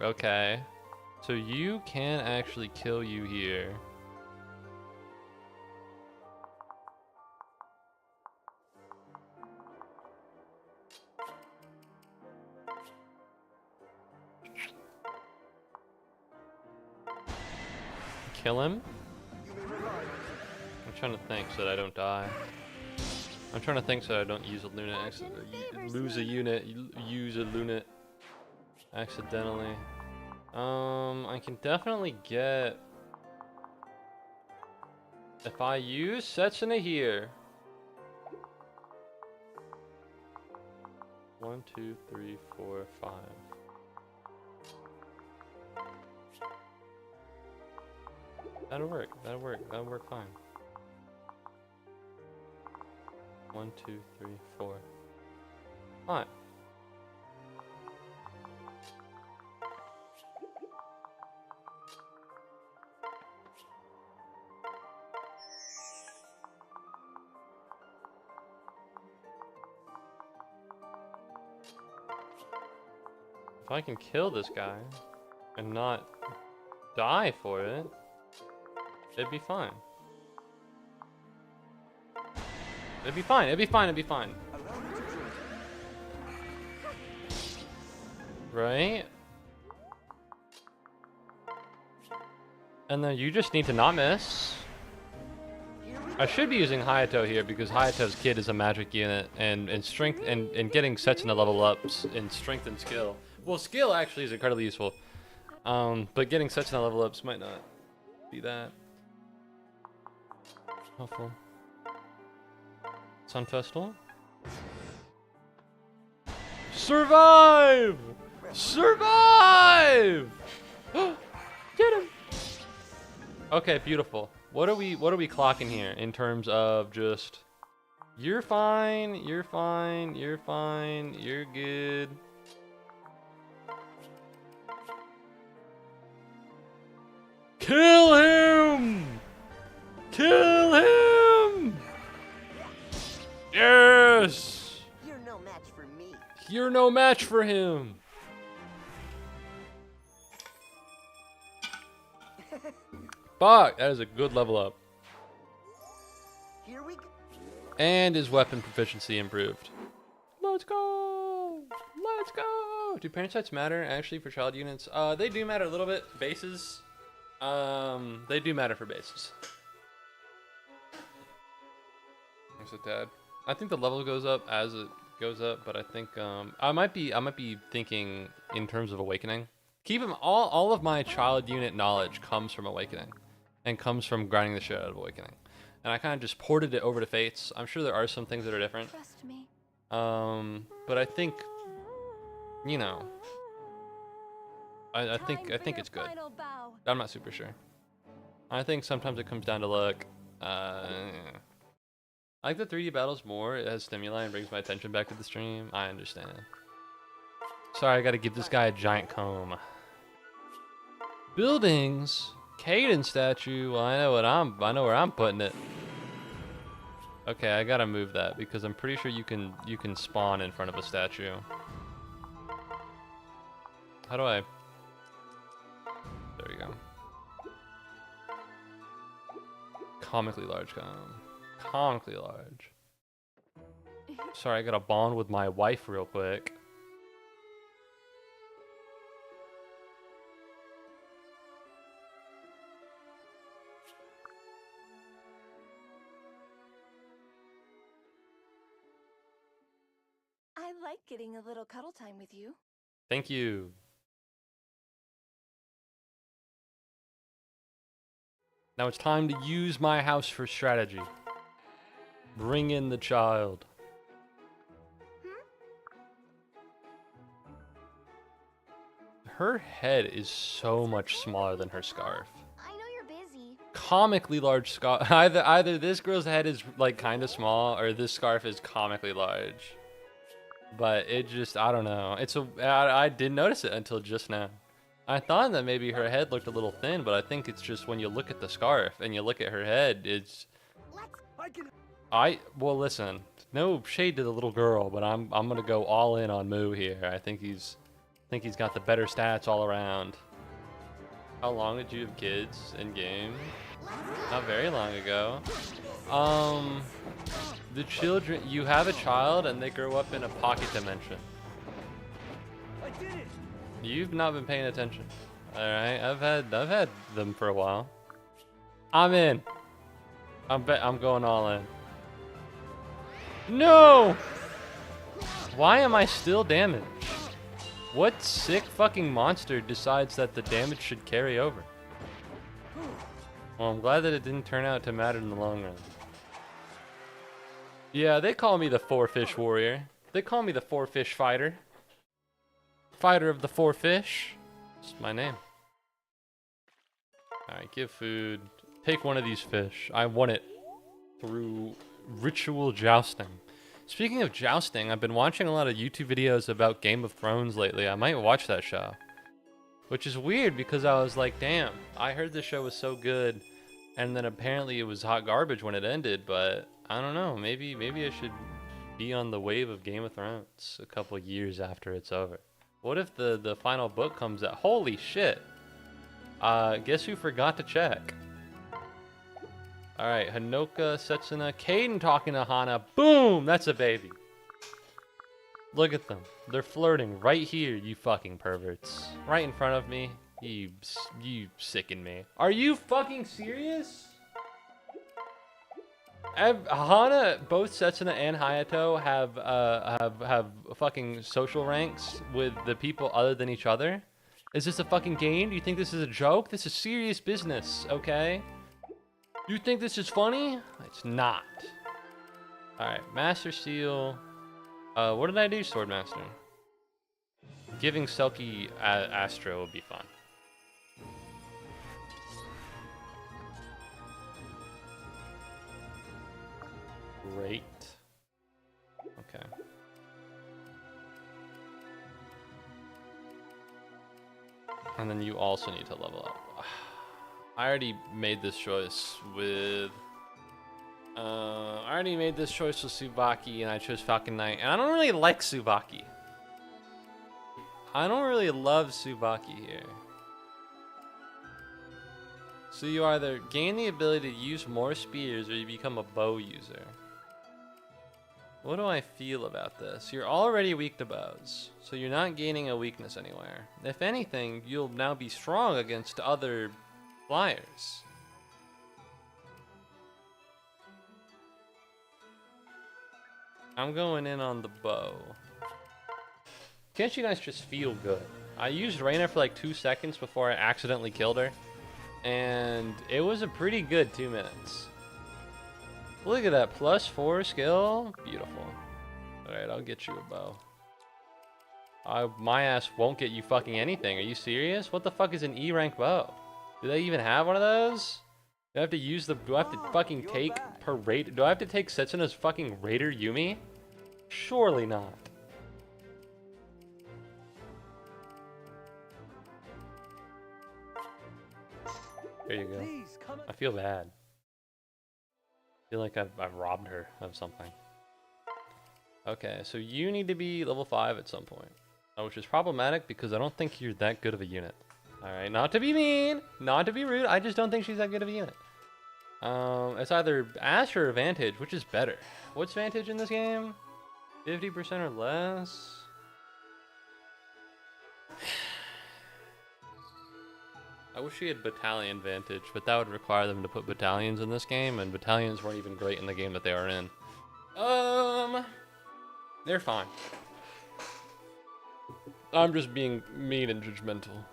Okay. So you can actually kill you here. Kill him? I'm trying to think so that I don't die. I'm trying to think so that I don't use a Luna use a Luna accidentally. I can definitely get, if I use Setsuna here. 1, 2, 3, 4, 5. That'll work. That'll work. That'll work fine. 1, 2, 3, 4. Fine. If I can kill this guy and not die for it, it'd be fine. It'd be fine. It'd be fine. It'd be fine. Right? And then you just need to not miss. I should be using Hayato here because Hayato's kid is a magic unit and strength and getting sets in the level ups in strength and skill. Well, skill actually is incredibly useful. But getting sets in the level ups might not be that helpful. Sun Festival. Survive! Survive! Get him! Okay, beautiful. What are we clocking here in terms of just you're fine, you're fine, you're fine, you're good. Kill him! Kill him! Yes! You're no match for me. You're no match for him. Fuck, that is a good level up. Here we go. And his weapon proficiency improved. Let's go! Let's go! Do parent sites matter actually for child units? They do matter a little bit. Bases. They do matter for bases. Thanks, Dad. I think the level goes up as it goes up, but I think I might be thinking in terms of awakening. Keep him all of my child unit knowledge comes from awakening, and comes from grinding the shit out of awakening, and I kind of just ported it over to Fates. I'm sure there are some things that are different. Trust me. But I think, you know, I think it's good. I'm not super sure. I think sometimes it comes down to luck. I like the 3D battles more. It has stimuli and brings my attention back to the stream. I understand. Sorry, I gotta give this guy a giant comb. Buildings, Caden statue. Well, I know where I'm putting it. Okay, I gotta move that because I'm pretty sure you can spawn in front of a statue. How do I? There we go. Comically large, comically large. Sorry, I gotta bond with my wife real quick. I like getting a little cuddle time with you. Thank you. Now it's time to use my house for strategy. Bring in the child. Her head is so much smaller than her scarf. I know you're busy. Comically large scarf. Either this girl's head is like kind of small, or this scarf is comically large. But it just, I don't know. I didn't notice it until just now. I thought that maybe her head looked a little thin, but I think it's just when you look at the scarf and you look at her head, it's. Well, listen. No shade to the little girl, but I'm gonna go all in on Moo here. I think he's got the better stats all around. How long did you have kids in game? Not very long ago. The children, you have a child and they grow up in a pocket dimension. I did it. You've not been paying attention. All right, I've had them for a while. I'm in. I'm going all in. No! Why am I still damaged? What sick fucking monster decides that the damage should carry over? Well, I'm glad that it didn't turn out to matter in the long run. Yeah, they call me the 4-fish warrior. They call me the 4-fish fighter. Fighter of the 4 fish. It's my name. Alright, give food. Take one of these fish. I won it through ritual jousting. Speaking of jousting, I've been watching a lot of YouTube videos about Game of Thrones lately. I might watch that show. Which is weird because I was like, damn, I heard the show was so good. And then apparently it was hot garbage when it ended, but I don't know. Maybe I should be on the wave of Game of Thrones a couple years after it's over. What if the final book comes out? Holy shit. Guess who forgot to check? Alright, Hanoka, Setsuna, Caden talking to Hana. Boom! That's a baby. Look at them. They're flirting right here, you fucking perverts. Right in front of me. You sicken me. Are you fucking serious? Hana, both Setsuna and Hayato have fucking social ranks with the people other than each other. Is this a fucking game? Do you think this is a joke? This is serious business, okay? You think this is funny? It's not. Alright, Master Seal. What did I do, Swordmaster? Giving Selkie Astro would be fun. Great. Okay. And then you also need to level up. I already made this choice with Tsubaki, and I chose Falcon Knight, and I don't really like Tsubaki. I don't really love Tsubaki here. So you either gain the ability to use more spears or you become a bow user. What do I feel about this? You're already weak to bows, so you're not gaining a weakness anywhere. If anything, you'll now be strong against other flyers. I'm going in on the bow. Can't you guys just feel good? I used Reyna for like 2 seconds before I accidentally killed her, and it was a pretty good 2 minutes. Look at that, +4 skill. Beautiful. Alright, I'll get you a bow. My ass won't get you fucking anything. Are you serious? What the fuck is an E rank bow? Do they even have one of those? Do I have to use the... Do I have to fucking take parade... Do I have to take Setsuna's fucking Raider Yumi? Surely not. There you go. I feel bad. I feel like I've robbed her of something. Okay, so you need to be level 5 at some point. Which is problematic because I don't think you're that good of a unit. Alright, not to be mean, not to be rude, I just don't think she's that good of a unit. It's either Astra or Vantage, which is better. What's Vantage in this game? 50% or less? I wish we had Battalion Vantage, but that would require them to put battalions in this game, and battalions weren't even great in the game that they are in. They're fine. I'm just being mean and judgmental.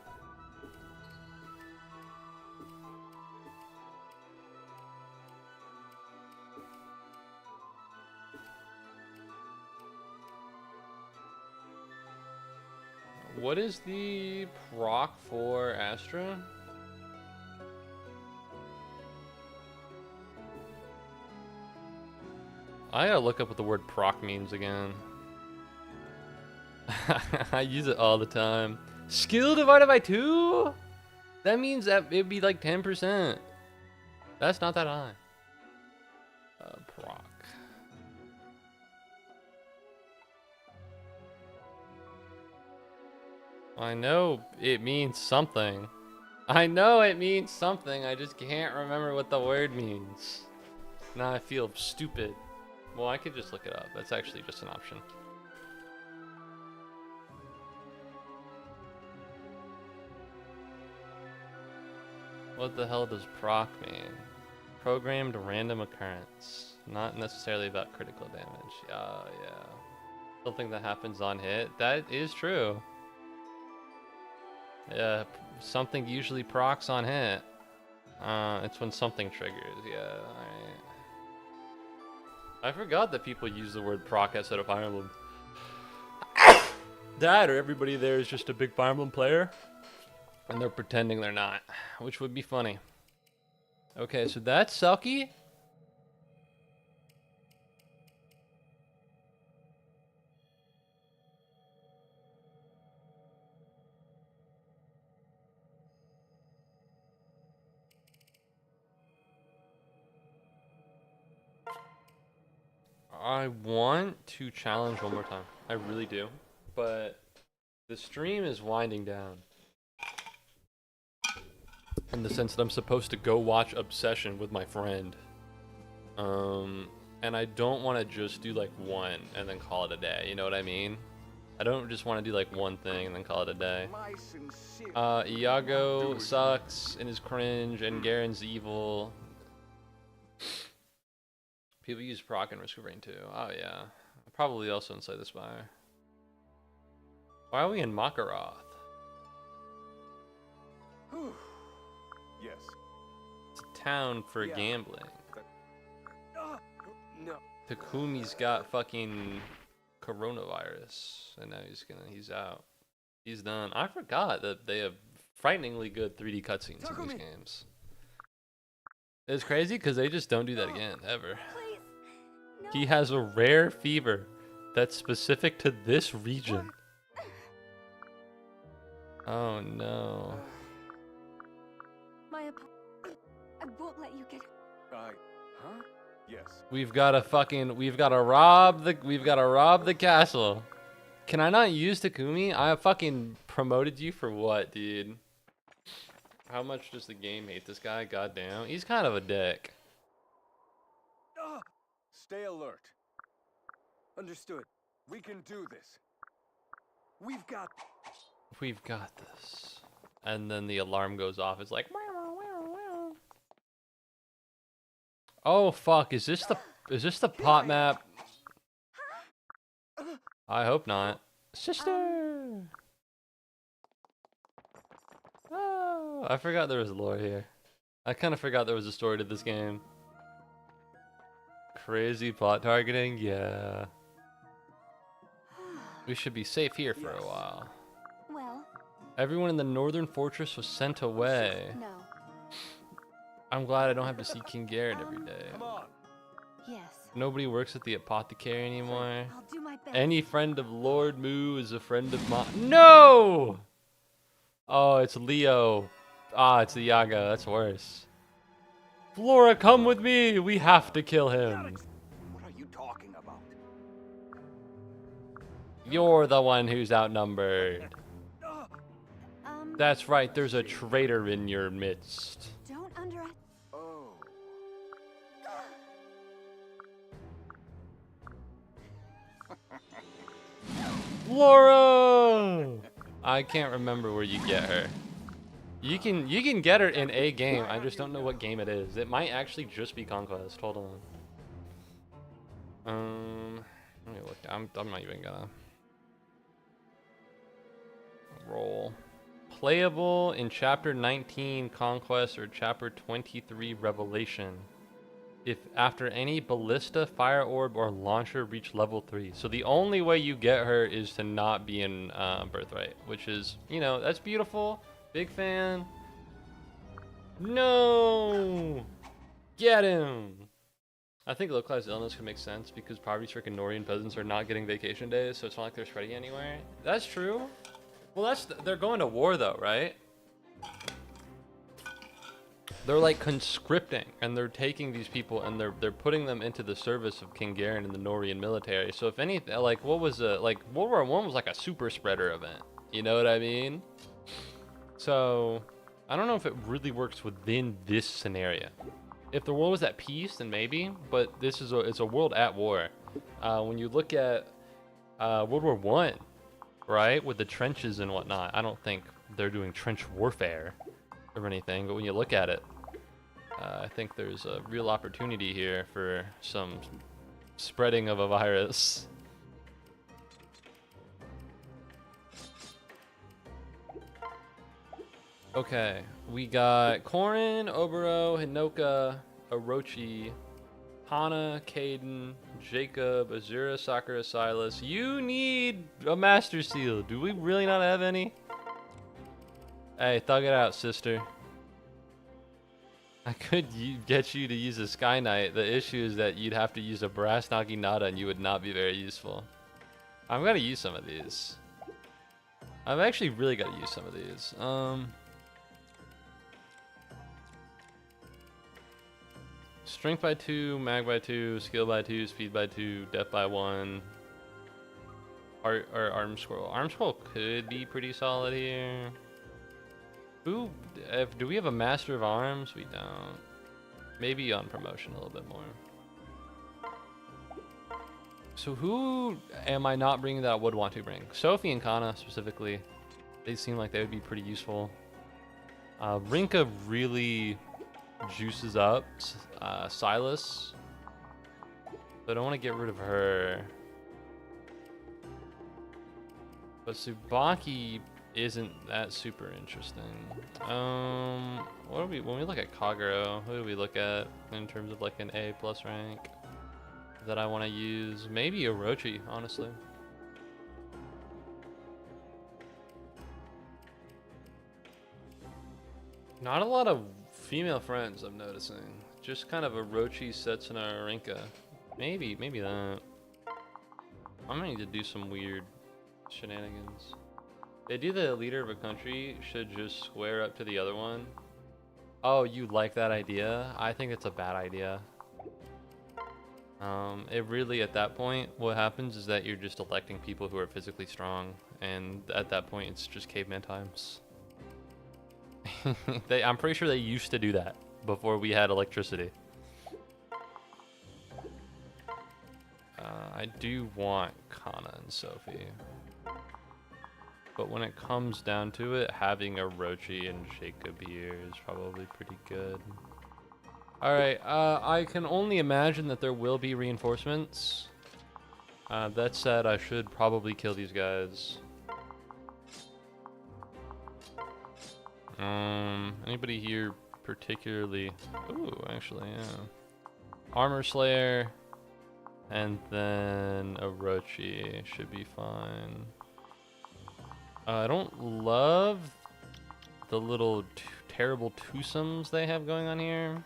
What is the proc for Astra? I gotta look up what the word proc means again. I use it all the time. Skill divided by 2? That means that it'd be like 10%. That's not that high. Proc. I know it means something. I know it means something. I just can't remember what the word means. Now I feel stupid. Well, I could just look it up. That's actually just an option. What the hell does proc mean? Programmed random occurrence. Not necessarily about critical damage. Yeah. Something that happens on hit. That is true. Yeah, something usually procs on hit. It's when something triggers. Yeah, alright. I forgot that people use the word proc instead of Fire Emblem. That or everybody there is just a big Fire Emblem player, and they're pretending they're not, which would be funny. Okay, so that's Selkie. I want to challenge one more time. I really do. But the stream is winding down. In the sense that I'm supposed to go watch Obsession with my friend. And I don't want to just do like one and then call it a day. You know what I mean? I don't just want to do like one thing and then call it a day. Iago sucks and is cringe and Garen's evil. People use proc and Risk of Rain too. Oh yeah. Probably also in Slay the Spire. Why are we in Makaroth? Yes. It's a town for gambling. No. Takumi's got fucking coronavirus, and now he's out. He's done. I forgot that they have frighteningly good 3D cutscenes in these games. It's crazy because they just don't do that again, ever. Please. No. He has a rare fever that's specific to this region. Oh no. I won't let you get. Huh? Yes. We've got to rob the castle. Can I not use Takumi? I fucking promoted you for what, dude? How much does the game hate this guy? Goddamn. He's kind of a dick. Stay alert. Understood. We can do this. We've got this. And then the alarm goes off. It's like, oh fuck, is this the pot map? I hope not. Sister! Oh, I forgot there was lore here. I kind of forgot there was a story to this game. Crazy plot targeting? Yeah. We should be safe here for a while. Well. Everyone in the northern fortress was sent away. No. I'm glad I don't have to see King Garrett every day. Come on. Yes. Nobody works at the apothecary anymore. I'll do my best. Any friend of Lord Moo is a friend of mine. No! Oh, it's Leo. Ah, it's the Yaga. That's worse. Flora, come with me. We have to kill him. What are you talking about? You're the one who's outnumbered. That's right. There's a traitor in your midst. Don't underestimate. Oh. Laura! I can't remember where you get her. You can get her in a game. I just don't know what game it is. It might actually just be Conquest. Hold on. Let me look. I'm not even gonna roll. Playable in Chapter 19 Conquest or Chapter 23 Revelation. If after any ballista, fire orb, or launcher reach level 3. So the only way you get her is to not be in Birthright, which is, you know, that's beautiful. Big fan. No! Get him! I think localized illness could make sense because poverty-stricken Norian peasants are not getting vacation days, so it's not like they're spreading anywhere. That's true. Well, they're going to war though, right? They're like conscripting, and they're taking these people and they're putting them into the service of King Garen and the Norian military. So if anything, like what was like World War I was like a super spreader event. You know what I mean? So I don't know if it really works within this scenario. If the world was at peace, then maybe. But it's a world at war. When you look at World War I, right, with the trenches and whatnot, I don't think they're doing trench warfare or anything. But when you look at it, I think there's a real opportunity here for some spreading of a virus. Okay, we got Korin, Obero, Hinoka, Orochi, Hana, Caden, Jacob, Azura, Sakura, Silas. You need a Master Seal. Do we really not have any? Hey, thug it out, sister. I could get you to use a Sky Knight. The issue is that you'd have to use a Brass Naginata and you would not be very useful. I'm gonna use some of these. I've actually really got to use some of these. Strength by 2, mag by 2, skill by 2, speed by 2, death by 1. Arm scroll. Arm scroll could be pretty solid here. Do we have a Master of Arms? We don't. Maybe on promotion a little bit more. So who am I not bringing that I would want to bring? Sophie and Kana specifically. They seem like they would be pretty useful. Rinka really juices up Silas. So I don't want to get rid of her. But Tsubaki isn't that super interesting. What do we, when we look at Kagero, who do we look at in terms of like an A+ rank that I want to use? Maybe Orochi, honestly. Not a lot of female friends I'm noticing. Just kind of Orochi, Setsuna, Rinka. Maybe that. I'm gonna need to do some weird shenanigans. They do the leader of a country should just square up to the other one. Oh, you like that idea? I think it's a bad idea. It really, at that point, what happens is that you're just electing people who are physically strong, and at that point, it's just caveman times. I'm pretty sure they used to do that before we had electricity. I do want Kana and Sophie. But when it comes down to it, having Orochi and Jacob here is probably pretty good. Alright, I can only imagine that there will be reinforcements. That said, I should probably kill these guys. Anybody here particularly? Ooh, actually, yeah. Armor Slayer, and then Orochi should be fine. I don't love the little terrible twosomes they have going on here.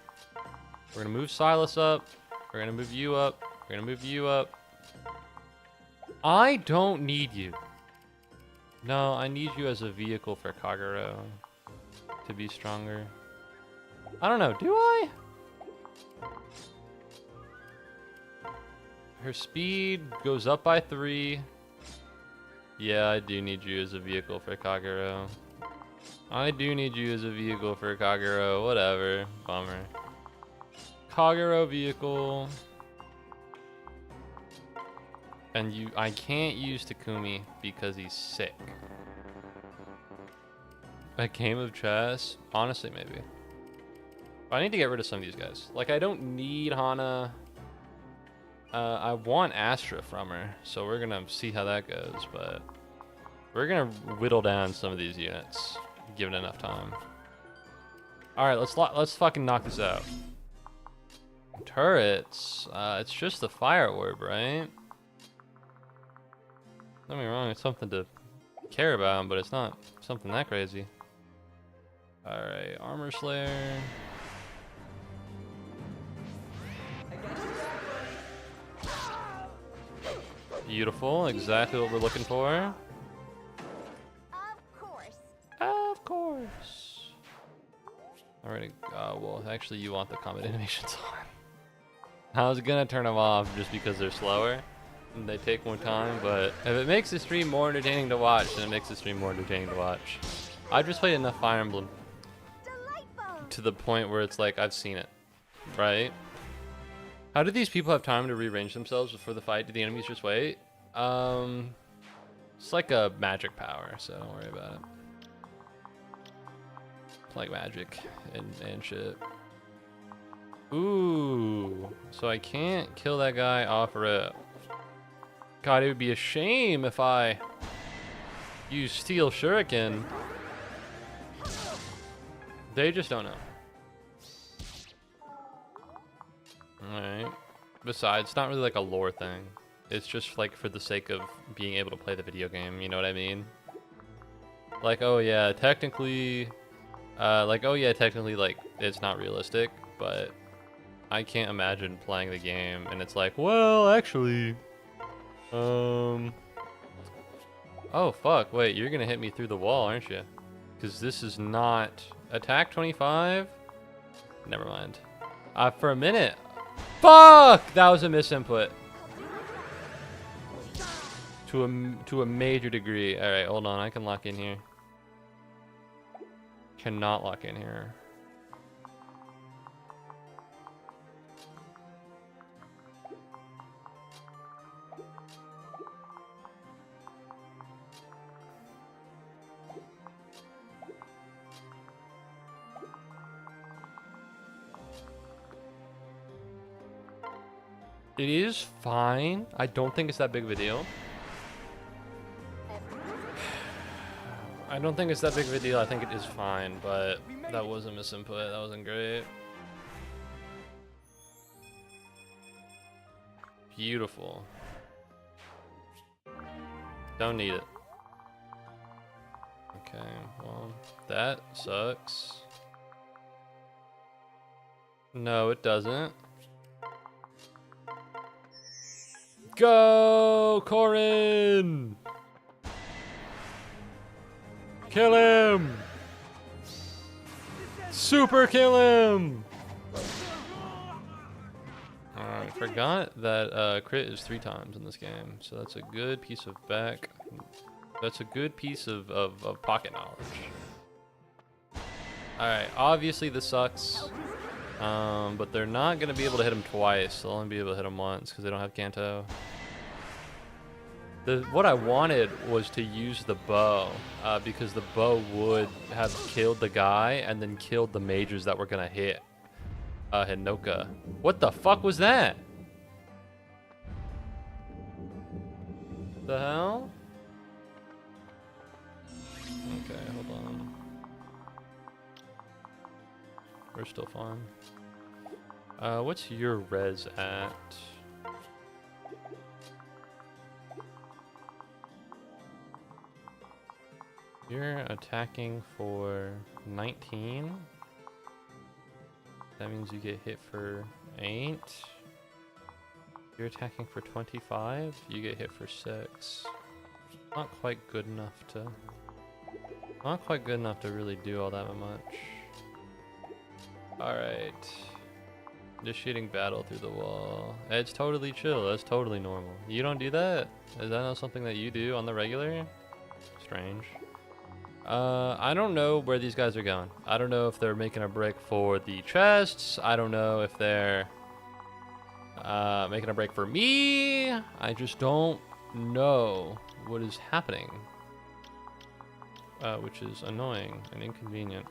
We're gonna move Silas up. We're gonna move you up. We're gonna move you up. I don't need you. No, I need you as a vehicle for Kagero to be stronger. I don't know, do I? Her speed goes up by 3. Yeah, I do need you as a vehicle for Kagero. I do need you as a vehicle for Kagero. Whatever. Bummer. Kagero vehicle. And I can't use Takumi because he's sick. A game of chess? Honestly, maybe. But I need to get rid of some of these guys. Like, I don't need Hana. I want Astra from her, so we're gonna see how that goes, but we're gonna whittle down some of these units, given enough time. Alright, let's fucking knock this out. Turrets, it's just the fire orb, right? Don't get me wrong, it's something to care about, but it's not something that crazy. Alright, Armor Slayer. Beautiful, exactly what we're looking for. Of course. Of course. Alright, well, actually, you want the combat animations on. I was gonna turn them off just because they're slower and they take more time, but if it makes the stream more entertaining to watch, then it makes the stream more entertaining to watch. I just played enough Fire Emblem Delightful. to the point where it's like I've seen it, right? How do these people have time to rearrange themselves before the fight? Do the enemies just wait? It's like a magic power, so don't worry about it. It's like magic and shit. Ooh, so I can't kill that guy off rip. God, it would be a shame if I use Steel Shuriken. They just don't know. Alright. Besides, it's not really like a lore thing. It's just like for the sake of being able to play the video game, you know what I mean? Like, oh yeah, technically, like it's not realistic, but I can't imagine playing the game and it's like, well, actually, oh fuck, wait, you're gonna hit me through the wall, aren't you? Because this is not attack 25. Never mind. For a minute. Fuck! That was a misinput. To a major degree. All right, hold on. I can lock in here. Cannot lock in here. It is fine. I don't think it's that big of a deal. I don't think it's that big of a deal. I think it is fine, but that was a misinput. That wasn't great. Beautiful. Don't need it. Okay, well, that sucks. No, it doesn't. Go, Corin! Kill him! Super kill him! Alright, forgot that crit is 3 times in this game, so that's a good piece of that's a good piece of pocket knowledge. Alright, obviously this sucks. But they're not gonna be able to hit him twice. They'll only be able to hit him once because they don't have Kanto. What I wanted was to use the bow, because the bow would have killed the guy and then killed the mages that were gonna hit Hinoka. What the fuck was that? The hell? Okay, hold on. We're still fine. What's your res at? You're attacking for 19. That means you get hit for 8. You're attacking for 25. You get hit for 6. Not quite good enough to... Not quite good enough to really do all that much. Alright. Initiating battle through the wall. It's totally chill. That's totally normal. You don't do that? Is that not something that you do on the regular? Strange. I don't know where these guys are going. I don't know if they're making a break for the chests. I don't know if they're making a break for me. I just don't know what is happening, which is annoying and inconvenient.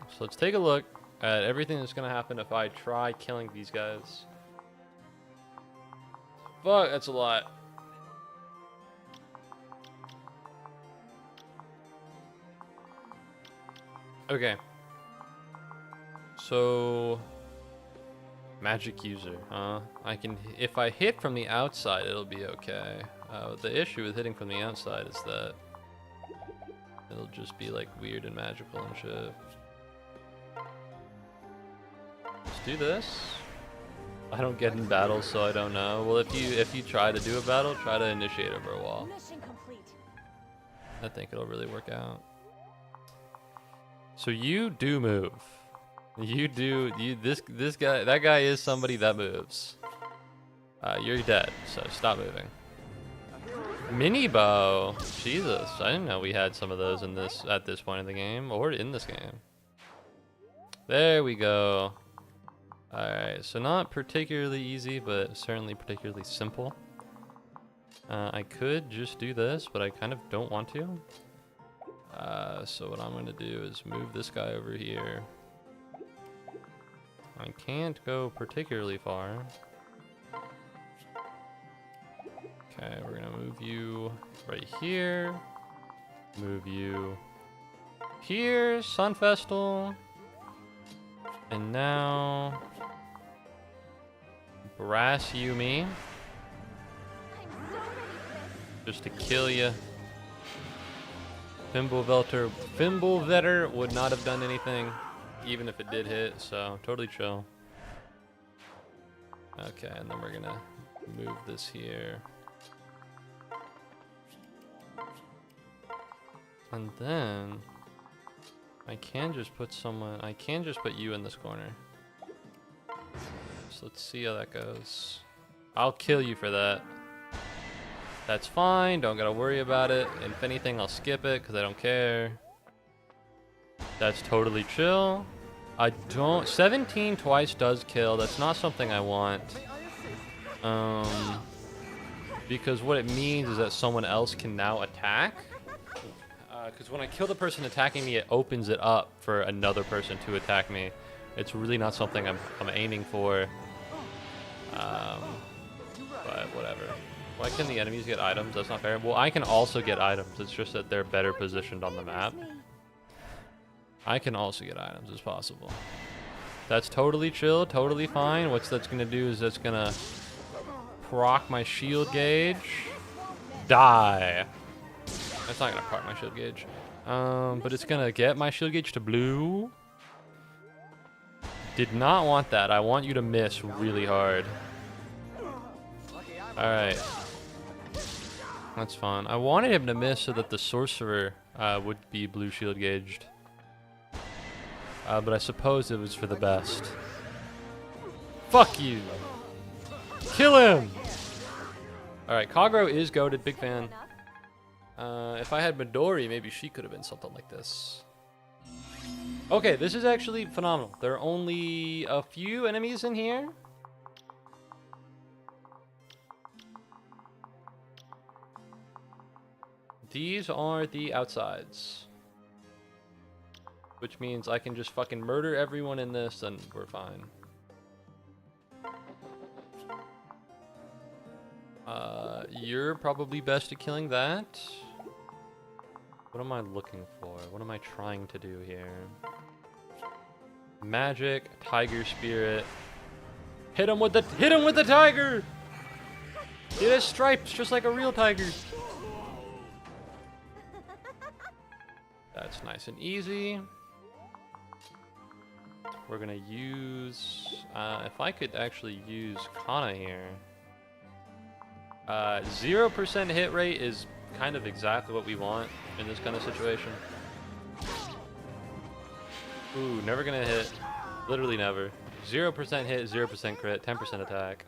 So let's take a look at everything that's gonna happen if I try killing these guys. Fuck, that's a lot. Okay. So magic user, huh? I can, if I hit from the outside, it'll be okay. The issue with hitting from the outside is that it'll just be like weird and magical and shit. Let's do this. I don't get in battles, so I don't know. Well, if you try to do a battle, try to initiate over a wall. Mission complete. I think it'll really work out. So you do move. This guy, that guy is somebody that moves. You're dead, so stop moving. Mini bow. Jesus, I didn't know we had some of those in this at this point in the game or in this game. There we go. Alright, so not particularly easy, but certainly particularly simple. I could just do this, but I kind of don't want to. So what I'm going to do is move this guy over here. I can't go particularly far. Okay, we're going to move you right here. Move you here, Sunfestal. And now Brass Yumi. I'm so ready for this. Just to kill you. Fimbulvetter would not have done anything, even if it did hit, so totally chill. Okay, and then we're gonna move this here. And then I can just put you in this corner. So let's see how that goes. I'll kill you for that. That's fine, don't gotta worry about it. And if anything, I'll skip it because I don't care. That's totally chill. 17 twice does kill. That's not something I want. Because what it means is that someone else can now attack. Because when I kill the person attacking me, it opens it up for another person to attack me. It's really not something I'm aiming for. But whatever. Why can the enemies get items? That's not fair. Well, I can also get items. It's just that they're better positioned on the map. I can also get items. It's possible. That's totally chill. Totally fine. What that's going to do is that's going to proc my shield gauge. Die. That's not going to proc my shield gauge. But it's going to get my shield gauge to blue. Did not want that. I want you to miss really hard. Alright. That's fine. I wanted him to miss so that the sorcerer would be blue shield gauged. But I suppose it was for the best. Fuck you! Kill him! Alright, Kagro is goated, big fan. If I had Midori, maybe she could have been something like this. Okay, this is actually phenomenal. There are only a few enemies in here. These are the outsides. Which means I can just fucking murder everyone in this and we're fine. You're probably best at killing that. What am I looking for? What am I trying to do here? Magic, tiger spirit. Hit him with the tiger! It has stripes just like a real tiger. That's nice and easy. We're gonna use, if I could actually use Kana here. 0% hit rate is kind of exactly what we want in this kind of situation. Ooh, never gonna hit. Literally never. 0% hit, 0% crit, 10% attack.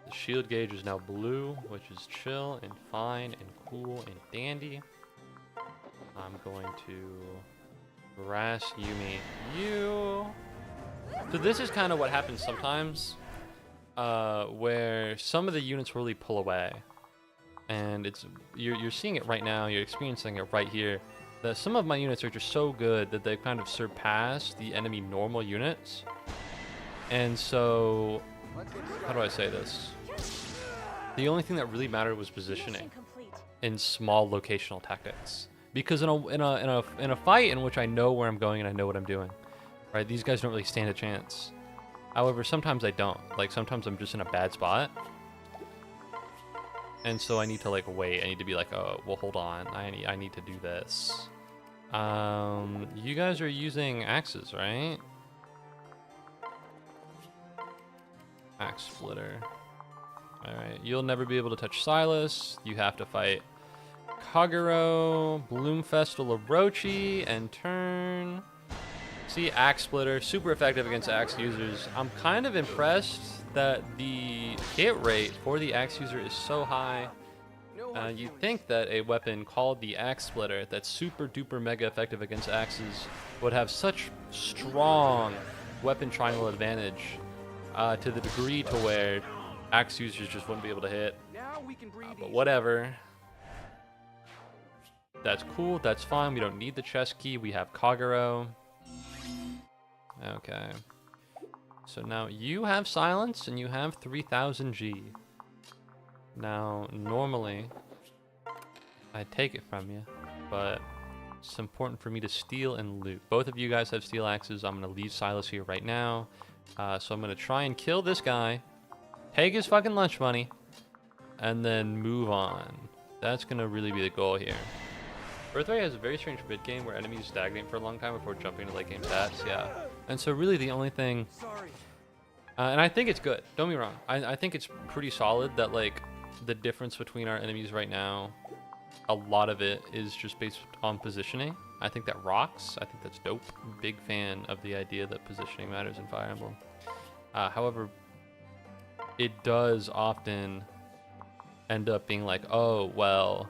The shield gauge is now blue, which is chill and fine and cool and dandy. I'm going to Brass Yumi you. So this is kind of what happens sometimes. where some of the units really pull away, and you're seeing it right now. You're experiencing it right here. That some of my units are just so good that they kind of surpass the enemy normal units, and so how do I say this? The only thing that really mattered was positioning in small locational tactics. Because in a fight in which I know where I'm going and I know what I'm doing, right? These guys don't really stand a chance. However, sometimes I don't. Like sometimes I'm just in a bad spot, and so I need to like wait. I need to be like, oh, well, hold on. I need to do this. You guys are using axes, right? Axe splitter. All right, you'll never be able to touch Silas. You have to fight Kagero, Bloomfestal Orochi, and turn. See, Axe Splitter, super effective against Axe users. I'm kind of impressed that the hit rate for the Axe user is so high. You'd think that a weapon called the Axe Splitter that's super duper mega effective against axes would have such strong weapon triangle advantage to the degree to where Axe users just wouldn't be able to hit. Now we can breathe But easy. whatever. That's cool. That's fine. We don't need the chest key. We have Kagero. Okay. So now you have silence and you have 3000 G. Now, normally, I take it from you, but it's important for me to steal and loot. Both of you guys have steel axes. I'm going to leave Silas here right now. So I'm going to try and kill this guy, take his fucking lunch money, and then move on. That's going to really be the goal here. Birthright has a very strange mid game where enemies stagnate for a long time before jumping to late game stats. Yeah. And so really the only thing, Sorry. and I think it's good. Don't be wrong. I think it's pretty solid that like the difference between our enemies right now, a lot of it is just based on positioning. I think that rocks. I think that's dope. Big fan of the idea that positioning matters in Fire Emblem. However, it does often end up being like, oh, well,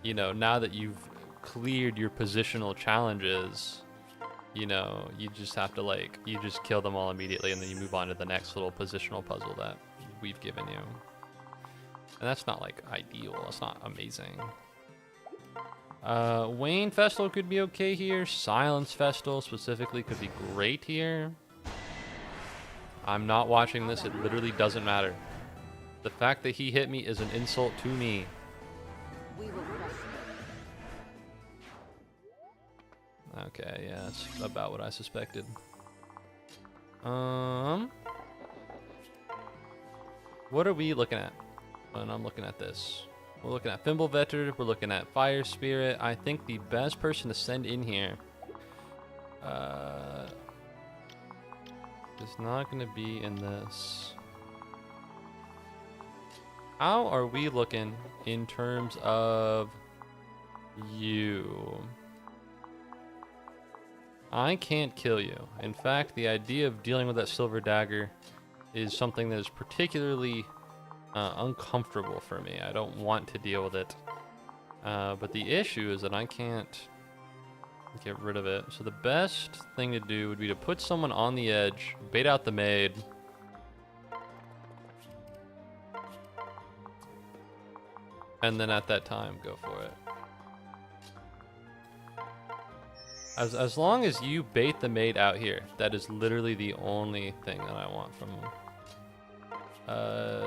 you know, now that you've cleared your positional challenges, you know, you just have to like, you just kill them all immediately and then you move on to the next little positional puzzle that we've given you. And that's not like ideal. That's not amazing. Wayne Festal could be okay here. Silence Festal specifically could be great here. I'm not watching this. It literally doesn't matter. The fact that he hit me is an insult to me. We will crush them. Okay, yeah, that's about what I suspected. What are we looking at? When I'm looking at this, we're looking at Fimbulvetter, we're looking at Fire Spirit. I think the best person to send in here is not going to be in this. How are we looking in terms of you? I can't kill you. In fact, the idea of dealing with that silver dagger is something that is particularly uncomfortable for me. I don't want to deal with it. But the issue is that I can't get rid of it. So the best thing to do would be to put someone on the edge, bait out the maid. And then at that time, go for it. As long as you bait the maid out here, that is literally the only thing that I want from him.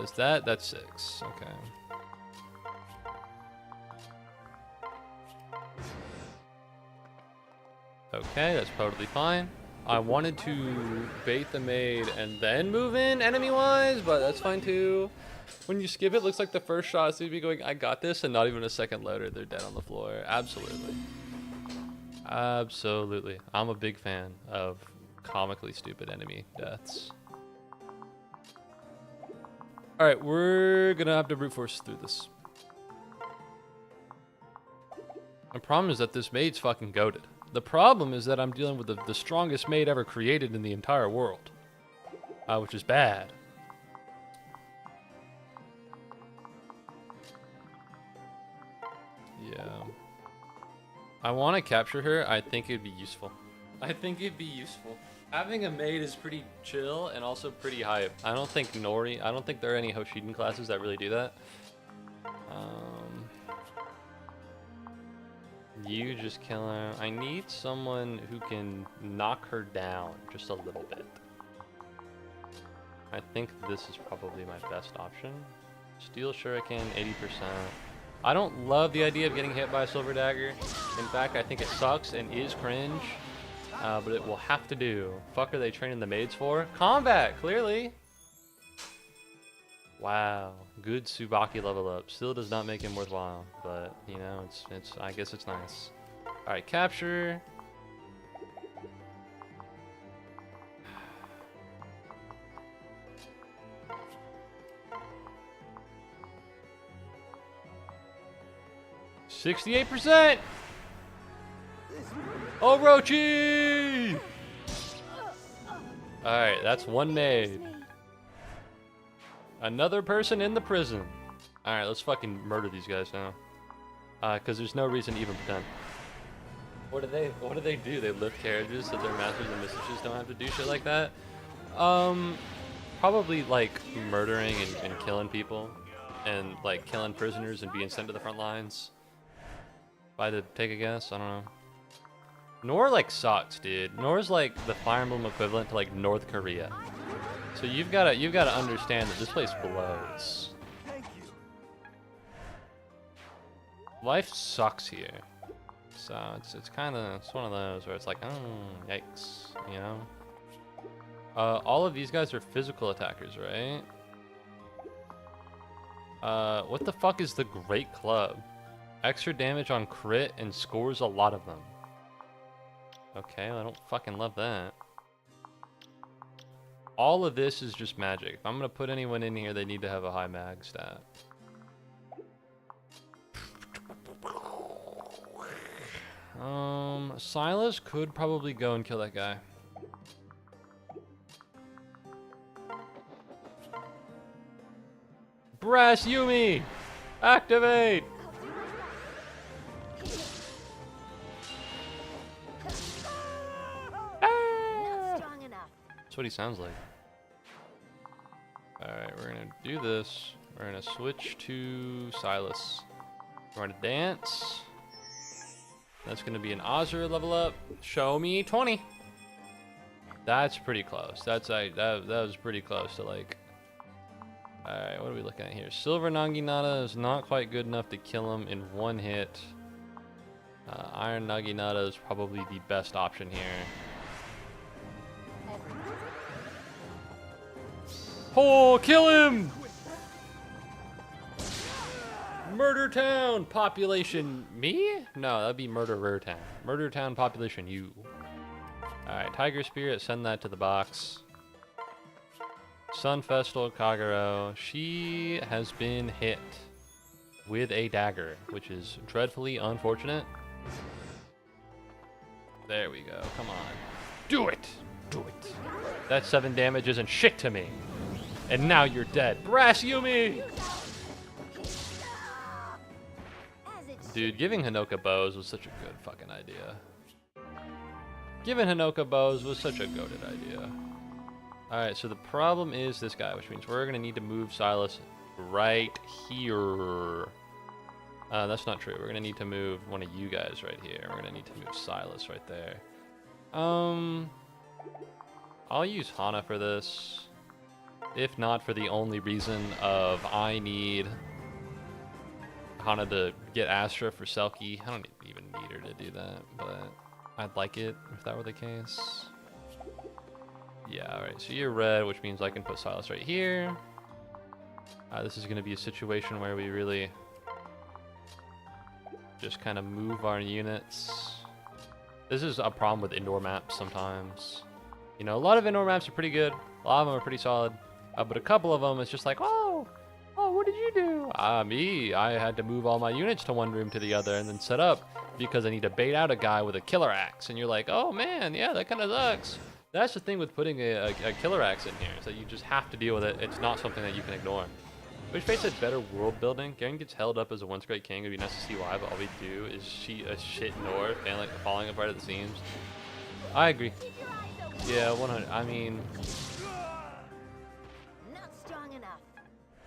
Is that's 6, okay. Okay, that's totally fine. I wanted to bait the maid and then move in enemy-wise, but that's fine too. When you skip it, looks like the first shot seems to be going, I got this, and not even a second later, they're dead on the floor. Absolutely. Absolutely. I'm a big fan of comically stupid enemy deaths. Alright, we're gonna have to brute force through this. The problem is that this maid's fucking goated. The problem is that I'm dealing with the strongest maid ever created in the entire world. Which is bad. Yeah. I want to capture her. I think it'd be useful. I think it'd be useful. Having a maid is pretty chill and also pretty hype. I don't think there are any Hoshiden classes that really do that. You just kill her. I need someone who can knock her down just a little bit. I think this is probably my best option. Steel Shuriken, 80%. I don't love the idea of getting hit by a silver dagger. In fact, I think it sucks and is cringe. But it will have to do. Fuck are they training the maids for? Combat, clearly! Wow, good Tsubaki level up. Still does not make him worthwhile, but you know, it's I guess it's nice. Alright, capture. $68%! Orochi! Alright, that's one maid. Another person in the prison. Alright, let's fucking murder these guys now. Cause there's no reason to even pretend. What do they do? They lift carriages so their masters and mistresses don't have to do shit like that? Probably like murdering and killing people. And like killing prisoners and being sent to the front lines. If I had to take a guess, I don't know. Nor like sucks, dude. Nor's like the Fire Emblem equivalent to like North Korea. So you've gotta understand that this place blows. Life sucks here. So it's one of those where it's like, oh yikes, you know? All of these guys are physical attackers, right? What the fuck is the Great Club? Extra damage on crit and scores a lot of them. Okay, well, I don't fucking love that. All of this is just magic. If I'm gonna put anyone in here, they need to have a high mag stat. Silas could probably go and kill that guy. Brass Yumi! Activate! That's what he sounds like. Alright, we're gonna do this. We're gonna switch to Silas. We're gonna dance. That's gonna be an Azure level up. Show me 20. That's pretty close. That was pretty close to like. Alright, what are we looking at here? Silver Naginata is not quite good enough to kill him in one hit. Iron Naginata is probably the best option here. Oh, kill him! Murder Town population me? No, that'd be Murderer Town. Murder Town population you. Alright, Tiger Spirit, send that to the box. Sun Festal Kagero. She has been hit with a dagger, which is dreadfully unfortunate. There we go, come on. Do it! Do it! That 7 damage isn't shit to me. And now you're dead. Brass Yumi! Dude, giving Hinoka bows was such a good fucking idea. Giving Hinoka bows was such a goated idea. Alright, so the problem is this guy, which means we're going to need to move Silas right here. That's not true. We're going to need to move one of you guys right here. We're going to need to move Silas right there. I'll use Hana for this. If not for the only reason of I need Hana to get Astra for Selkie. I don't even need her to do that, but I'd like it if that were the case. Yeah, alright, so you're red, which means I can put Silas right here. This is going to be a situation where we really just kind of move our units. This is a problem with indoor maps sometimes. You know, a lot of indoor maps are pretty good. A lot of them are pretty solid. But a couple of them, it's just like, oh, what did you do? I had to move all my units to one room to the other and then set up because I need to bait out a guy with a killer axe. And you're like, oh man, yeah, that kind of sucks. That's the thing with putting a killer axe in here, is that you just have to deal with it. It's not something that you can ignore. Which makes it better world building. Garen gets held up as a once great king. It'd be nice to see why, but all we do is a shit north and like falling apart at the seams. I agree. Yeah, 100. I mean, Not strong enough.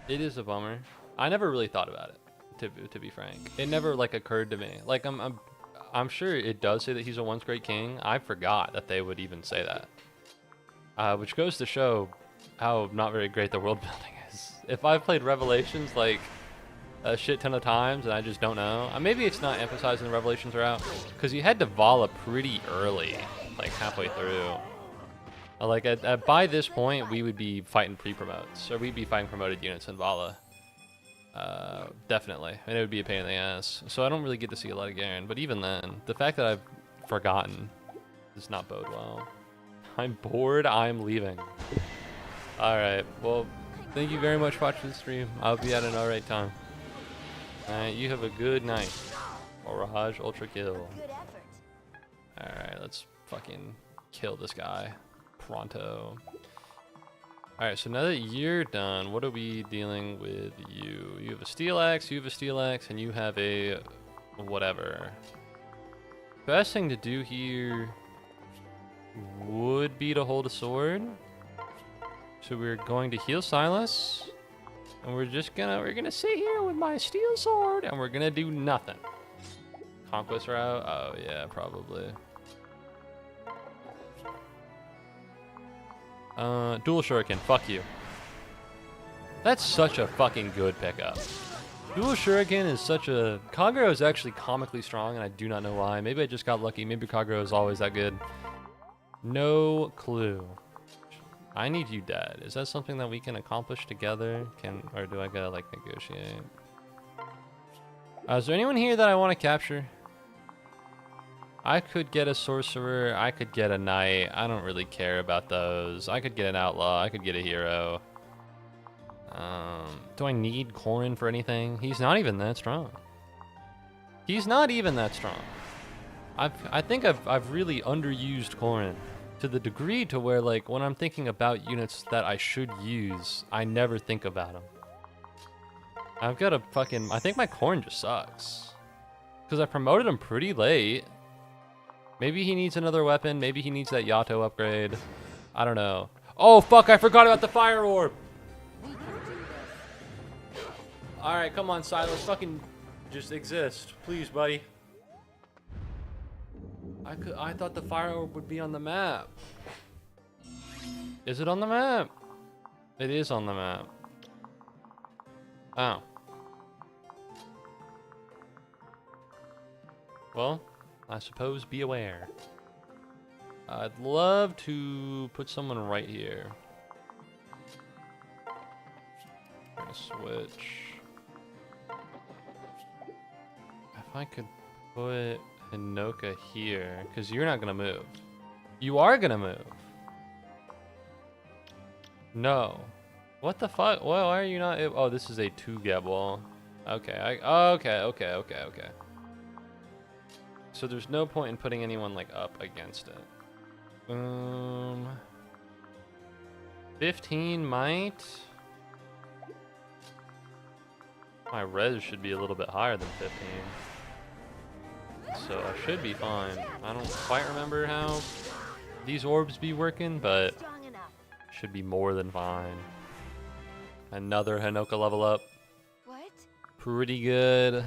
it is a bummer. I never really thought about it, to be frank. It never like occurred to me. Like I'm sure it does say that he's a once great king. I forgot that they would even say that. Which goes to show how not very great the world building is. If I've played Revelations like a shit ton of times and I just don't know, maybe it's not emphasized in the Revelations route, because you head to Vala pretty early, like halfway through. Like by this point, we would be fighting pre-promotes, or we'd be fighting promoted units in Vala. Definitely, and it would be a pain in the ass. So I don't really get to see a lot of Garen, but even then, the fact that I've forgotten does not bode well. I'm bored, I'm leaving. Alright, well, thank you very much for watching the stream. I'll be at an alright time. Alright, you have a good night. Mirage Ultra Kill. Good effort. Alright, let's fucking kill this guy. Pronto. Alright, so now that you're done, what are we dealing with you? You have a steel axe, you have a steel axe, and you have a whatever. Best thing to do here would be to hold a sword. So we're going to heal Silas, and we're gonna sit here with my steel sword, and we're gonna do nothing. Conquest route? Oh yeah, probably. Dual Shuriken, fuck you. That's such a fucking good pickup. Dual Shuriken is such a... Kagero is actually comically strong, and I do not know why. Maybe I just got lucky. Maybe Kagero is always that good. No clue. I need you dead. Is that something that we can accomplish together? Or do I gotta, like, negotiate? Is there anyone here that I want to capture? I could get a sorcerer, I could get a knight, I don't really care about those. I could get an outlaw, I could get a hero. Do I need Corrin for anything? He's not even that strong. He's not even that strong. I think I've really underused Corrin to the degree to where, like, when I'm thinking about units that I should use, I never think about them. I've got a fucking... I think my Corrin just sucks. Because I promoted him pretty late. Maybe he needs another weapon. Maybe he needs that Yato upgrade. I don't know. Oh, fuck, I forgot about the fire orb. Alright, come on, Silas. Fucking just exist. Please, buddy. I thought the fire orb would be on the map. Is it on the map? It is on the map. Oh. Well, I suppose be aware. I'd love to put someone right here. I'm gonna switch. If I could put Hinoka here, because you're not gonna move. You are gonna move. No. What the fuck? Well, why are you not? Oh, this is a 2-get wall. Okay. Okay. So there's no point in putting anyone like up against it. 15 might. My res should be a little bit higher than 15. So I should be fine. I don't quite remember how these orbs be working, but Strong enough. should be more than fine. Another Hinoka level up. What? Pretty good.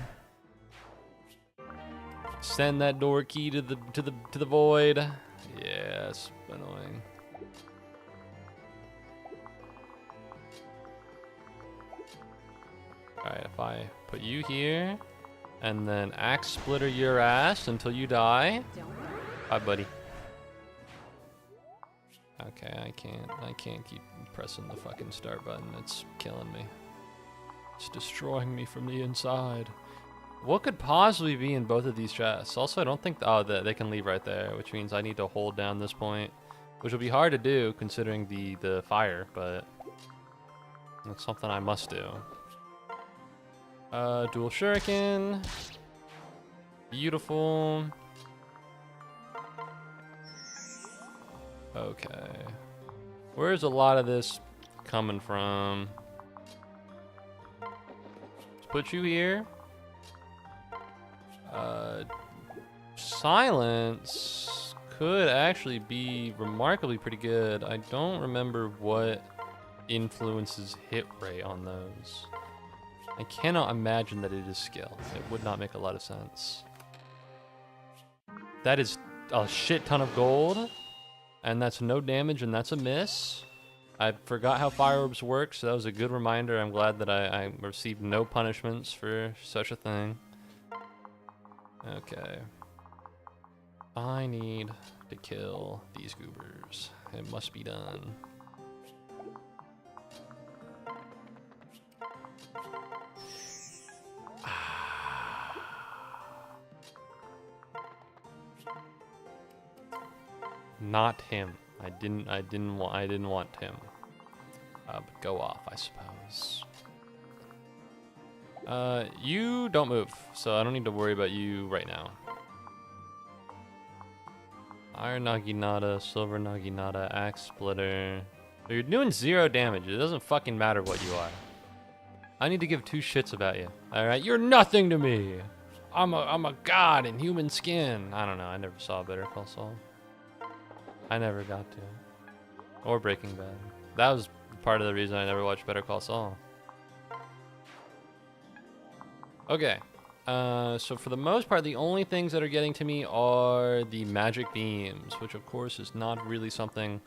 Send that door key to the void. Yeah, it's annoying. Alright, if I put you here, and then axe splitter your ass until you die. Bye, buddy. Okay, I can't keep pressing the fucking start button. It's killing me. It's destroying me from the inside. What could possibly be in both of these chests? Also, I don't think... Oh, they can leave right there, which means I need to hold down this point, which will be hard to do considering the fire, but that's something I must do. Dual shuriken. Beautiful. Okay. Where's a lot of this coming from? Let's put you here. Silence could actually be remarkably pretty good. I don't remember what influences hit rate on those. I cannot imagine that it is skill. It would not make a lot of sense. That is a shit ton of gold, and that's no damage, and that's a miss. I forgot how fire orbs work, so that was a good reminder. I'm glad that I received no punishments for such a thing. Okay. I need to kill these goobers. It must be done. Not him. I didn't want him. But go off, I suppose. You don't move, so I don't need to worry about you right now. Iron Naginata, Silver Naginata, Axe Splitter. But you're doing 0 damage. It doesn't fucking matter what you are. I need to give 2 shits about you. Alright, you're nothing to me. I'm a god in human skin. I don't know, I never saw Better Call Saul. I never got to. Or Breaking Bad. That was part of the reason I never watched Better Call Saul. Okay. So for the most part, the only things that are getting to me are the magic beams, which of course is not really something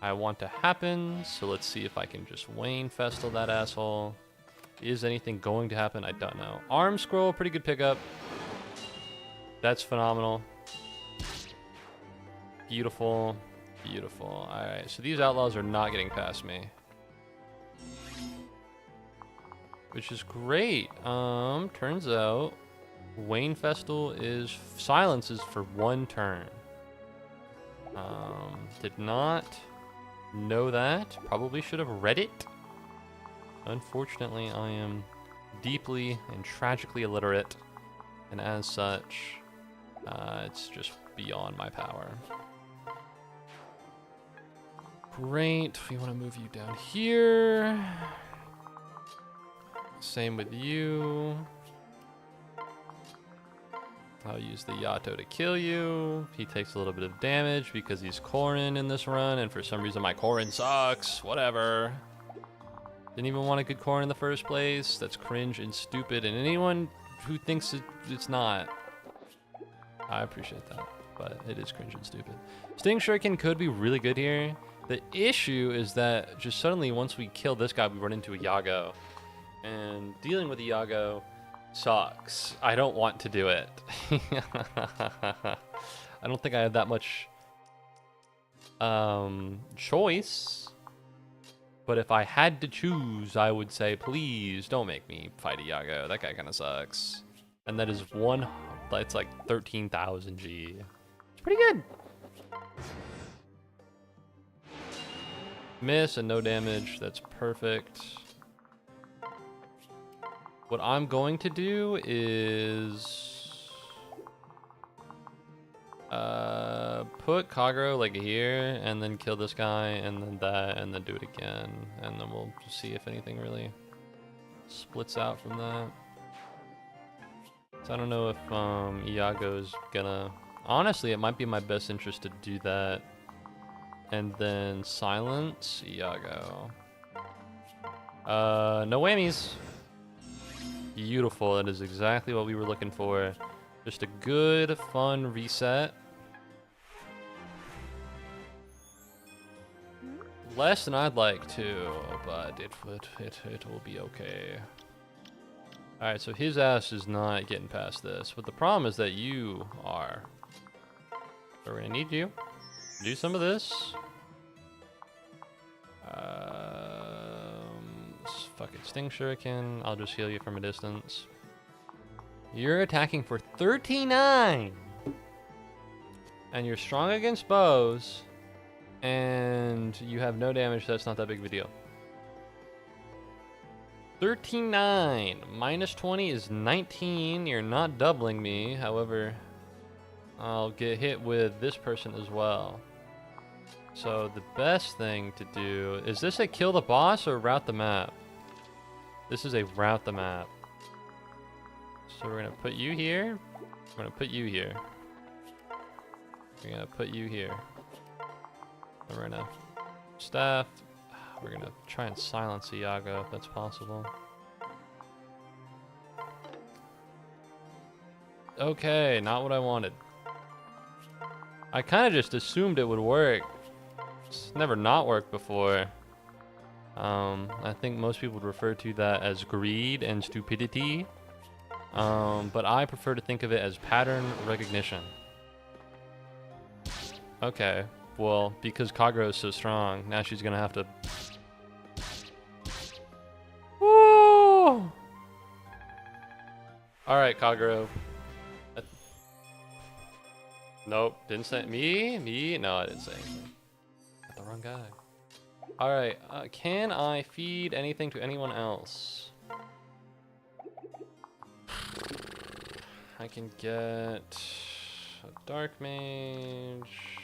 I want to happen. So let's see if I can just Wayne Festal that asshole. Is anything going to happen? I don't know. Arm scroll, pretty good pickup. That's phenomenal. Beautiful. Beautiful. Alright, so these outlaws are not getting past me. Which is great. Turns out Wayne Festal is silences for 1 turn. Did not know that. Probably should have read it. Unfortunately, I am deeply and tragically illiterate, and as such, it's just beyond my power. Great. We want to move you down here. Same with you. I'll use the Yato to kill you. He takes a little bit of damage because he's Korin in this run, and for some reason my Korin sucks. Whatever. Didn't even want a good Korin in the first place. That's cringe and stupid, and anyone who thinks it's not, I appreciate that, but it is cringe and stupid. Sting Shuriken could be really good here. The issue is that just suddenly once we kill this guy, we run into a Yago. And dealing with Iago sucks. I don't want to do it. I don't think I have that much choice. But if I had to choose, I would say, please don't make me fight Iago. That guy kind of sucks. And that is it's like 13,000 G. It's pretty good. Miss and no damage. That's perfect. What I'm going to do is put Kagero like here, and then kill this guy, and then that, and then do it again, and then we'll just see if anything really splits out from that. So I don't know if Iago's gonna. Honestly, it might be in my best interest to do that, and then silence Iago. No whammies. Beautiful. That is exactly what we were looking for. Just a good, fun reset. Less than I'd like to, but it will be okay. All right, so his ass is not getting past this, but the problem is that you are. So we're gonna need you to do some of this. Fucking Sting Shuriken. I'll just heal you from a distance. You're attacking for 39! And you're strong against bows. And you have no damage, so that's not that big of a deal. 39 minus 20 is 19. You're not doubling me. However, I'll get hit with this person as well. So the best thing to do, is this a kill the boss or route the map? This is a route the map. So we're gonna put you here. We're gonna put you here. We're gonna put you here. And we're gonna staff. We're gonna try and silence Iago if that's possible. Okay, not what I wanted. I kind of just assumed it would work. It's never not worked before. I think most people would refer to that as greed and stupidity. But I prefer to think of it as pattern recognition. Okay, well, because Kagura is so strong, now she's gonna have to... Woo! Alright, Kagura. Nope, didn't say me? No, I didn't say anything. Got the wrong guy. Alright, can I feed anything to anyone else? I can get a Dark Mage.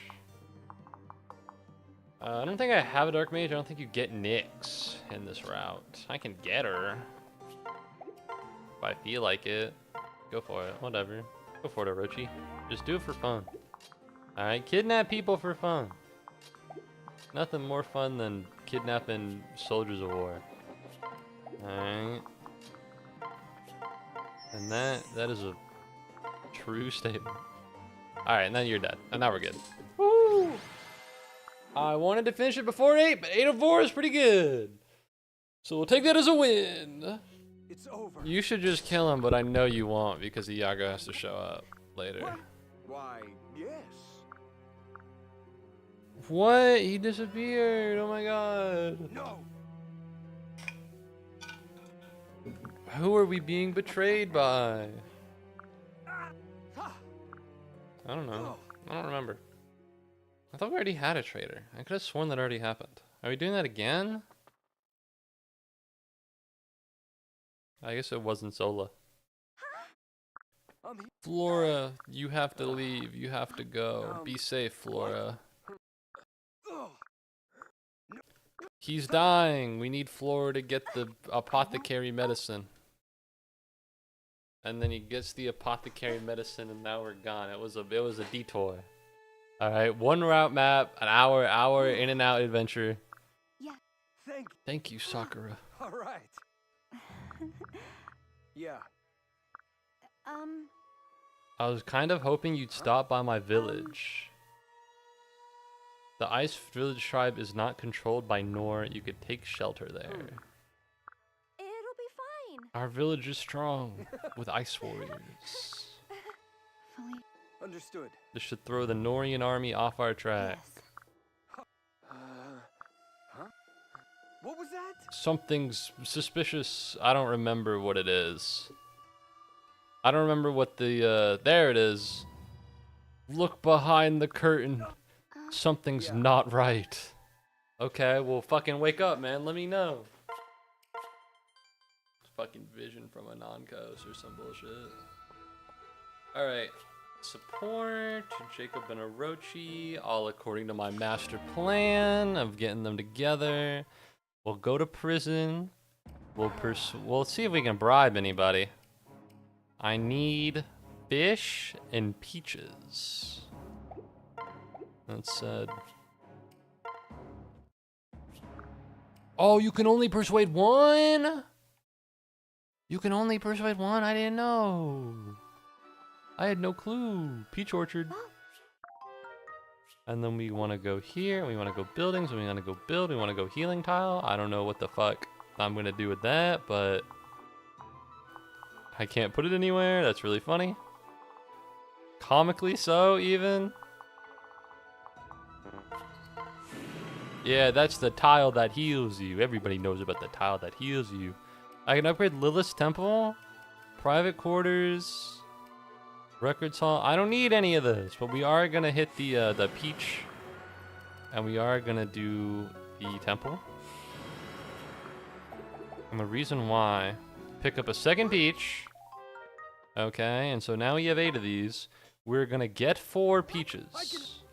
I don't think I have a Dark Mage. I don't think you get Nyx in this route. I can get her. If I feel like it. Go for it. Whatever. Go for it, Orochi. Just do it for fun. Alright, kidnap people for fun. Nothing more fun than kidnapping soldiers of war. Alright. And that is a true statement. Alright, now you're dead. And now we're good. Woo! I wanted to finish it before 8, but 804 is pretty good. So we'll take that as a win. It's over. You should just kill him, but I know you won't because Iago has to show up later. What? Why, yes. What? He disappeared. Oh my god. No. Who are we being betrayed by? Ah. I don't know. I don't remember. I thought we already had a traitor. I could have sworn that already happened. Are we doing that again? I guess it wasn't Zola. Flora, you have to leave. You have to go. Be safe, Flora. He's dying. We need Flora to get the apothecary medicine. And then he gets the apothecary medicine, and now we're gone. It was a detour. All right, one route map, an hour in and out adventure. Yeah. Thank you, Sakura. All right. Yeah. I was kind of hoping you'd stop by my village. The Ice Village tribe is not controlled by Nor. You could take shelter there. It'll be fine. Our village is strong with ice warriors. Fully. Understood. This should throw the Norian army off our track. Yes. Huh? What was that? Something's suspicious. I don't remember what it is. I don't remember what the, there it is. Look behind the curtain. Something's not right. Okay, well fucking wake up, man. Let me know. It's fucking vision from a non-coast or some bullshit. Alright. Support Jacob and Orochi, all according to my master plan of getting them together. We'll go to prison. We'll see if we can bribe anybody. I need fish and peaches. That said. Oh, you can only persuade one? You can only persuade one? I didn't know. I had no clue. Peach orchard. And then we want to go here. We want to go buildings. We want to go build. We want to go healing tile. I don't know what the fuck I'm going to do with that, but I can't put it anywhere. That's really funny. Comically so, even. Yeah, that's the tile that heals you. Everybody knows about the tile that heals you. I can upgrade Lilith's Temple, private quarters, records hall. I don't need any of this, but we are gonna hit the peach, and we are gonna do the temple. And the reason why, pick up a second peach. Okay, and so now we have 8 of these. We're gonna get 4 peaches.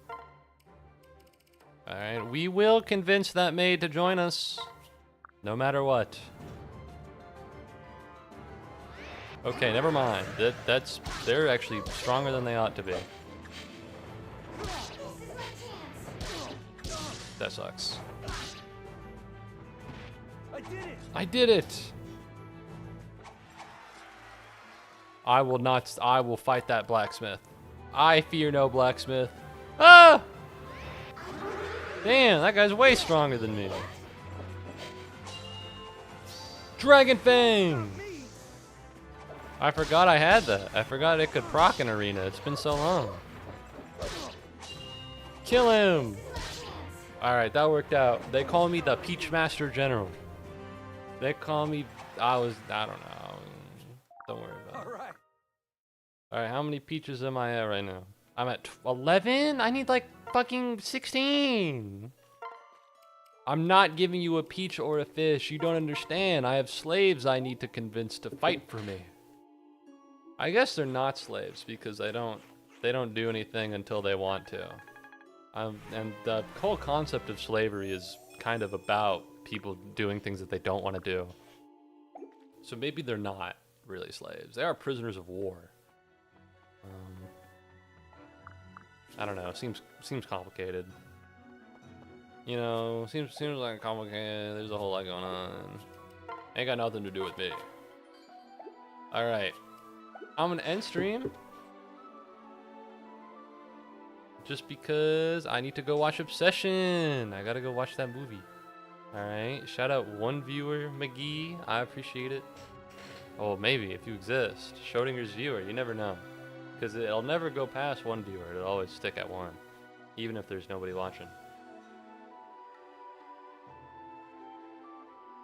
Alright, we will convince that maid to join us, no matter what. Okay, never mind. They're actually stronger than they ought to be. That sucks. I did it! I did it! I will not. I will fight that blacksmith. I fear no blacksmith. Ah! Damn, that guy's way stronger than me. Dragon Fang! I forgot I had that. I forgot it could proc an arena. It's been so long. Kill him! Alright, that worked out. They call me the Peach Master General. They call me... I don't know. Don't worry about it. Alright. Alright, how many peaches am I at right now? I'm at 11? I need like fucking 16. I'm not giving you a peach or a fish. You don't understand. I have slaves I need to convince to fight for me. I guess they're not slaves because they don't do anything until they want to. And the whole concept of slavery is kind of about people doing things that they don't want to do. So maybe they're not really slaves. They are prisoners of war. I don't know. Seems complicated. You know, seems like complicated. There's a whole lot going on. Ain't got nothing to do with me. All right, I'm gonna end stream just because I need to go watch Obsession. I gotta go watch that movie. All right. Shout out one viewer, McGee. I appreciate it. Oh, maybe if you exist, Schrodinger's viewer. You never know. Because it'll never go past one viewer. It'll always stick at one, even if there's nobody watching.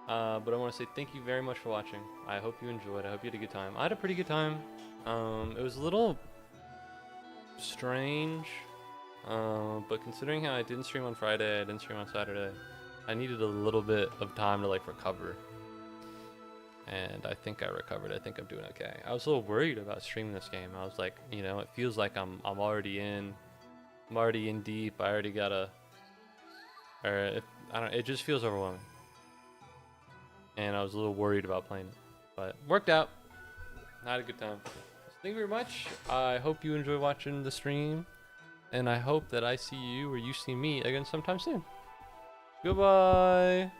But I want to say thank you very much for watching. I hope you enjoyed. I hope you had a good time. I had a pretty good time. It was a little strange, but considering how I didn't stream on Friday, I didn't stream on Saturday, I needed a little bit of time to like recover. And I think I recovered. I think I'm doing okay. I was a little worried about streaming this game. I was like, you know, it feels like I'm already in deep. I already gotta, I don't. It just feels overwhelming. And I was a little worried about playing it, but worked out. I had a good time. So thank you very much. I hope you enjoy watching the stream, and I hope that I see you or you see me again sometime soon. Goodbye.